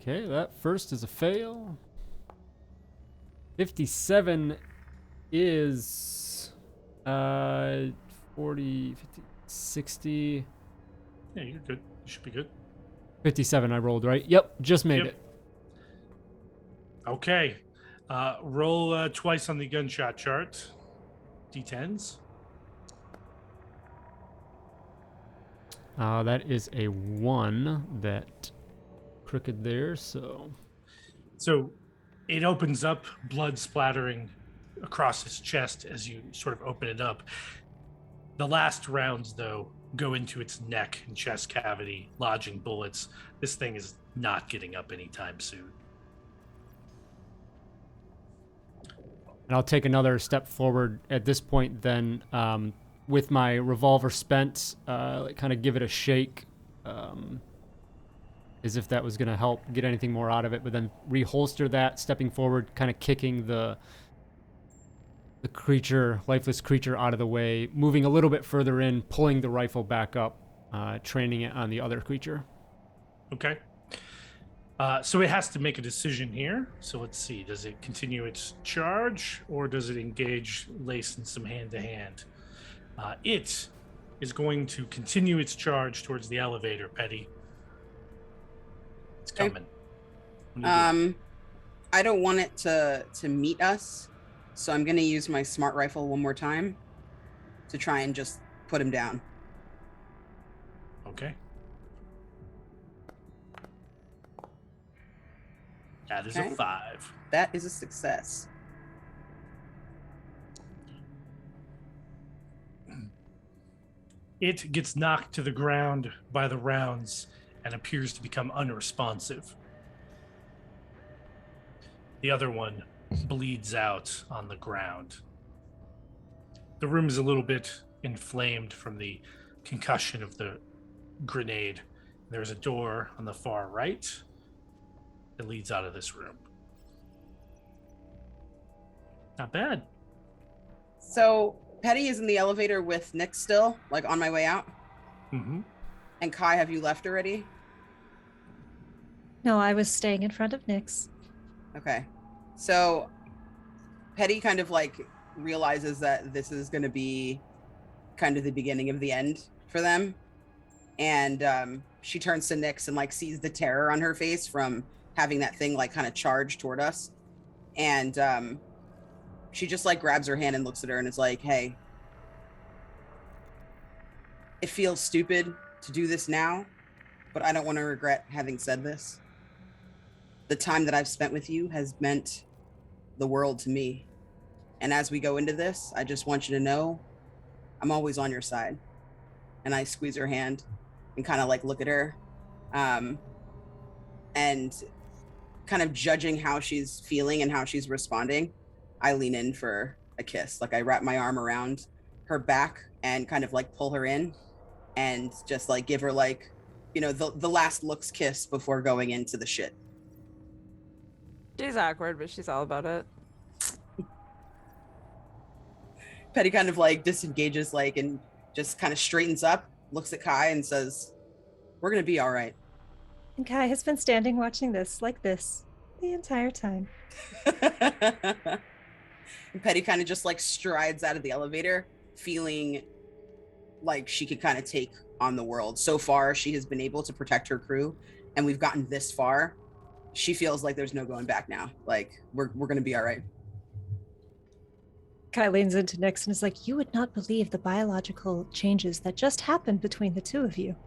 Okay, that first is a fail. 57 is 40, 50, 60. Yeah, you're good. You should be good. 57 I rolled, right? Yep, just made it. Okay. Roll twice on the gunshot chart. D10s. That is a 1 that crooked there, so So it opens up, blood splattering across his chest as you sort of open it up. The last rounds, though, go into its neck and chest cavity, lodging bullets. This thing is not getting up anytime soon. and I'll take another step forward at this point then, with my revolver spent, kind of give it a shake, as if that was going to help get anything more out of it, but then reholster that, stepping forward, kind of kicking the creature, lifeless creature, out of the way, moving a little bit further in, pulling the rifle back up, training it on the other creature. Okay. So it has to make a decision here. So let's see. Does it continue its charge, or does it engage Lase in some hand-to-hand? It is going to continue its charge towards the elevator, Petty. It's coming. What do you do? I don't want it to meet us, so I'm going to use my smart rifle one more time to try and just put him down. Okay. That is Okay. a 5. That is a success. It gets knocked to the ground by the rounds and appears to become unresponsive. The other one bleeds out on the ground. The room is a little bit inflamed from the concussion of the grenade. There's a door on the far right that leads out of this room. Not bad. So Petty is in the elevator with Nyx still, like on my way out. Mm-hmm. And Kai, have you left already? No, I was staying in front of Nyx. Okay. So Petty kind of like realizes that this is going to be kind of the beginning of the end for them. And she turns to Nyx and like sees the terror on her face from having that thing like kind of charge toward us. And she just like grabs her hand and looks at her and is like, hey, it feels stupid to do this now, but I don't want to regret having said this. The time that I've spent with you has meant the world to me. And as we go into this, I just want you to know I'm always on your side. And I squeeze her hand and kind of like look at her. And kind of judging how she's feeling and how she's responding, I lean in for a kiss. Like I wrap my arm around her back and kind of like pull her in and just like give her like, you know, the last looks kiss before going into the shit. She's awkward, but she's all about it. Petty kind of like disengages like and just kind of straightens up, looks at Kai and says, we're going to be all right. And Kai has been standing watching this like this the entire time. And Petty kind of just like strides out of the elevator, feeling like she could kind of take on the world. So far, she has been able to protect her crew, and we've gotten this far. She feels like there's no going back now. Like we're going to be all right. Kai leans into Nyx and is like, you would not believe the biological changes that just happened between the two of you.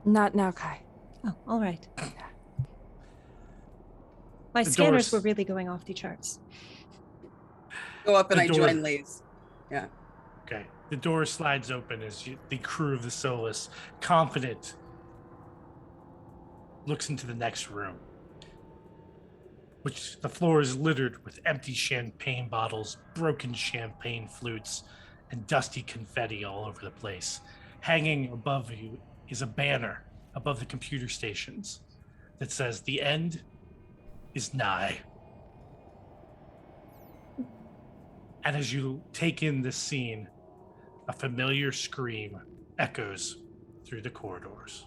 Not now, Kai. Oh, all right. My The scanners doors- were really going off the charts. Go up and The I door- join Lase. Yeah. Okay. The door slides open as the crew of the Solus, confident, looks into the next room, which the floor is littered with empty champagne bottles, broken champagne flutes, and dusty confetti all over the place. Hanging above you is a banner above the computer stations that says, "The end is nigh." And as you take in this scene, a familiar scream echoes through the corridors.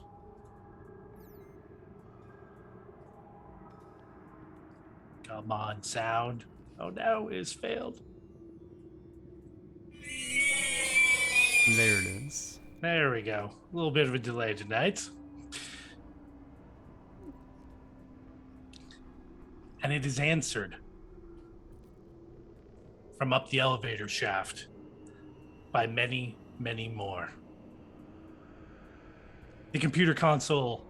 Come on, sound. Oh no, it has failed. There it is. There we go. A little bit of a delay tonight. And it is answered from up the elevator shaft by many, many more. The computer console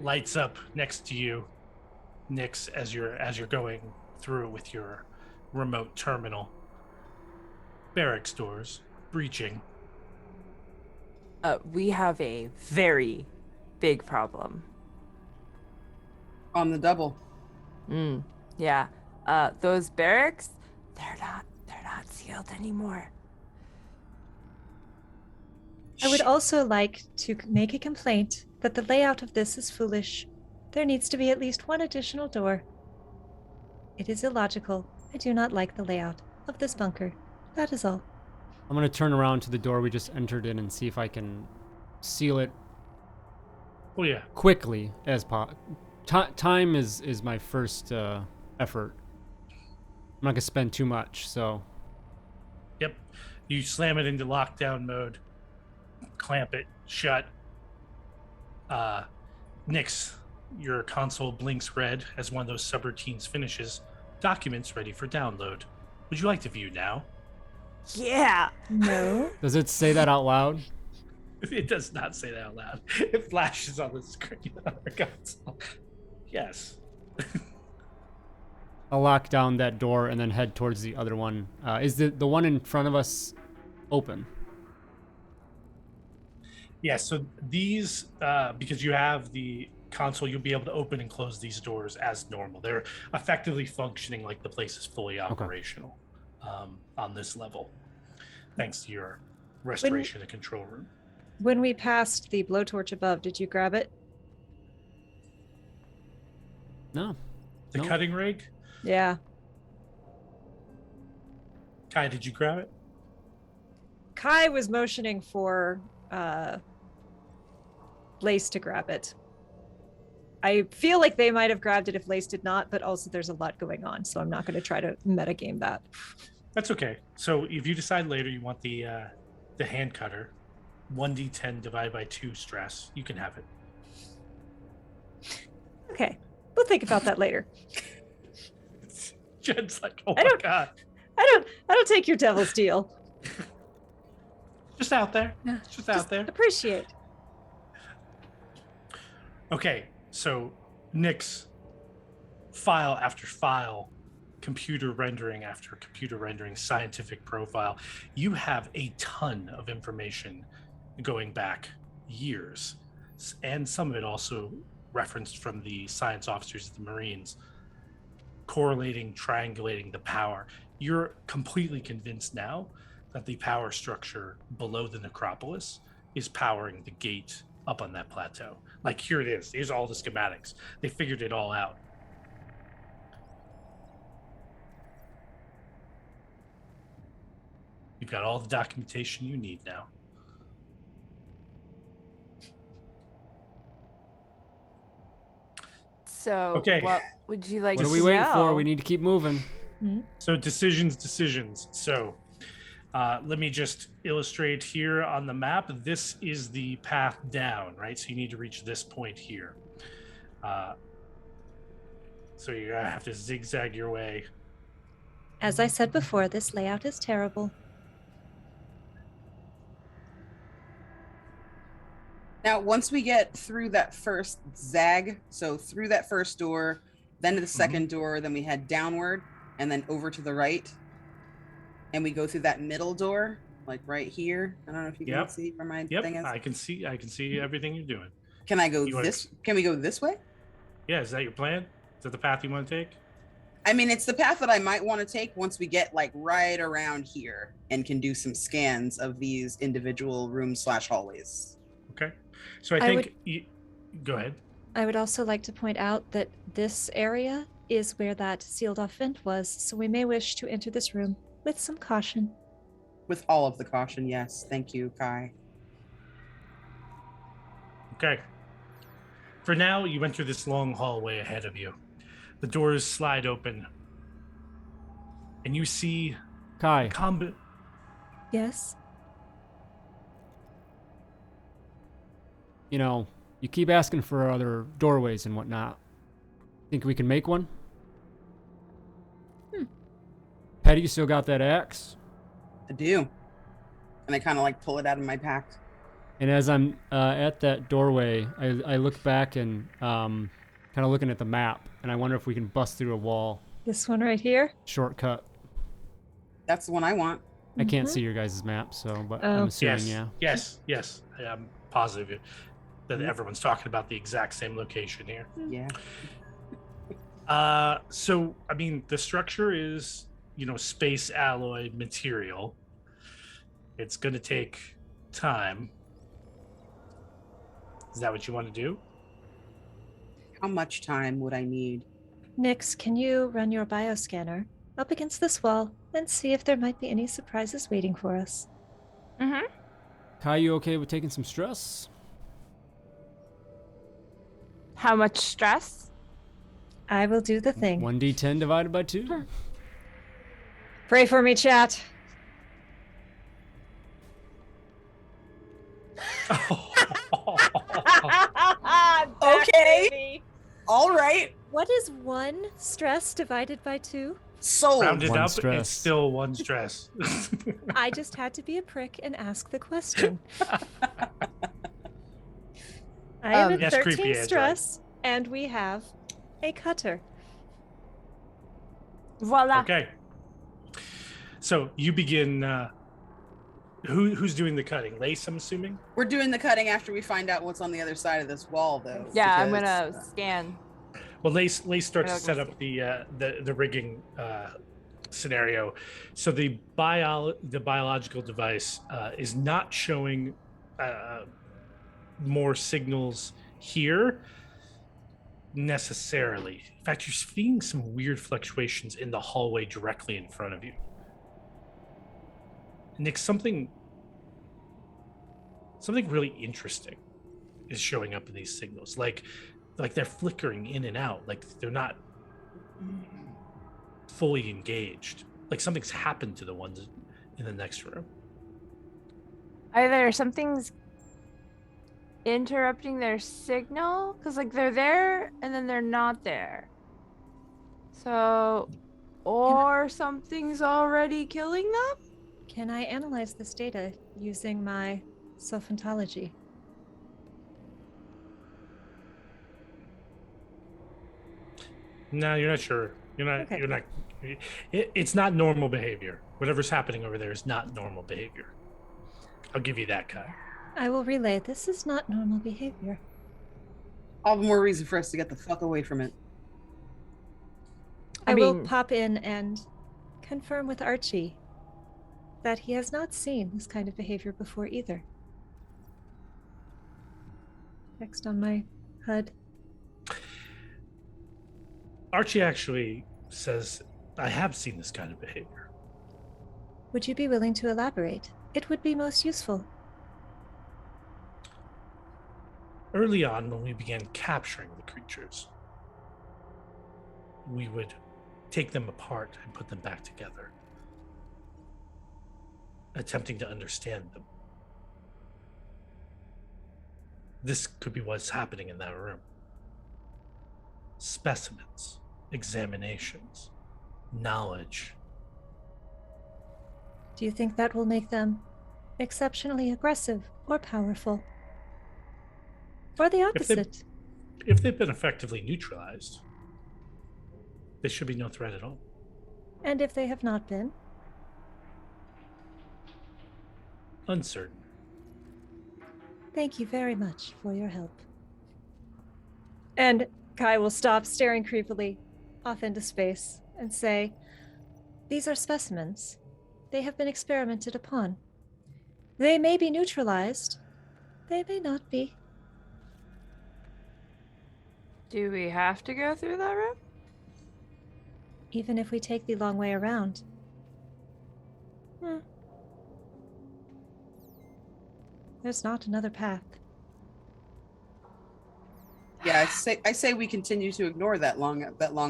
lights up next to you, Nyx, as you're going through it with your remote terminal. Barracks doors breaching. We have a very big problem. On the double. Yeah. Those barracks, they're not sealed anymore. I would also like to make a complaint that the layout of this is foolish. There needs to be at least one additional door. It is illogical. I do not like the layout of this bunker. That is all. I'm going to turn around to the door we just entered in and see if I can seal it Oh yeah. quickly as time is my first effort. I'm not going to spend too much, so... Yep. You slam it into lockdown mode, clamp it shut. Nyx, your console blinks red as one of those subroutines finishes. Documents ready for download. Would you like to view now? Yeah. No. Does it say that out loud? It does not say that out loud. It flashes on the screen on our console. Yes. I'll lock down that door and then head towards the other one. Is the one in front of us open? Yeah, so these, because you have the console, you'll be able to open and close these doors as normal. They're effectively functioning like the place is fully operational on this level, thanks to your restoration and control room. When we passed the blowtorch above, did you grab it? No. The No. cutting rig? Yeah. Kai, did you grab it? Kai was motioning for Lase to grab it. I feel like they might have grabbed it if Lase did not, but also there's a lot going on, so I'm not going to try to metagame that. That's okay. So if you decide later you want the hand cutter, 1d10 divided by 2 stress, you can have it. Okay, we'll think about that later. Jen's like, oh I my don't- god. I don't take your devil's deal. Just out there. Just out there. Appreciate. Okay, so Nyx, file after file, computer rendering after computer rendering, scientific profile. You have a ton of information going back years, and some of it also referenced from the science officers of the Marines, correlating, triangulating the power. You're completely convinced now that the power structure below the necropolis is powering the gate up on that plateau. Like, here it is. Here's all the schematics. They figured it all out. You've got all the documentation you need now. So, Okay. what would you like What to are we waiting for? know? We need to keep moving. So decisions. So let me just illustrate here on the map. This is the path down, right? So you need to reach this point here. So you're gonna have to zigzag your way. As I said before, this layout is terrible. Now, once we get through that first zag, so through that first door, then to the second door, then we head downward and then over to the right. And we go through that middle door, like right here. I don't know if you can see where my thing is. I can see everything you're doing. Can I go You this? Can we go this way? Yeah, is that your plan? Is that the path you want to take? I mean, it's the path that I might want to take once we get like right around here and can do some scans of these individual rooms / hallways. Okay. So I think go ahead. I would also like to point out that this area is where that sealed off vent was, so we may wish to enter this room with some caution. With all of the caution, yes. Thank you, Kai. Okay. For now, you enter this long hallway ahead of you. The doors slide open, and you see Kai, Yes? you know, you keep asking for other doorways and whatnot. Think we can make one? Petty, you still got that axe? I do. And I kind of like pull it out of my pack. And as I'm at that doorway, I look back and kind of looking at the map, and I wonder if we can bust through a wall. This one right here? Shortcut. That's the one I want. I can't see your guys' map, so, but I'm assuming, Yes. I'm positive that everyone's talking about the exact same location here. Yeah. So, I mean, the structure is, space alloy material. It's going to take time. Is that what you want to do? How much time would I need? Nyx, can you run your bioscanner up against this wall and see if there might be any surprises waiting for us? Mm-hmm. Kai, you okay with taking some stress? How much stress? I will do the thing. 1d10 divided by 2? Pray for me, chat. Okay. All right. What is 1 stress divided by 2? Sold. Rounded One up, stress. it's still 1 stress. I just had to be a prick and ask the question. I am at Yes, creepy 13 android. stress, and we have a cutter. Voila. Okay. So you begin. Who's doing the cutting? Lase, I'm assuming. We're doing the cutting after we find out what's on the other side of this wall, though. Yeah, I'm because, gonna scan. Well, Lase starts to Okay, set up the rigging scenario. So the biological device is not showing more signals here necessarily. In fact, you're seeing some weird fluctuations in the hallway directly in front of you. Nick, something really interesting is showing up in these signals. Like they're flickering in and out. Like they're not fully engaged. Like something's happened to the ones in the next room. Either something's interrupting their signal, because like they're there and then they're not there. So, or something's already killing them? Can I analyze this data using my self-ontology? No, you're not sure. Okay. You're not. It's not normal behavior. Whatever's happening over there is not normal behavior. I'll give you that, Kai. I will relay this is not normal behavior. All the more reason for us to get the fuck away from it. I will mean- pop in and confirm with Archie that he has not seen this kind of behavior before either. Text on my HUD. Archie actually says, I have seen this kind of behavior. Would you be willing to elaborate? It would be most useful. Early on, when we began capturing the creatures, we would take them apart and put them back together, attempting to understand them. This could be what's happening in that room. Specimens, examinations, knowledge. Do you think that will make them exceptionally aggressive or powerful? Or the opposite? If they've been effectively neutralized, they should be no threat at all. And if they have not been? Uncertain. Thank you very much for your help. And Kai will stop staring creepily off into space and say, these are specimens. They have been experimented upon. They may be neutralized. They may not be. Do we have to go through that room? Even if we take the long way around. There's not another path. Yeah, I say we continue to ignore that long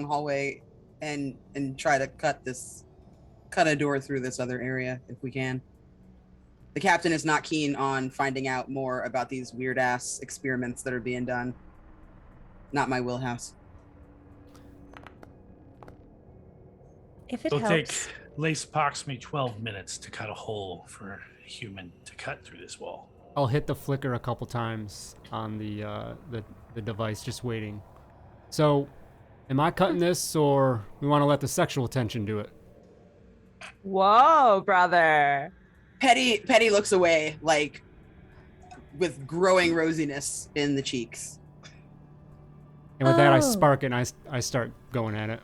hallway and try to cut a door through this other area if we can. The captain is not keen on finding out more about these weird ass experiments that are being done. Not my wheelhouse. If it It'll helps. take Lase approximately 12 minutes to cut a hole for a human to cut through this wall. I'll hit the flicker a couple times on the device, just waiting. So, am I cutting this, or we want to let the sexual tension do it? Whoa, brother. Petty looks away, like with growing rosiness in the cheeks. And with that, I Oh. spark it and I start going at it.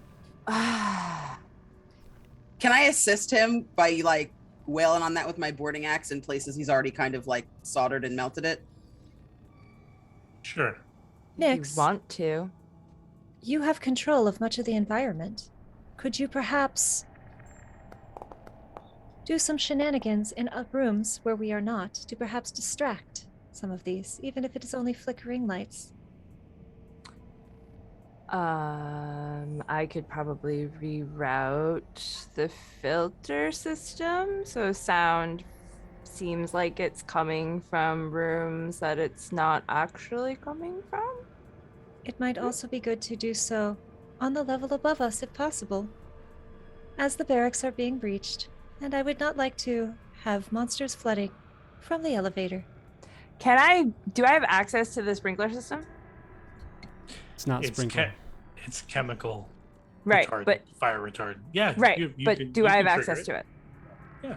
Can I assist him by like wailing on that with my boarding axe in places he's already kind of like soldered and melted it? Sure. Nyx, You want to? you have control of much of the environment. Could you perhaps do some shenanigans in rooms where we are not to perhaps distract some of these, even if it is only flickering lights? I could probably reroute the filter system so sound seems like it's coming from rooms that it's not actually coming from. It might also be good to do so on the level above us if possible, as the barracks are being breached, and I would not like to have monsters flooding from the elevator. Do I have access to the sprinkler system? It's not sprinkler. It's chemical. Right, retardant, but fire retardant. Yeah. right, you but can- do you I have can trigger access to it? Yeah.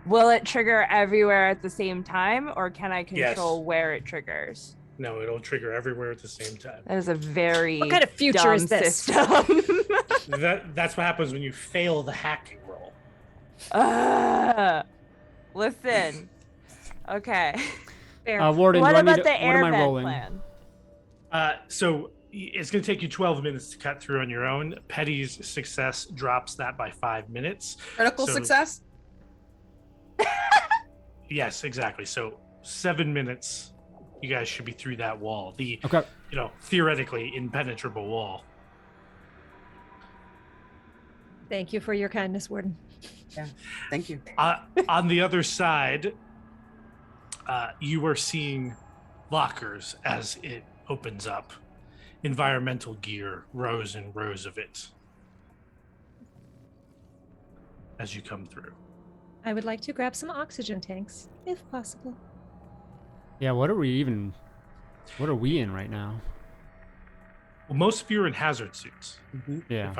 Will it trigger everywhere at the same time, or can I Yes. control where it triggers? No, it'll trigger everywhere at the same time. That is a very What kind of future dumb is this? system. That's what happens when you fail the hacking roll. Listen. Okay. Fair. Warden, What do I about need the to, what air am I vent rolling? plan? So it's going to take you 12 minutes to cut through on your own. Petty's success drops that by 5 minutes. Critical So- success? Yes, exactly. So 7 minutes, you guys should be through that wall. The Okay. Theoretically impenetrable wall. Thank you for your kindness, Warden. Yeah. Thank you. On the other side, you are seeing lockers as it opens up. Environmental gear, rows and rows of it. As you come through. I would like to grab some oxygen tanks, if possible. Yeah, what are we in right now? Well, most of you are in hazard suits, Yeah. if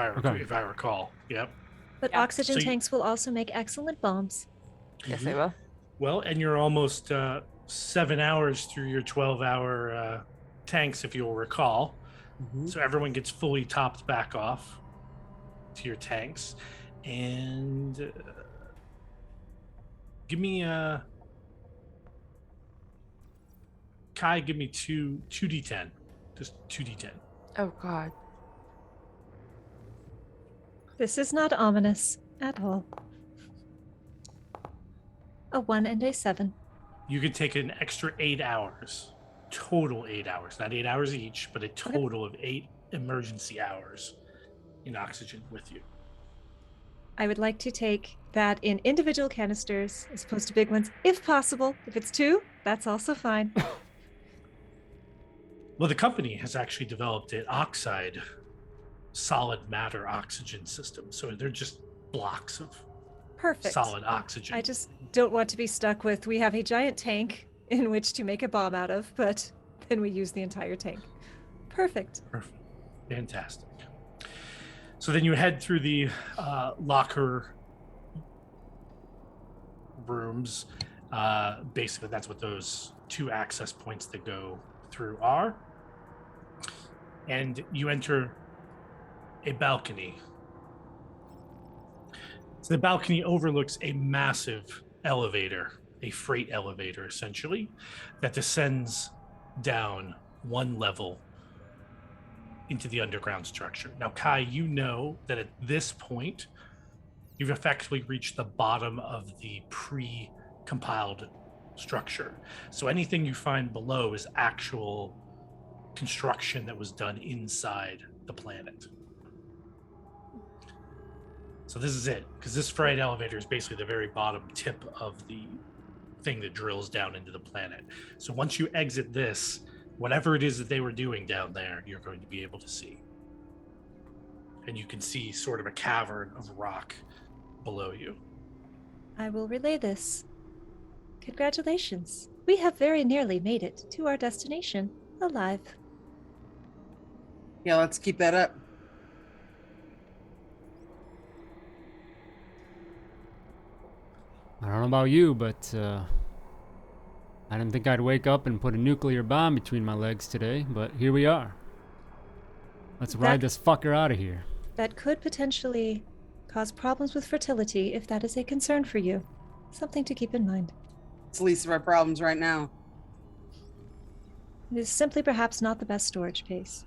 I recall. Yep. But Yeah. oxygen So you- tanks will also make excellent bombs. Yes, I will. Well, and you're almost 7 hours through your 12-hour tanks, if you'll recall. So everyone gets fully topped back off to your tanks. And give me Kai, give me 2d10. Just 2d10. Oh God. This is not ominous at all. A 1 and a 7. You could take an extra 8 hours. Total 8 hours. Not 8 hours each, but a total of 8 emergency hours in oxygen with you. I would like to take that in individual canisters as opposed to big ones, if possible. If it's 2, that's also fine. Well, the company has actually developed an oxide solid matter oxygen system. So they're just blocks of Perfect. solid oxygen. I just don't want to be stuck with, we have a giant tank in which to make a bomb out of, but then we use the entire tank. Perfect. Perfect. Fantastic. So then you head through the locker rooms. Basically, that's what those 2 access points that go through are. And you enter a balcony. So the balcony overlooks a massive elevator, a freight elevator essentially, that descends down 1 level into the underground structure. Now, Kai, you know that at this point, you've effectively reached the bottom of the pre-compiled structure. So anything you find below is actual construction that was done inside the planet. So this is it, because this freight elevator is basically the very bottom tip of the thing that drills down into the planet. So once you exit this, whatever it is that they were doing down there, you're going to be able to see. And you can see sort of a cavern of rock below you. I will relay this. Congratulations. We have very nearly made it to our destination alive. Yeah, let's keep that up. I don't know about you, but I didn't think I'd wake up and put a nuclear bomb between my legs today, but here we are. Let's ride this fucker out of here. That could potentially cause problems with fertility if that is a concern for you. Something to keep in mind. It's the least of our problems right now. It is simply perhaps not the best storage space.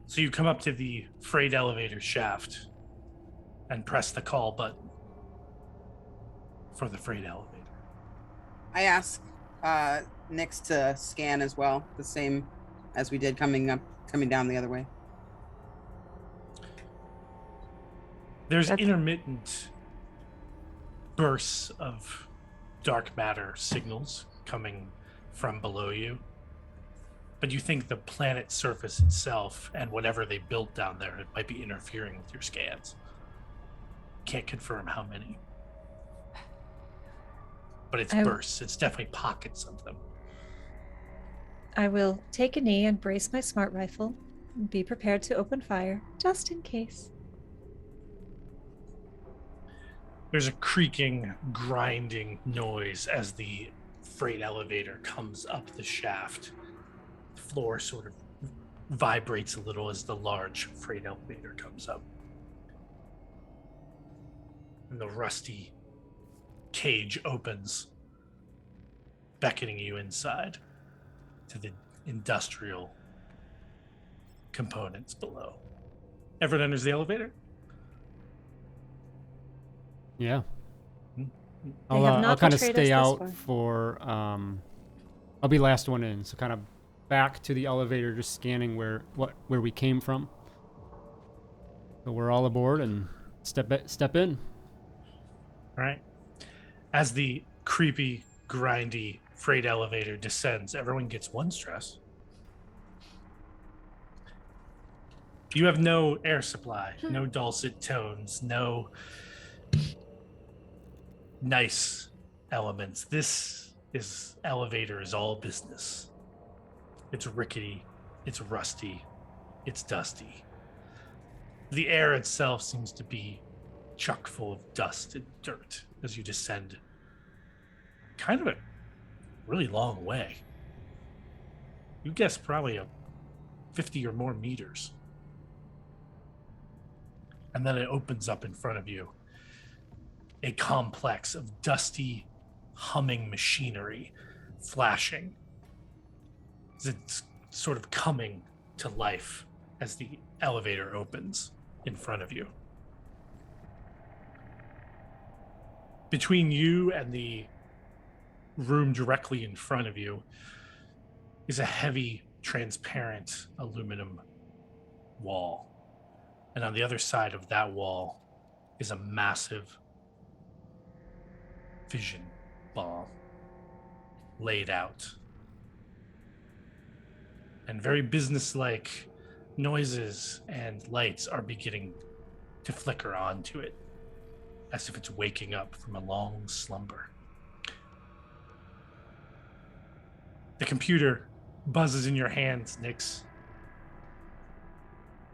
So you come up to the freight elevator shaft and press the call button for the freight elevator. I ask Nyx to scan as well, the same as we did coming down the other way. There's intermittent bursts of dark matter signals coming from below you. But you think the planet's surface itself and whatever they built down there, it might be interfering with your scans. Can't confirm how many. But it's bursts. It's definitely pockets of them. I will take a knee and brace my smart rifle and be prepared to open fire, just in case. There's a creaking, grinding noise as the freight elevator comes up the shaft. The floor sort of vibrates a little as the large freight elevator comes up. And the rusty cage opens, beckoning you inside to the industrial components below. Everyone enters the elevator? Yeah. They I'll, have I'll not kind of betrayed stay us out this far. for. I'll be last one in, so kind of back to the elevator, just scanning where we came from. So we're all aboard and step in. All right. As the creepy, grindy freight elevator descends, everyone gets 1 stress. You have no air supply, no dulcet tones, no nice elements. This elevator is all business. It's rickety, it's rusty, it's dusty. The air itself seems to be chock full of dust and dirt as you descend kind of a really long way. You guess probably a 50 or more meters. And then it opens up in front of you. A complex of dusty, humming machinery flashing. It's sort of coming to life as the elevator opens in front of you. Between you and the room directly in front of you is a heavy, transparent aluminum wall. And on the other side of that wall is a massive fission bomb laid out. And very businesslike noises and lights are beginning to flicker onto it, as if it's waking up from a long slumber. The computer buzzes in your hands, Nyx.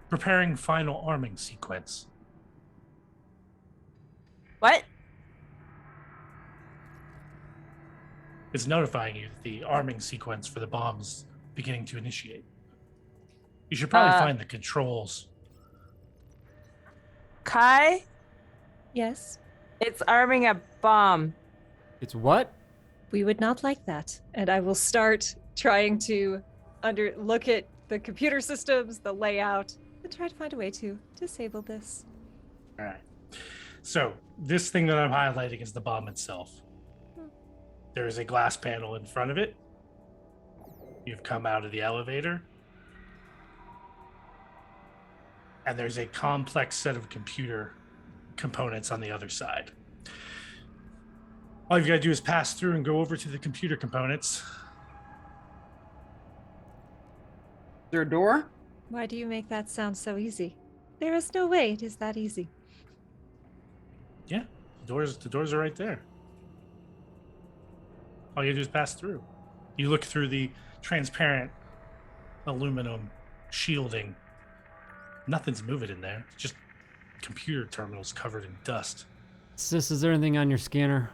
Preparing final arming sequence. What? It's notifying you that the arming sequence for the bomb's beginning to initiate. You should probably find the controls. Kai, Yes, it's arming a bomb. It's what? we would not like that. And I will start trying to look at the computer systems, the layout, and try to find a way to disable this. All right. So this thing that I'm highlighting is the bomb itself. There is a glass panel in front of it. You've come out of the elevator. And there's a complex set of computer components on the other side. All you've got to do is pass through and go over to the computer components. Is there a door? Why do you make that sound so easy? There is no way it is that easy. Yeah, the doors are right there. All you do is pass through. You look through the transparent aluminum shielding. Nothing's moving in there. It's just computer terminals covered in dust. Sis, is there anything on your scanner?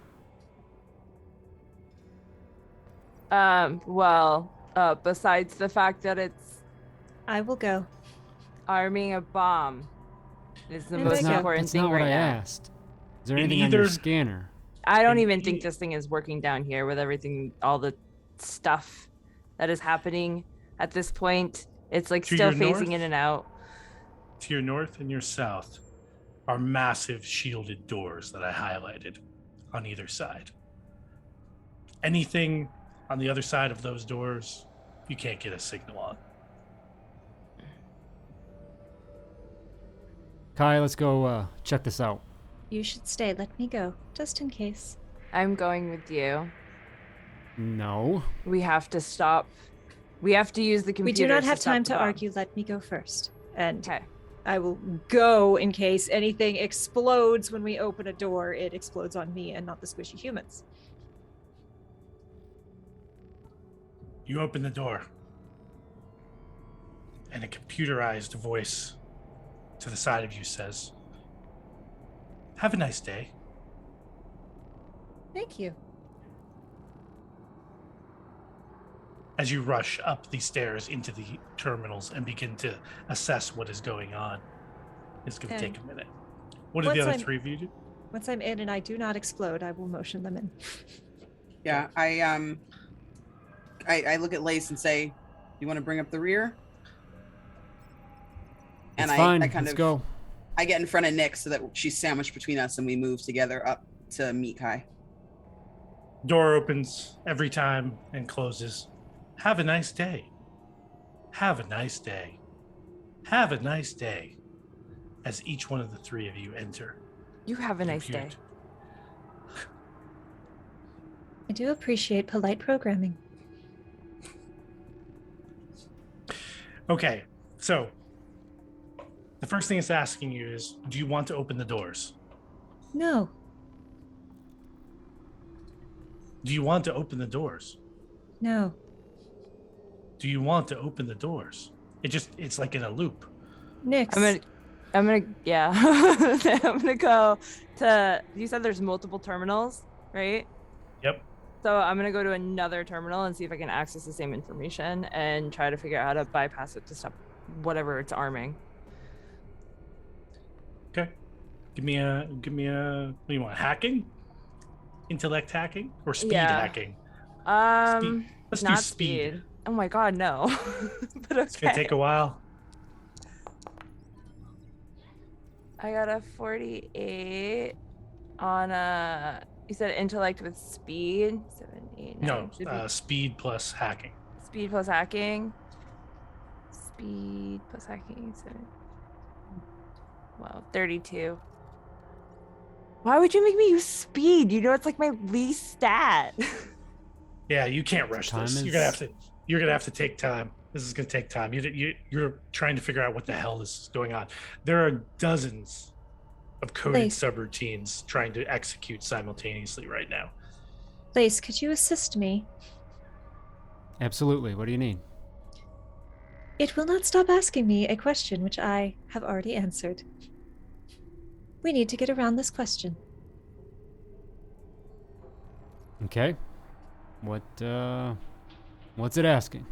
Besides the fact that it's I will go. arming a bomb is the And most I go. important That's thing not what right I now. asked. Is there In anything on your either- scanner? I don't In even think e- this thing is working down here with everything, all the stuff that is happening at this point. It's like To still your phasing north? in and out. To your north and your south are massive shielded doors that I highlighted on either side. Anything on the other side of those doors, you can't get a signal on. Kai, let's go check this out. You should stay. Let me go, just in case. I'm going with you. No. We have to stop. We have to use the We computer. do not have stop time the to bomb. argue. Let me go first. And Okay. I will go in case anything explodes when we open a door. It explodes on me and not the squishy humans. You open the door, and a computerized voice to the side of you says, "Have a nice day." Thank you. As you rush up the stairs into the terminals and begin to assess what is going on. It's going to Okay. take a minute. What did the Once other I'm- three of you do? Once I'm in and I do not explode, I will motion them in. Yeah, I look at Lase and say, "You want to bring up the rear?" And It's fine. I kind Let's of go. I get in front of Nyx so that she's sandwiched between us, and we move together up to meet Kai. Door opens every time and closes. Have a nice day. Have a nice day. Have a nice day. As each one of the three of you enter. You have a nice day. I do appreciate polite programming. Okay, so the first thing it's asking you is, do you want to open the doors? No. Do you want to open the doors? No. Do you want to open the doors? It's like in a loop. Nyx. Yeah. I'm gonna go to, you said there's multiple terminals, right? Yep. So I'm gonna go to another terminal and see if I can access the same information and try to figure out how to bypass it to stop whatever it's arming. Okay. Give me a, what do you want, hacking? Intellect hacking? Or speed hacking? Speed. Let's not do speed. Oh my god, no. But okay. It's gonna take a while. I got a 48 on a, you said intellect with speed? 7, 8, 9. No, speed plus hacking. Speed plus hacking. Speed plus hacking. 7. Wow, 32. Why would you make me use speed? You know it's like my least stat. Yeah, you can't rush this. You're gonna have to take time. This is gonna take time. You're trying to figure out what the hell is going on. There are dozens of coded Lase. subroutines trying to execute simultaneously right now. Lase, could you assist me? Absolutely. What do you need? It will not stop asking me a question which I have already answered. We need to get around this question. Okay. What's it asking?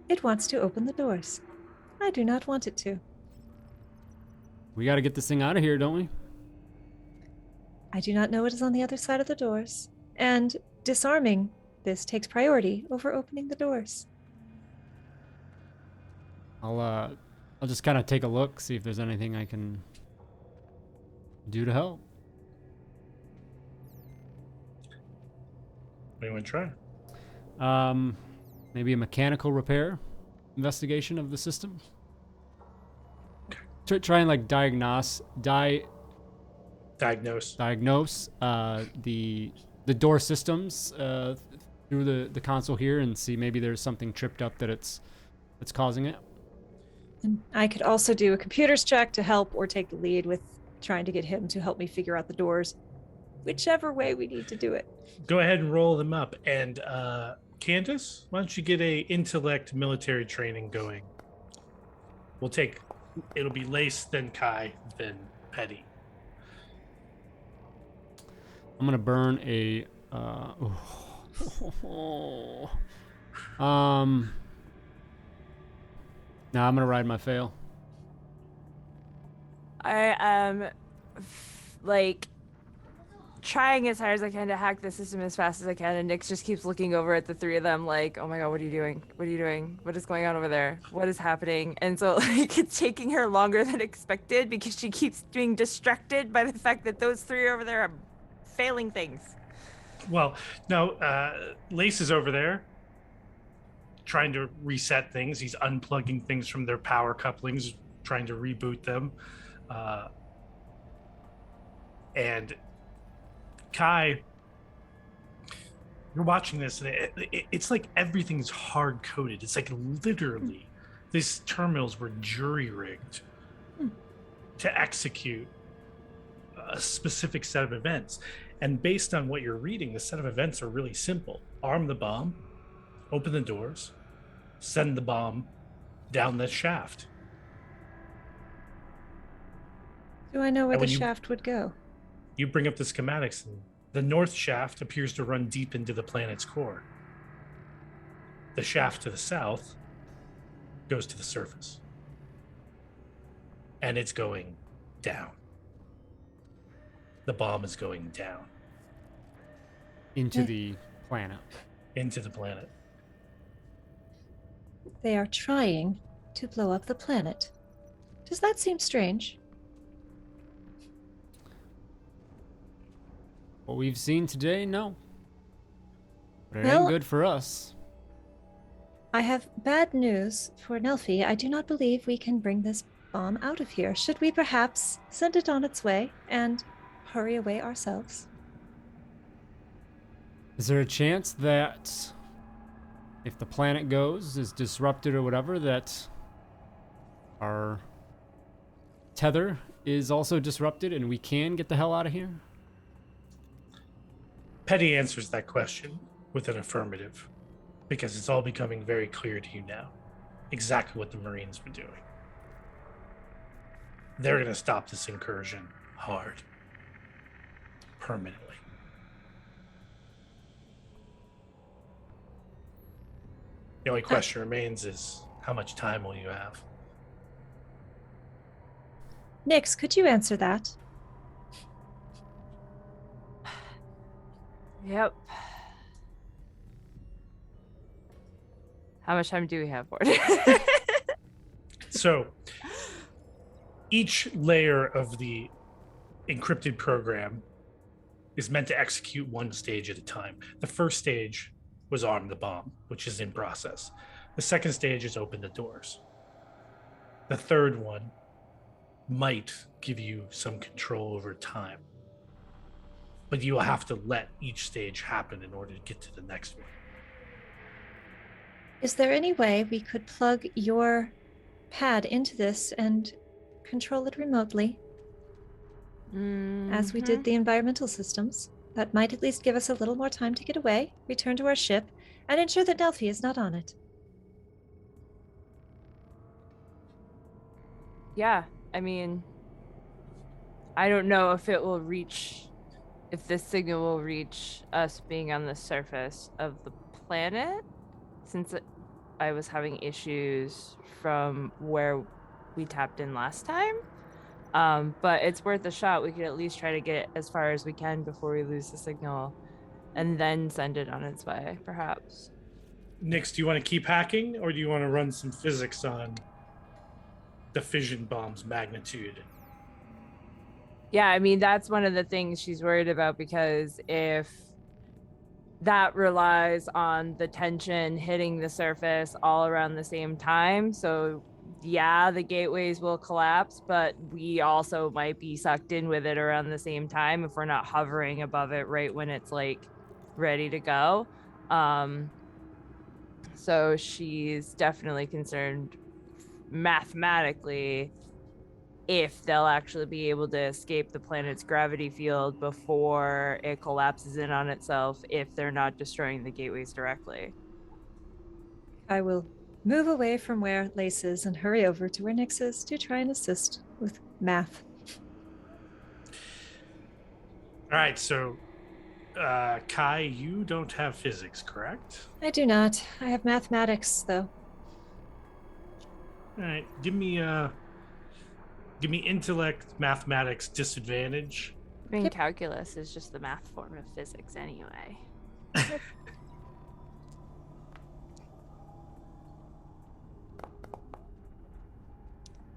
It wants to open the doors. I do not want it to. We got to get this thing out of here, don't we? I do not know what is on the other side of the doors, and disarming this takes priority over opening the doors. I'll just kind of take a look, see if there's anything I can do to help. What do you want to try? Maybe a mechanical repair investigation of the system. Try and like diagnose the door systems through the console here and see maybe there's something tripped up that's causing it. And I could also do a computers check to help or take the lead with trying to get him to help me figure out the doors. Whichever way we need to do it. Go ahead and roll them up. And Candace, why don't you get a intellect military training going? It'll be Lase, then Kai, then Petty. I'm gonna burn a Nah, I'm gonna ride my fail. I am like trying as hard as I can to hack the system as fast as I can, and Nyx just keeps looking over at the three of them like, oh my god, what are you doing? What are you doing? What is going on over there? What is happening? And so like it's taking her longer than expected because she keeps being distracted by the fact that those three over there are failing things. Well, no, Lase is over there trying to reset things. He's unplugging things from their power couplings, trying to reboot them. And Kai, you're watching this, and it's like everything's hard coded. It's like literally these terminals were jury rigged to execute a specific set of events. And based on what you're reading, the set of events are really simple. Arm the bomb, open the doors, send the bomb down the shaft. Do I know where And the when shaft would go? You bring up the schematics, and the north shaft appears to run deep into the planet's core. The shaft to the south goes to the surface. And it's going down. The bomb is going down. Into the planet. Into the planet. They are trying to blow up the planet. Does that seem strange? What we've seen today, no. But it Well- ain't good for us. I have bad news for Nelfi. I do not believe we can bring this bomb out of here. Should we perhaps send it on its way and hurry away ourselves? Is there a chance that if the planet is disrupted or whatever, that our tether is also disrupted and we can get the hell out of here? Petty answers that question with an affirmative, because it's all becoming very clear to you now exactly what the Marines were doing. They're going to stop this incursion hard, permanently. The only question remains is, how much time will you have? Nyx, could you answer that? Yep. How much time do we have, Warden? So, each layer of the encrypted program is meant to execute one stage at a time. The first stage was arm the bomb, which is in process. The second stage is open the doors. The third one might give you some control over time, but you will have to let each stage happen in order to get to the next one. Is there any way we could plug your pad into this and control it remotely, as we did the environmental systems? That might at least give us a little more time to get away, return to our ship, and ensure that Nelfi is not on it. Yeah, I mean, I don't know if it will reach, if this signal will reach us being on the surface of the planet, since I was having issues from where we tapped in last time. But it's worth a shot. We could at least try to get as far as we can before we lose the signal, and then send it on its way, perhaps. Nyx, do you want to keep hacking, or do you want to run some physics on the fission bomb's magnitude? Yeah, I mean, that's one of the things she's worried about, because if that relies on the tension hitting the surface all around the same time, so yeah, the gateways will collapse, but we also might be sucked in with it around the same time if we're not hovering above it right when it's like ready to go. So she's definitely concerned mathematically if they'll actually be able to escape the planet's gravity field before it collapses in on itself if they're not destroying the gateways directly. I will move away from where Lase is and hurry over to where Nyx is to try and assist with math. All right, so Kai, you don't have physics, correct? I do not. I have mathematics, though. All right, give me intellect, mathematics, disadvantage. I mean, calculus is just the math form of physics anyway.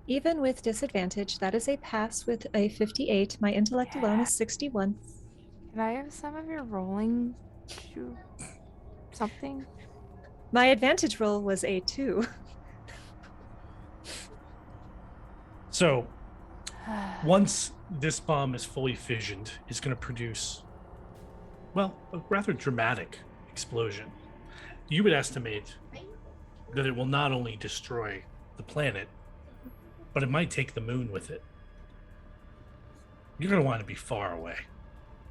Even with disadvantage, that is a pass with a 58. My intellect alone is 61. Can I have some of your rolling something? My advantage roll was a 2. So, once this bomb is fully fissioned, it's going to produce, well, a rather dramatic explosion. You would estimate that it will not only destroy the planet, but it might take the moon with it. You're going to want to be far away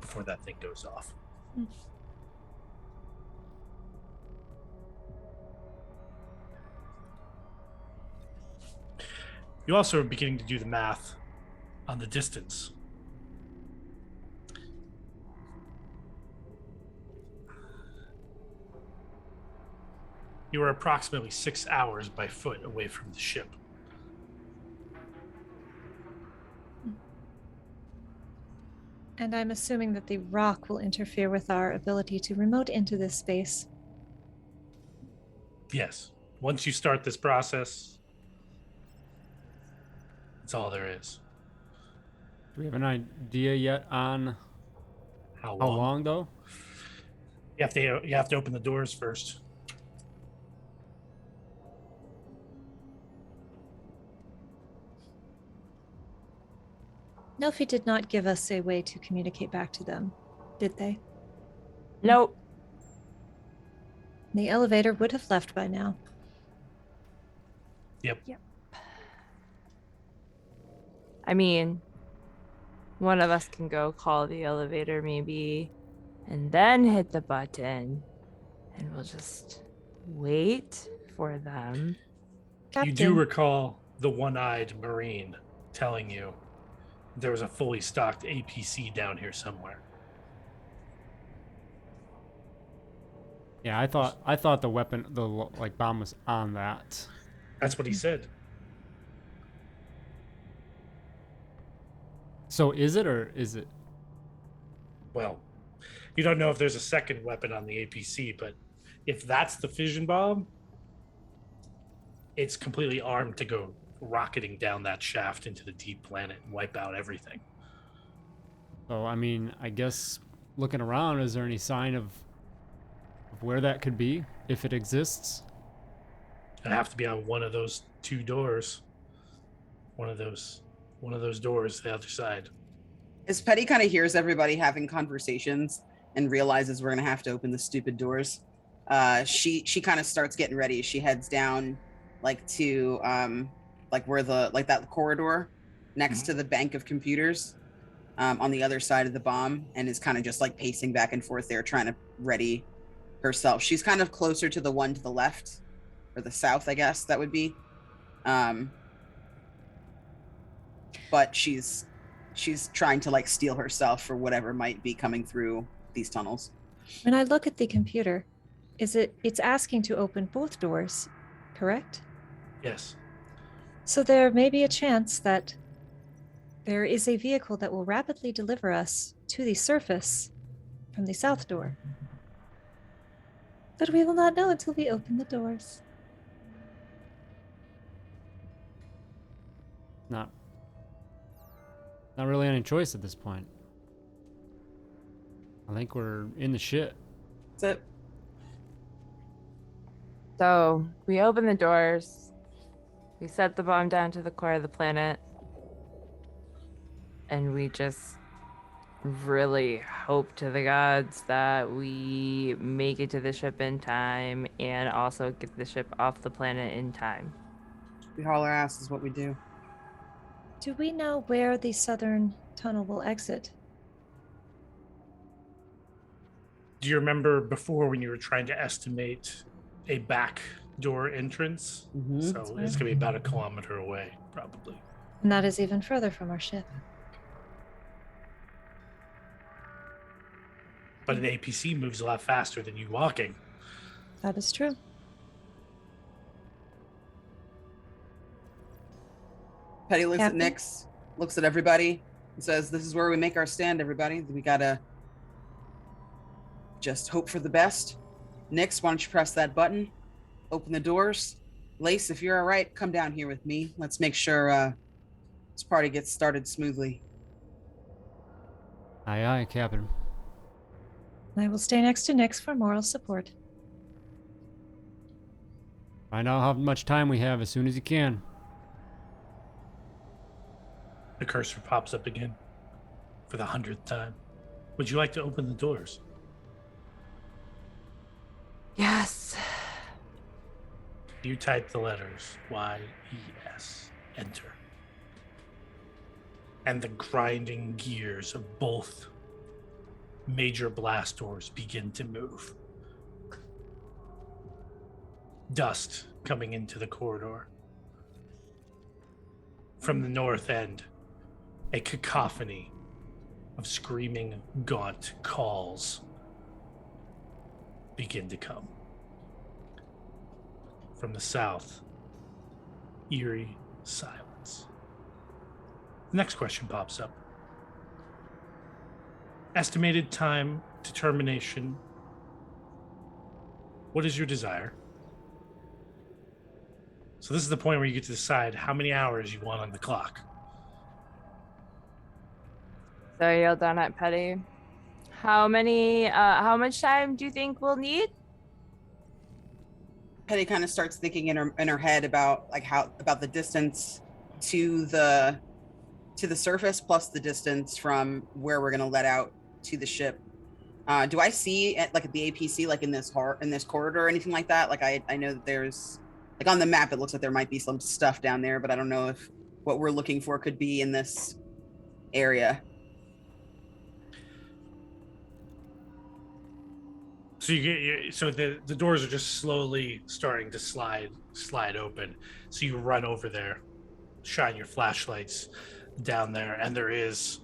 before that thing goes off. You also are beginning to do the math on the distance. You are approximately 6 hours by foot away from the ship. And I'm assuming that the rock will interfere with our ability to remote into this space. Yes. Once you start this process, That's all there is. Do we have an idea yet on How how long? long though? You have to open the doors first. Nofi did not give us a way to communicate back to them, did they? Nope. The elevator would have left by now. Yep. I mean, one of us can go call the elevator maybe, and then hit the button, and we'll just wait for them. You do recall the one-eyed Marine telling you there was a fully stocked APC down here somewhere. Yeah, I thought the weapon, the like bomb was on that. That's what he said. So is it or is it? Well, you don't know if there's a second weapon on the APC, but if that's the fission bomb, it's completely armed to go rocketing down that shaft into the deep planet and wipe out everything. So I mean, I guess looking around, is there any sign of where that could be, if it exists? It'd have to be on one of those two doors. One of those doors, the other side. As Petty kind of hears everybody having conversations and realizes we're gonna have to open the stupid doors, she kind of starts getting ready. She heads down like to like where the like that corridor next to the bank of computers on the other side of the bomb, and is kind of just like pacing back and forth there, trying to ready herself. She's kind of closer to the one to the left or the south, I guess that would be. But she's trying to like steel herself for whatever might be coming through these tunnels. When I look at the computer, it's asking to open both doors, correct? Yes. So there may be a chance that there is a vehicle that will rapidly deliver us to the surface from the south door. But we will not know until we open the doors. Not really any choice at this point. I think we're in the shit. That's it. So we open the doors, we set the bomb down to the core of the planet, and we just really hope to the gods that we make it to the ship in time and also get the ship off the planet in time. We haul our ass is what we do. Do we know where the southern tunnel will exit? Do you remember before when you were trying to estimate a back door entrance? Mm-hmm. So it's going to be about 1 kilometer away, probably. And that is even further from our ship. But an APC moves a lot faster than you walking. That is true. Petty looks Captain? at Nyx, looks at everybody, and says, "This is where we make our stand, everybody. We gotta just hope for the best. Nyx, why don't you press that button? Open the doors. Lase, if you're all right, come down here with me. Let's make sure this party gets started smoothly." Aye, aye, Captain. I will stay next to Nyx for moral support. Find out how much time we have as soon as you can. The cursor pops up again for the 100th time. Would you like to open the doors? Yes. You type the letters Y-E-S, enter. And the grinding gears of both major blast doors begin to move. Dust coming into the corridor. From the north end, a cacophony of screaming, gaunt calls begin to come. From the south, eerie silence. The next question pops up. Estimated time to termination. What is your desire? So this is the point where you get to decide how many hours you want on the clock. So you're done at Petty. How much time do you think we'll need? Petty kind of starts thinking in her head about about the distance to the surface plus the distance from where we're gonna let out to the ship. Do I see like the APC like in this corridor or anything like that? Like I know that there's like on the map it looks like there might be some stuff down there, but I don't know if what we're looking for could be in this area. So the doors are just slowly starting to slide open. So you run over there, shine your flashlights down there, and there is,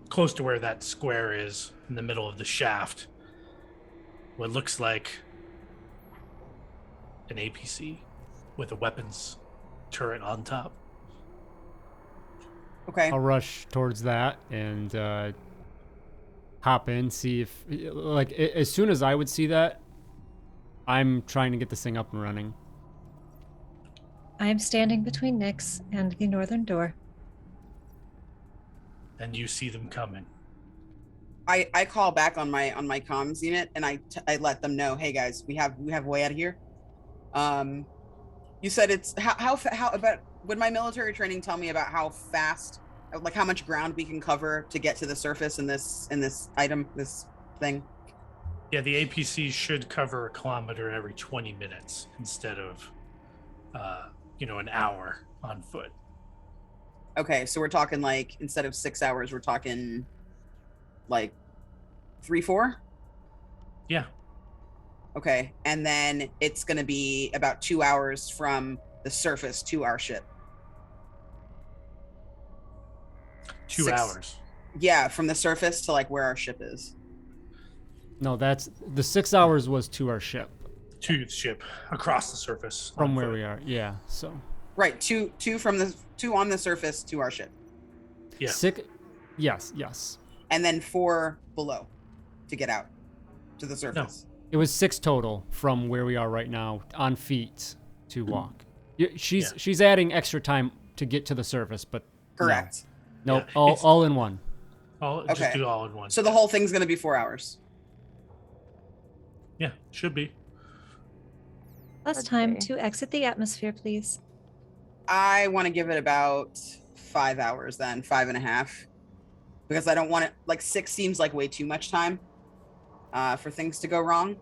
close to where that square is, in the middle of the shaft, what looks like an APC with a weapons turret on top. Okay. I'll rush towards that and hop in, see if, like, as soon as I would see that, I'm trying to get this thing up and running. I am standing between Nyx and the northern door. And you see them coming. I call back on my comms unit and I let them know, hey guys, we have a way out of here. You said it's how about, would my military training tell me about how fast, like how much ground we can cover to get to the surface in this thing? Yeah, the APC should cover a kilometer every 20 minutes instead of an hour on foot. Okay, so we're talking like instead of 6 hours, we're talking like 3-4? Yeah. Okay, and then it's going to be about 2 hours from the surface to our ship. 2 hours. Yeah, from the surface to like where our ship is. No, that's the 6 hours was to our ship. To the ship across the surface from where we are. Yeah, so. Right, two on the surface to our ship. Yeah. Yes. And then 4 below to get out to the surface. No. It was 6 total from where we are right now on feet to walk. She's adding extra time to get to the surface, but correct. No. Nope, all in one. Just do all in one. So the whole thing's going to be 4 hours. Yeah, should be. Last time to exit the atmosphere, please. I want to give it about 5 hours then, 5.5. Because I don't want it, like 6 seems like way too much time for things to go wrong.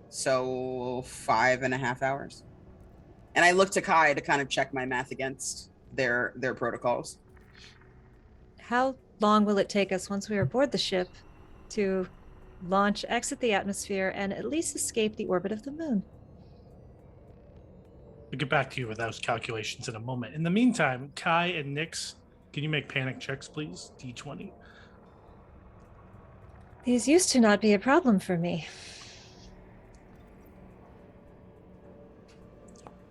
So 5.5 hours. And I look to Kai to kind of check my math against their protocols. How long will it take us once we are aboard the ship to launch, exit the atmosphere, and at least escape the orbit of the moon? We'll get back to you with those calculations in a moment. In the meantime, Kai and Nyx, can you make panic checks, please? D20. These used to not be a problem for me.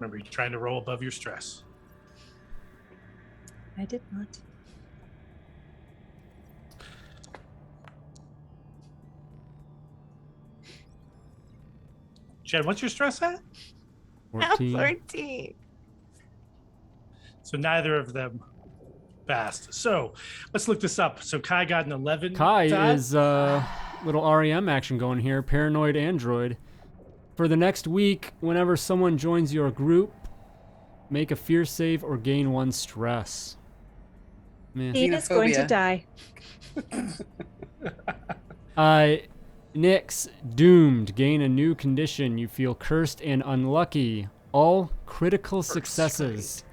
Remember, you're trying to roll above your stress. I did not. Jen, what's your stress at? 14. 13. So neither of them passed. So let's look this up. So Kai got an 11. Kai Todd? is little REM action going here. Paranoid android. For the next week, whenever someone joins your group, make a fear save or gain 1 stress. Man. He is going to die. Nyx, doomed. Gain a new condition. You feel cursed and unlucky. All critical successes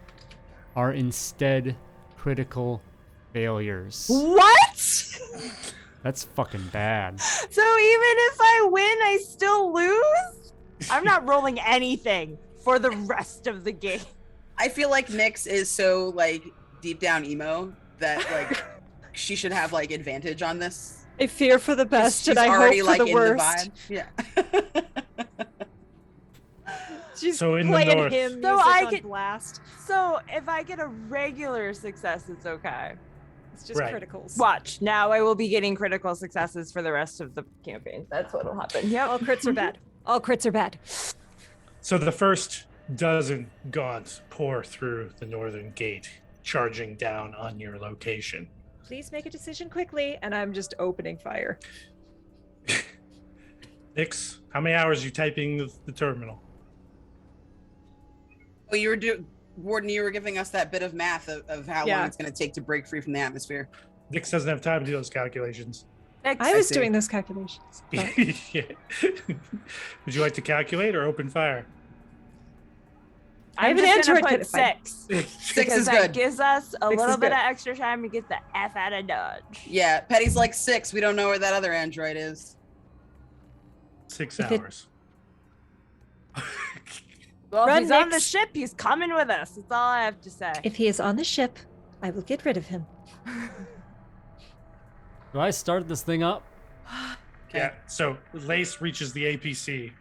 are instead critical failures. What? That's fucking bad. So even if I win, I still lose? I'm not rolling anything for the rest of the game. I feel like Nyx is so like deep down emo that like she should have like advantage on this. I fear for the best She's and I already hope for like the in worst. the vibe. Yeah. She's So in the playing north. him So music I on could- blast. So if I get a regular success, it's okay. It's just Right. criticals. Watch, now I will be getting critical successes for the rest of the campaign. That's what'll happen. Yep. All crits are bad. All crits are bad. So the first dozen gaunts pour through the northern gate, charging down on your location. Please make a decision quickly, and I'm just opening fire. Nyx, how many hours are you typing the terminal? Well, Warden, you were giving us that bit of math of how long it's going to take to break free from the atmosphere. Nyx doesn't have time to do those calculations. I was doing those calculations. But... Yeah. Would you like to calculate or open fire? I have an Android Android put 6. 6 Because is that good. gives us a 6 little is bit good. of extra time to get the F out of Dodge. Yeah, Petty's like 6. We don't know where that other android is. 6 If it- hours. Well, Run, if he's on the Nyx. ship, he's coming with us. That's all I have to say. If he is on the ship, I will get rid of him. Do I start this thing up? Yeah, so Lase reaches the APC,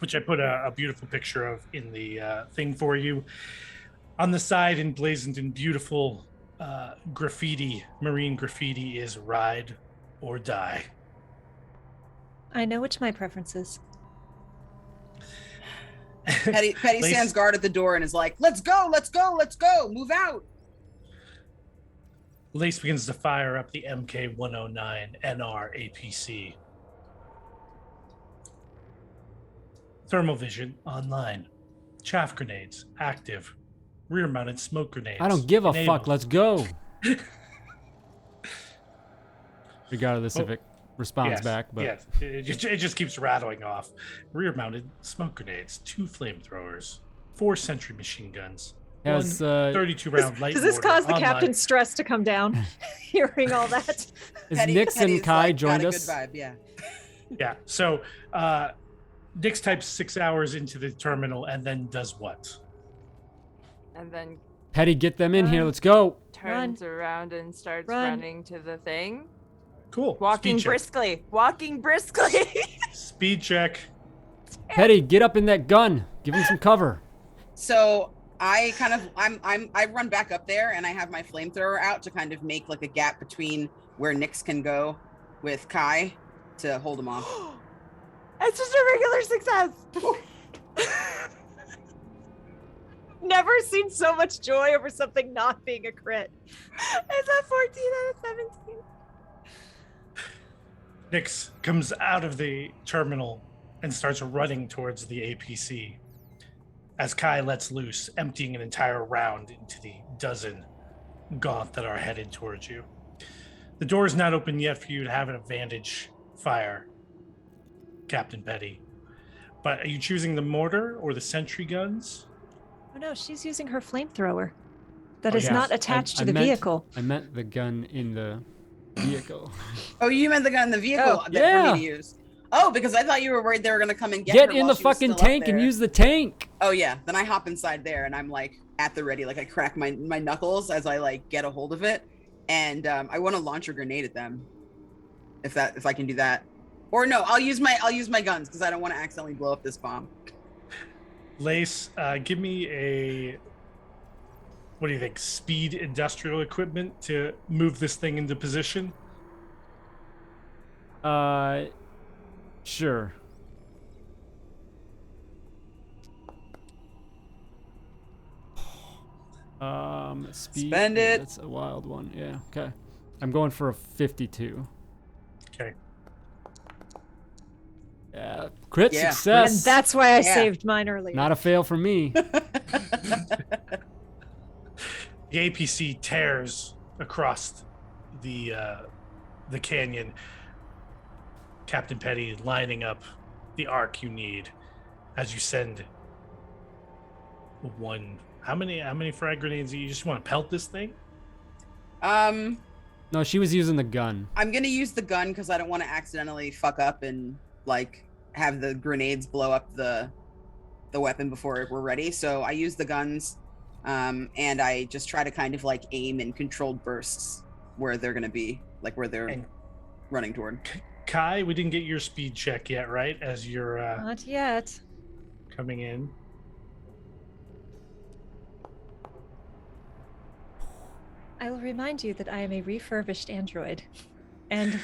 which I put a beautiful picture of in the thing for you. On the side, emblazoned in beautiful graffiti, marine graffiti, is ride or die. I know which my preference is. Petty Lase- stands guard at the door and is like, let's go, move out. Lase begins to fire up the MK-109 NR APC. Thermal vision online. Chaff grenades active. Rear-mounted smoke grenades. I don't give a enabled. fuck. Let's go. Regardless if it responds Yes, back, but yes, it just keeps rattling off. Rear-mounted smoke grenades, 2 flamethrowers, 4 sentry machine guns, has 32-round light Does this mortar cause the online. captain's stress to come down? Hearing all that. is Petty- Nyx Petty's and Kai like, joined got a us? Good vibe, yeah. Yeah. So Nyx types 6 hours into the terminal and then does what? And then Petty, get them in here. Run. Let's go. turns around and starts Run. running to the thing. Cool. Walking Speed check. briskly. Walking briskly. Speed check. Petty, get up in that gun. Give him some cover. So I kind of I run back up there and I have my flamethrower out to kind of make like a gap between where Nyx can go with Kai to hold him off. It's just a regular success. Never seen so much joy over something not being a crit. It's a 14 out of 17. Nyx comes out of the terminal and starts running towards the APC as Kai lets loose, emptying an entire round into the dozen Gaunt that are headed towards you. The door is not open yet for you to have an advantage fire, Captain Petty. But are you choosing the mortar or the sentry guns? Oh no, she's using her flamethrower. That Oh, is yes. not attached I to the meant- vehicle. I meant the gun in the vehicle. Oh, you meant the gun in the vehicle Oh, that yeah. for me to use. Oh, because I thought you were worried they were gonna come and get Get her in while the she was fucking still up tank and there. use the tank. Oh yeah, then I hop inside there and I'm like at the ready, like I crack my knuckles as I like get a hold of it, and I want to launch a grenade at them, if I can do that, or no, I'll use my guns because I don't want to accidentally blow up this bomb. Lase, give me a, what do you think, speed industrial equipment to move this thing into position? Sure. Speed. Spend yeah, it. That's a wild one. Yeah. Okay. I'm going for a 52. Okay. Yeah. Crit Yeah. success. And that's why I Yeah. saved mine earlier. Not a fail for me. The APC tears across the canyon. Captain Petty lining up the arc you need as you send one. How many frag grenades? You just want to pelt this thing? No, she was using the gun. I'm gonna use the gun because I don't want to accidentally fuck up and like have the grenades blow up the weapon before we're ready. So I use the guns, and I just try to kind of like aim in controlled bursts where they're gonna be, like where they're And- running toward. Kai, we didn't get your speed check yet, right? As you're Not yet. coming in. I will remind you that I am a refurbished android. And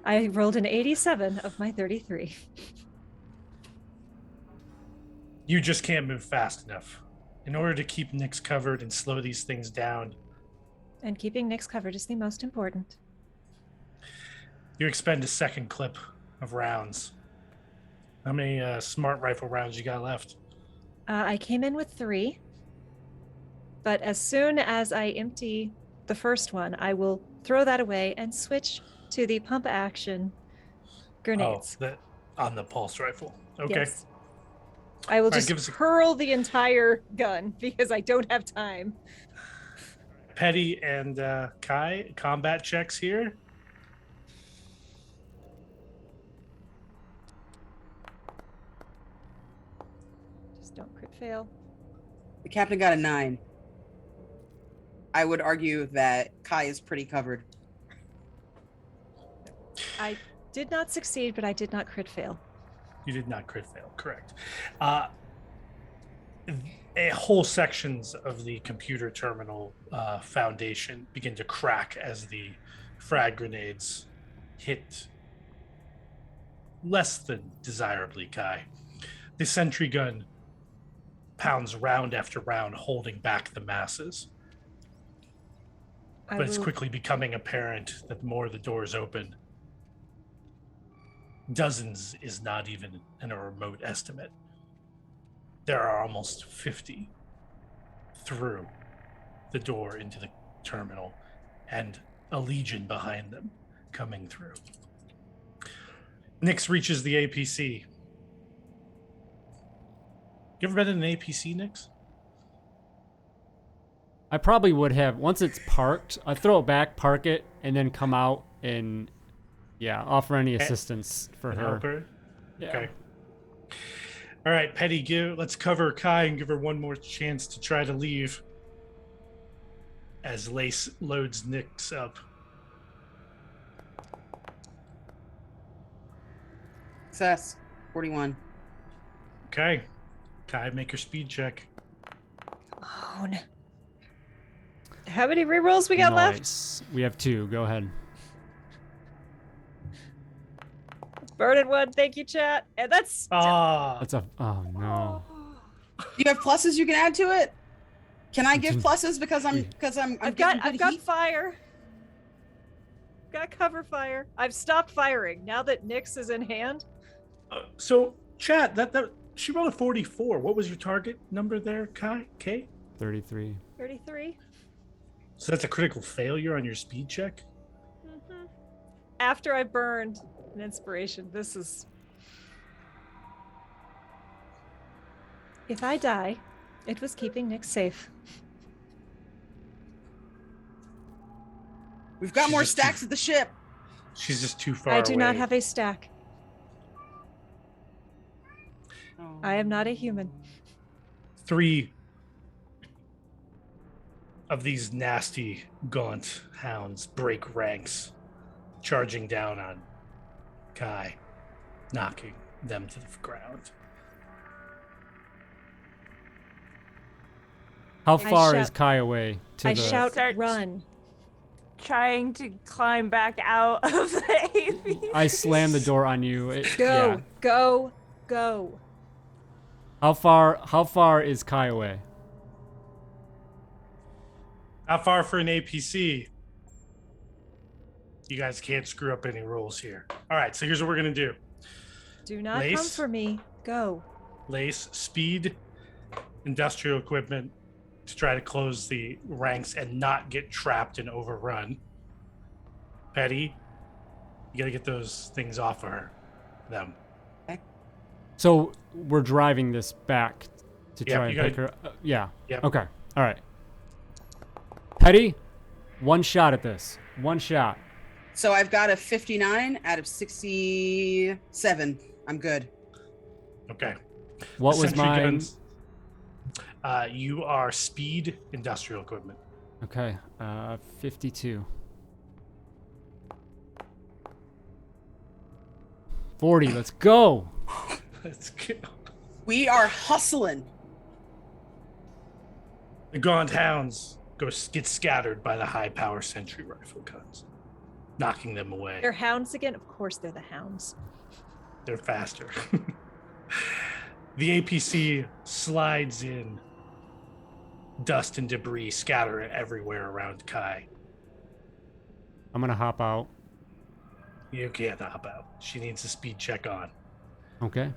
I rolled an 87 of my 33. You just can't move fast enough. In order to keep Nyx covered and slow these things down, And keeping Nyx covered is the most important. You expend a second clip of rounds. How many smart rifle rounds you got left? I came in with 3. But as soon as I empty the first one, I will throw that away and switch to the pump action grenades. Oh, on the pulse rifle. Okay. Yes. I will All right, just give us a- hurl the entire gun because I don't have time. Petty and Kai, combat checks here. Just don't crit fail. The captain got a 9. I would argue that Kai is pretty covered. I did not succeed, but I did not crit fail. You did not crit fail, correct. Whole sections of the computer terminal foundation begin to crack as the frag grenades hit less than desirably Kai. The sentry gun pounds round after round, holding back the masses. But it's quickly becoming apparent that the more the doors open, dozens is not even in a remote estimate. There are almost 50 through the door into the terminal, and a legion behind them coming through. Nyx reaches the APC. You ever been in an APC, Nyx? I probably would have. Once it's parked, I throw it back, park it, and then come out and, offer any assistance for her. Help her? Yeah. Okay. All right, Petty, let's cover Kai and give her one more chance to try to leave as Lase loads Nyx up. Success. 41. Okay. Kai, make your speed check. Oh, no. How many rerolls we got left? Nice. We have 2. Go ahead. Burden 1, thank you, chat. And that's That's a. Oh no. Do you have pluses you can add to it? Can I give pluses because I'm I've getting got good heat? fire. Got cover fire. I've stopped firing now that Nyx is in hand. So, chat, that she rolled a 44. What was your target number there, Kai? K? 33. 33. So that's a critical failure on your speed check? Mm-hmm. After I burned an inspiration, this is... If I die, it was keeping Nyx safe. We've got She's more just stacks at the ship. She's just too far I do not away. have a stack. I am not a human. 3 of these nasty, gaunt hounds break ranks, charging down on Kai, knocking them to the ground. How far shout- is Kai away to I the? shout, Start- run. Trying to climb back out of the AV. I slam the door on you. Go, go, go. How far is Kai away? How far for an APC? You guys can't screw up any rules here. All right, so here's what we're going to do. Do not come Lase? for me. Go. Lase, speed, industrial equipment to try to close the ranks and not get trapped and overrun. Petty, you got to get those things off of them. So we're driving this back to Yeah, try and you pick gotta- her. Yeah. Yep. Okay. All right. Petty, one shot at this. One shot. So I've got a 59 out of 67. I'm good. Okay. What was Sentry mine? guns. You are speed industrial equipment. Okay. 52. 40. Let's go. Let's go. We are hustling. The gaunt hounds get scattered by the high power sentry rifle guns, knocking them away. They're hounds again? Of course they're the hounds. They're faster. The APC slides in, dust and debris scatter everywhere around Kai. I'm gonna hop out. You can't hop out. She needs a speed check on. Okay.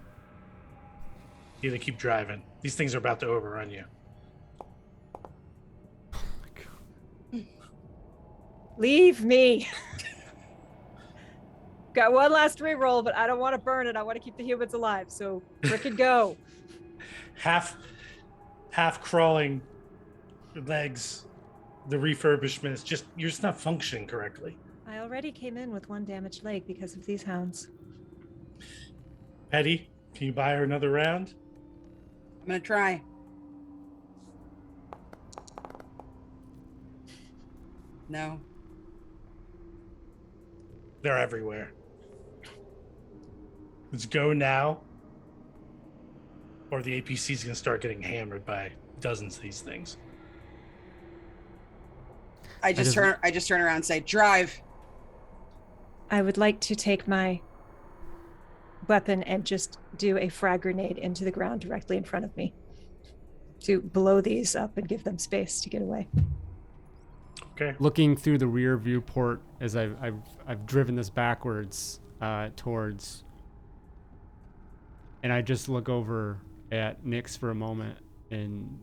You gotta keep driving. These things are about to overrun you. Leave me. Got one last reroll, but I don't want to burn it. I want to keep the humans alive. So frickin' go. Half crawling legs. The refurbishment is just, you're just not functioning correctly. I already came in with one damaged leg because of these hounds. Petty, can you buy her another round? I'm gonna try. No. They're everywhere. Let's go now, or the APC is going to start getting hammered by dozens of these things. I just turn around and say, drive. I would like to take my weapon and just do a frag grenade into the ground directly in front of me to blow these up and give them space to get away. Okay. Looking through the rear view port as I've driven this backwards towards, and I just look over at Nyx for a moment and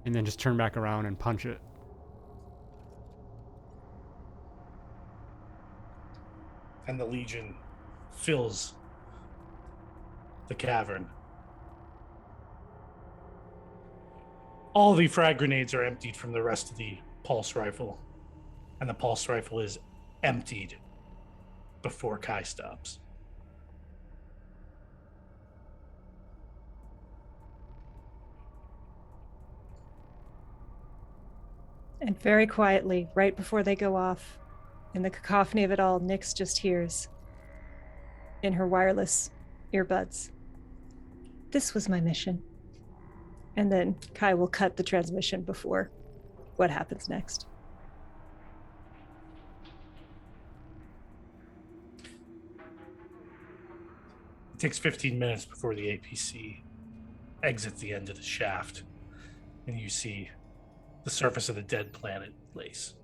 then just turn back around and punch it. And the Legion fills the cavern. All the frag grenades are emptied from the rest of the pulse rifle, and the pulse rifle is emptied before Kai stops. And very quietly, right before they go off, in the cacophony of it all, Nyx just hears in her wireless earbuds, "This was my mission." And then Kai will cut the transmission before what happens next. It takes 15 minutes before the APC exits the end of the shaft, and you see the surface of the dead planet Lase.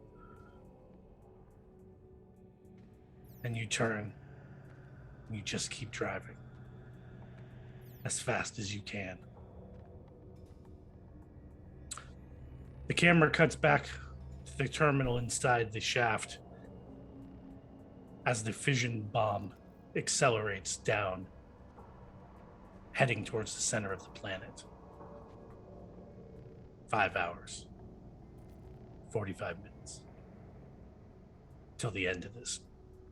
And you turn, and you just keep driving as fast as you can. The camera cuts back to the terminal inside the shaft as the fission bomb accelerates down, heading towards the center of the planet. 5 hours, 45 minutes, till the end of this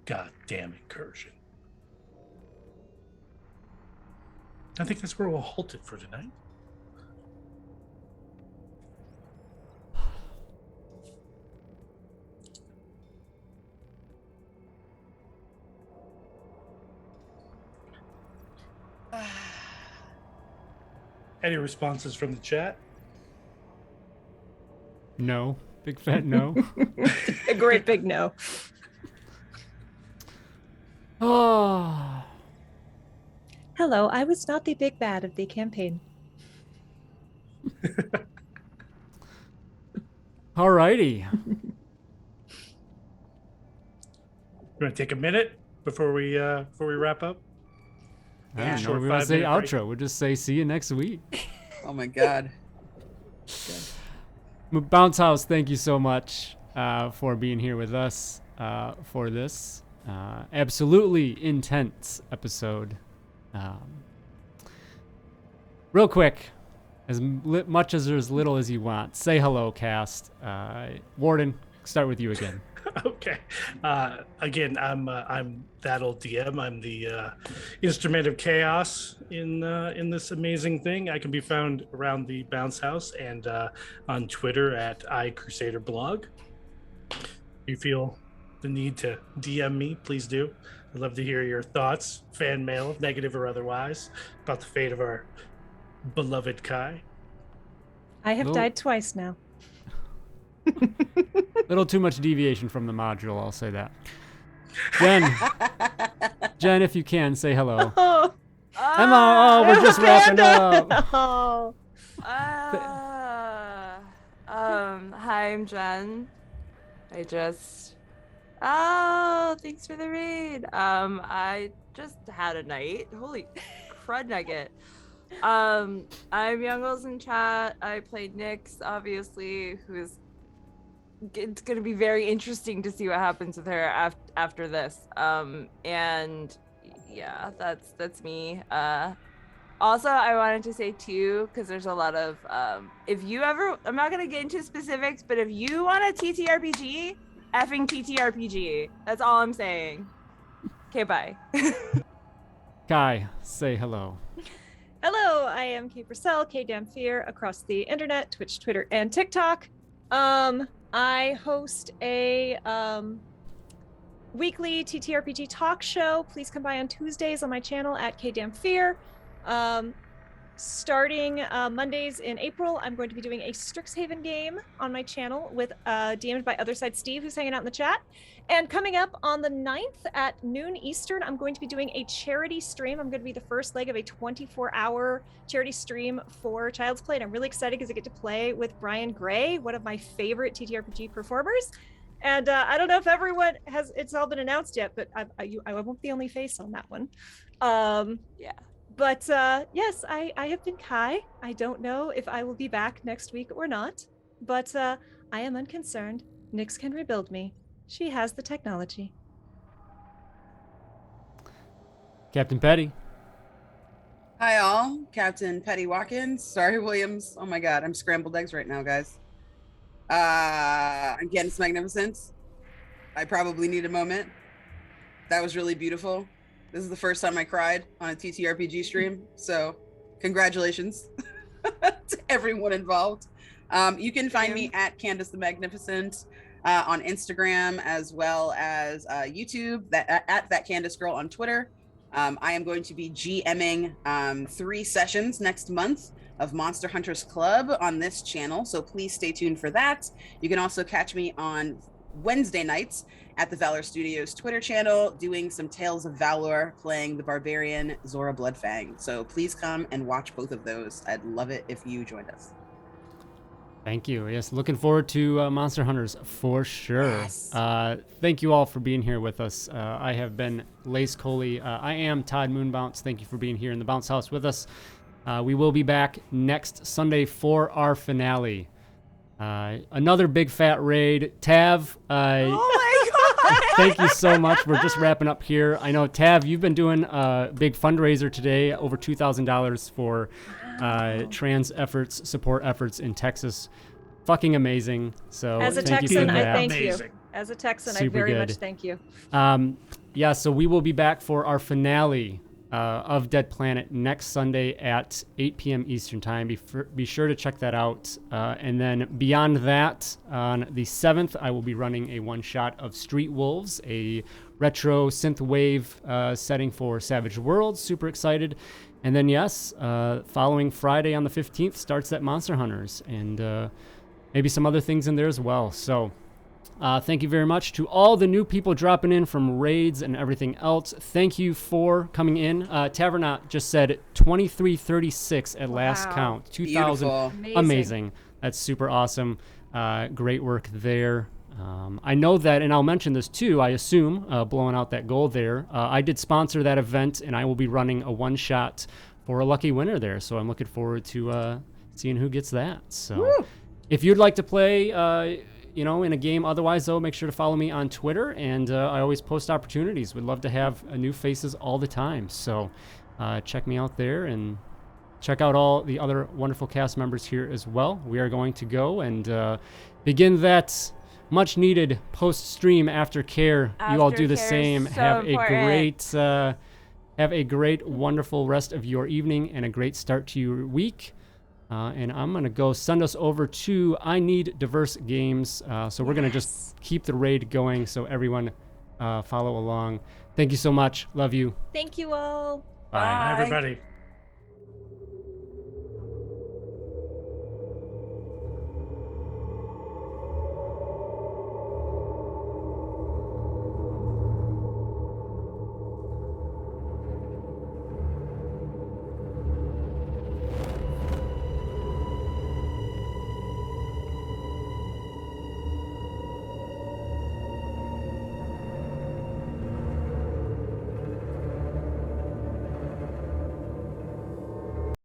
goddamn incursion. I think that's where we'll halt it for tonight. Any responses from the chat? No. Big fat no. A great big no. Oh. Hello, I was not the big bad of the campaign. Alrighty. You want to take a minute before we wrap up? I Yeah, don't know. short We want to say 5-minute break. outro. We'll just say see you next week. Oh my god. Bounce House, thank you so much for being here with us for this absolutely intense episode. Real quick, as much as or as little as you want, say hello, cast. Warden, start with you again. Okay. Again, I'm ThatOldDM. I'm the instrument of chaos in this amazing thing. I can be found around the Bounce House and on Twitter at iCrusaderBlog. If you feel the need to DM me, please do. I'd love to hear your thoughts, fan mail, negative or otherwise, about the fate of our beloved Kai. I have Well- died twice now. Little too much deviation from the module, I'll say that. Jen, if you can, say hello. Oh, Emma, oh, we're just wrapping up. Oh. Hi, I'm Jen. Oh, thanks for the raid. I just had a night. Holy crud nugget. I'm Youngles in chat. I played Nyx, obviously, it's gonna be very interesting to see what happens with her after this. And yeah, that's me. Also, I wanted to say too, because there's a lot of if you ever, I'm not gonna get into specifics, but if you want a TTRPG, effing TTRPG. That's all I'm saying. Okay, bye. Kai, say hello. Hello, I am Kay Purcell, Kay Damphyr, across the internet, Twitch, Twitter, and TikTok. I host a weekly TTRPG talk show. Please come by on Tuesdays on my channel at Kay Damphyr. Starting Mondays in April, I'm going to be doing a Strixhaven game on my channel with DM'd by Otherside Steve, who's hanging out in the chat. And coming up on the 9th at noon Eastern, I'm going to be doing a charity stream. I'm going to be the first leg of a 24-hour charity stream for Child's Play, and I'm really excited because I get to play with Brian Gray, one of my favorite TTRPG performers. And I don't know if everyone it's all been announced yet, but I won't be the only face on that one. Yeah. But yes, I have been Kai. I don't know if I will be back next week or not, but I am unconcerned. Nyx can rebuild me. She has the technology. Captain Petty. Hi all, Captain Petty Watkins. Sorry, Williams. Oh my God, I'm scrambled eggs right now, guys. I'm CandaceTheMagnificent. I probably need a moment. That was really beautiful. This is the first time I cried on a TTRPG stream, so congratulations to everyone involved. You can find me at CandaceTheMagnificent on Instagram, as well as YouTube, at that Candace Girl on Twitter. I am going to be GMing 3 sessions next month of Monster Hunters Club on this channel, so please stay tuned for that. You can also catch me on Wednesday nights at the Valor Studios Twitter channel doing some Tales of Valor, playing the barbarian Zora Bloodfang. So please come and watch both of those. I'd love it if you joined us. Thank you. Yes, looking forward to Monster Hunters for sure. Yes. Thank you all for being here with us. I have been Nyx Coly. I am Todd Moonbounce. Thank you for being here in the Bounce House with us. We will be back next Sunday for our finale. Another big fat raid. Tav, Oh my God. thank you so much. We're just wrapping up here. I know, Tav, you've been doing a big fundraiser today, over $2,000 for trans efforts, support efforts in Texas. Fucking amazing. So As a thank you for Texan, I that. thank you. Amazing. As a Texan, I Super very good. much thank you. Yeah, so we will be back for our finale of Dead Planet next Sunday at 8 p.m. Eastern Time. Be sure to check that out. And then beyond that, on the 7th, I will be running a one-shot of Street Wolves, a retro synthwave setting for Savage Worlds. Super excited. And then, yes, following Friday on the 15th starts that Monster Hunters, and maybe some other things in there as well. So thank you very much to all the new people dropping in from raids and everything else. Thank you for coming in. Tavernot just said 2336 at last Wow. count. 2,000. Beautiful. Amazing. That's super awesome. Great work there. I know that, and I'll mention this too, I assume, blowing out that goal there. I did sponsor that event, and I will be running a one-shot for a lucky winner there. So I'm looking forward to seeing who gets that. So if you'd like to play, in a game otherwise, though, make sure to follow me on Twitter, and I always post opportunities. We'd love to have new faces all the time. So check me out there, and check out all the other wonderful cast members here as well. We are going to go and begin that much needed post-stream aftercare. You all do the Aftercare is same. so Have important. a great, wonderful rest of your evening and a great start to your week. And I'm going to go send us over to I Need Diverse Games. So we're going to just keep the raid going so everyone follow along. Thank you so much. Love you. Thank you all. Bye. Hi, everybody.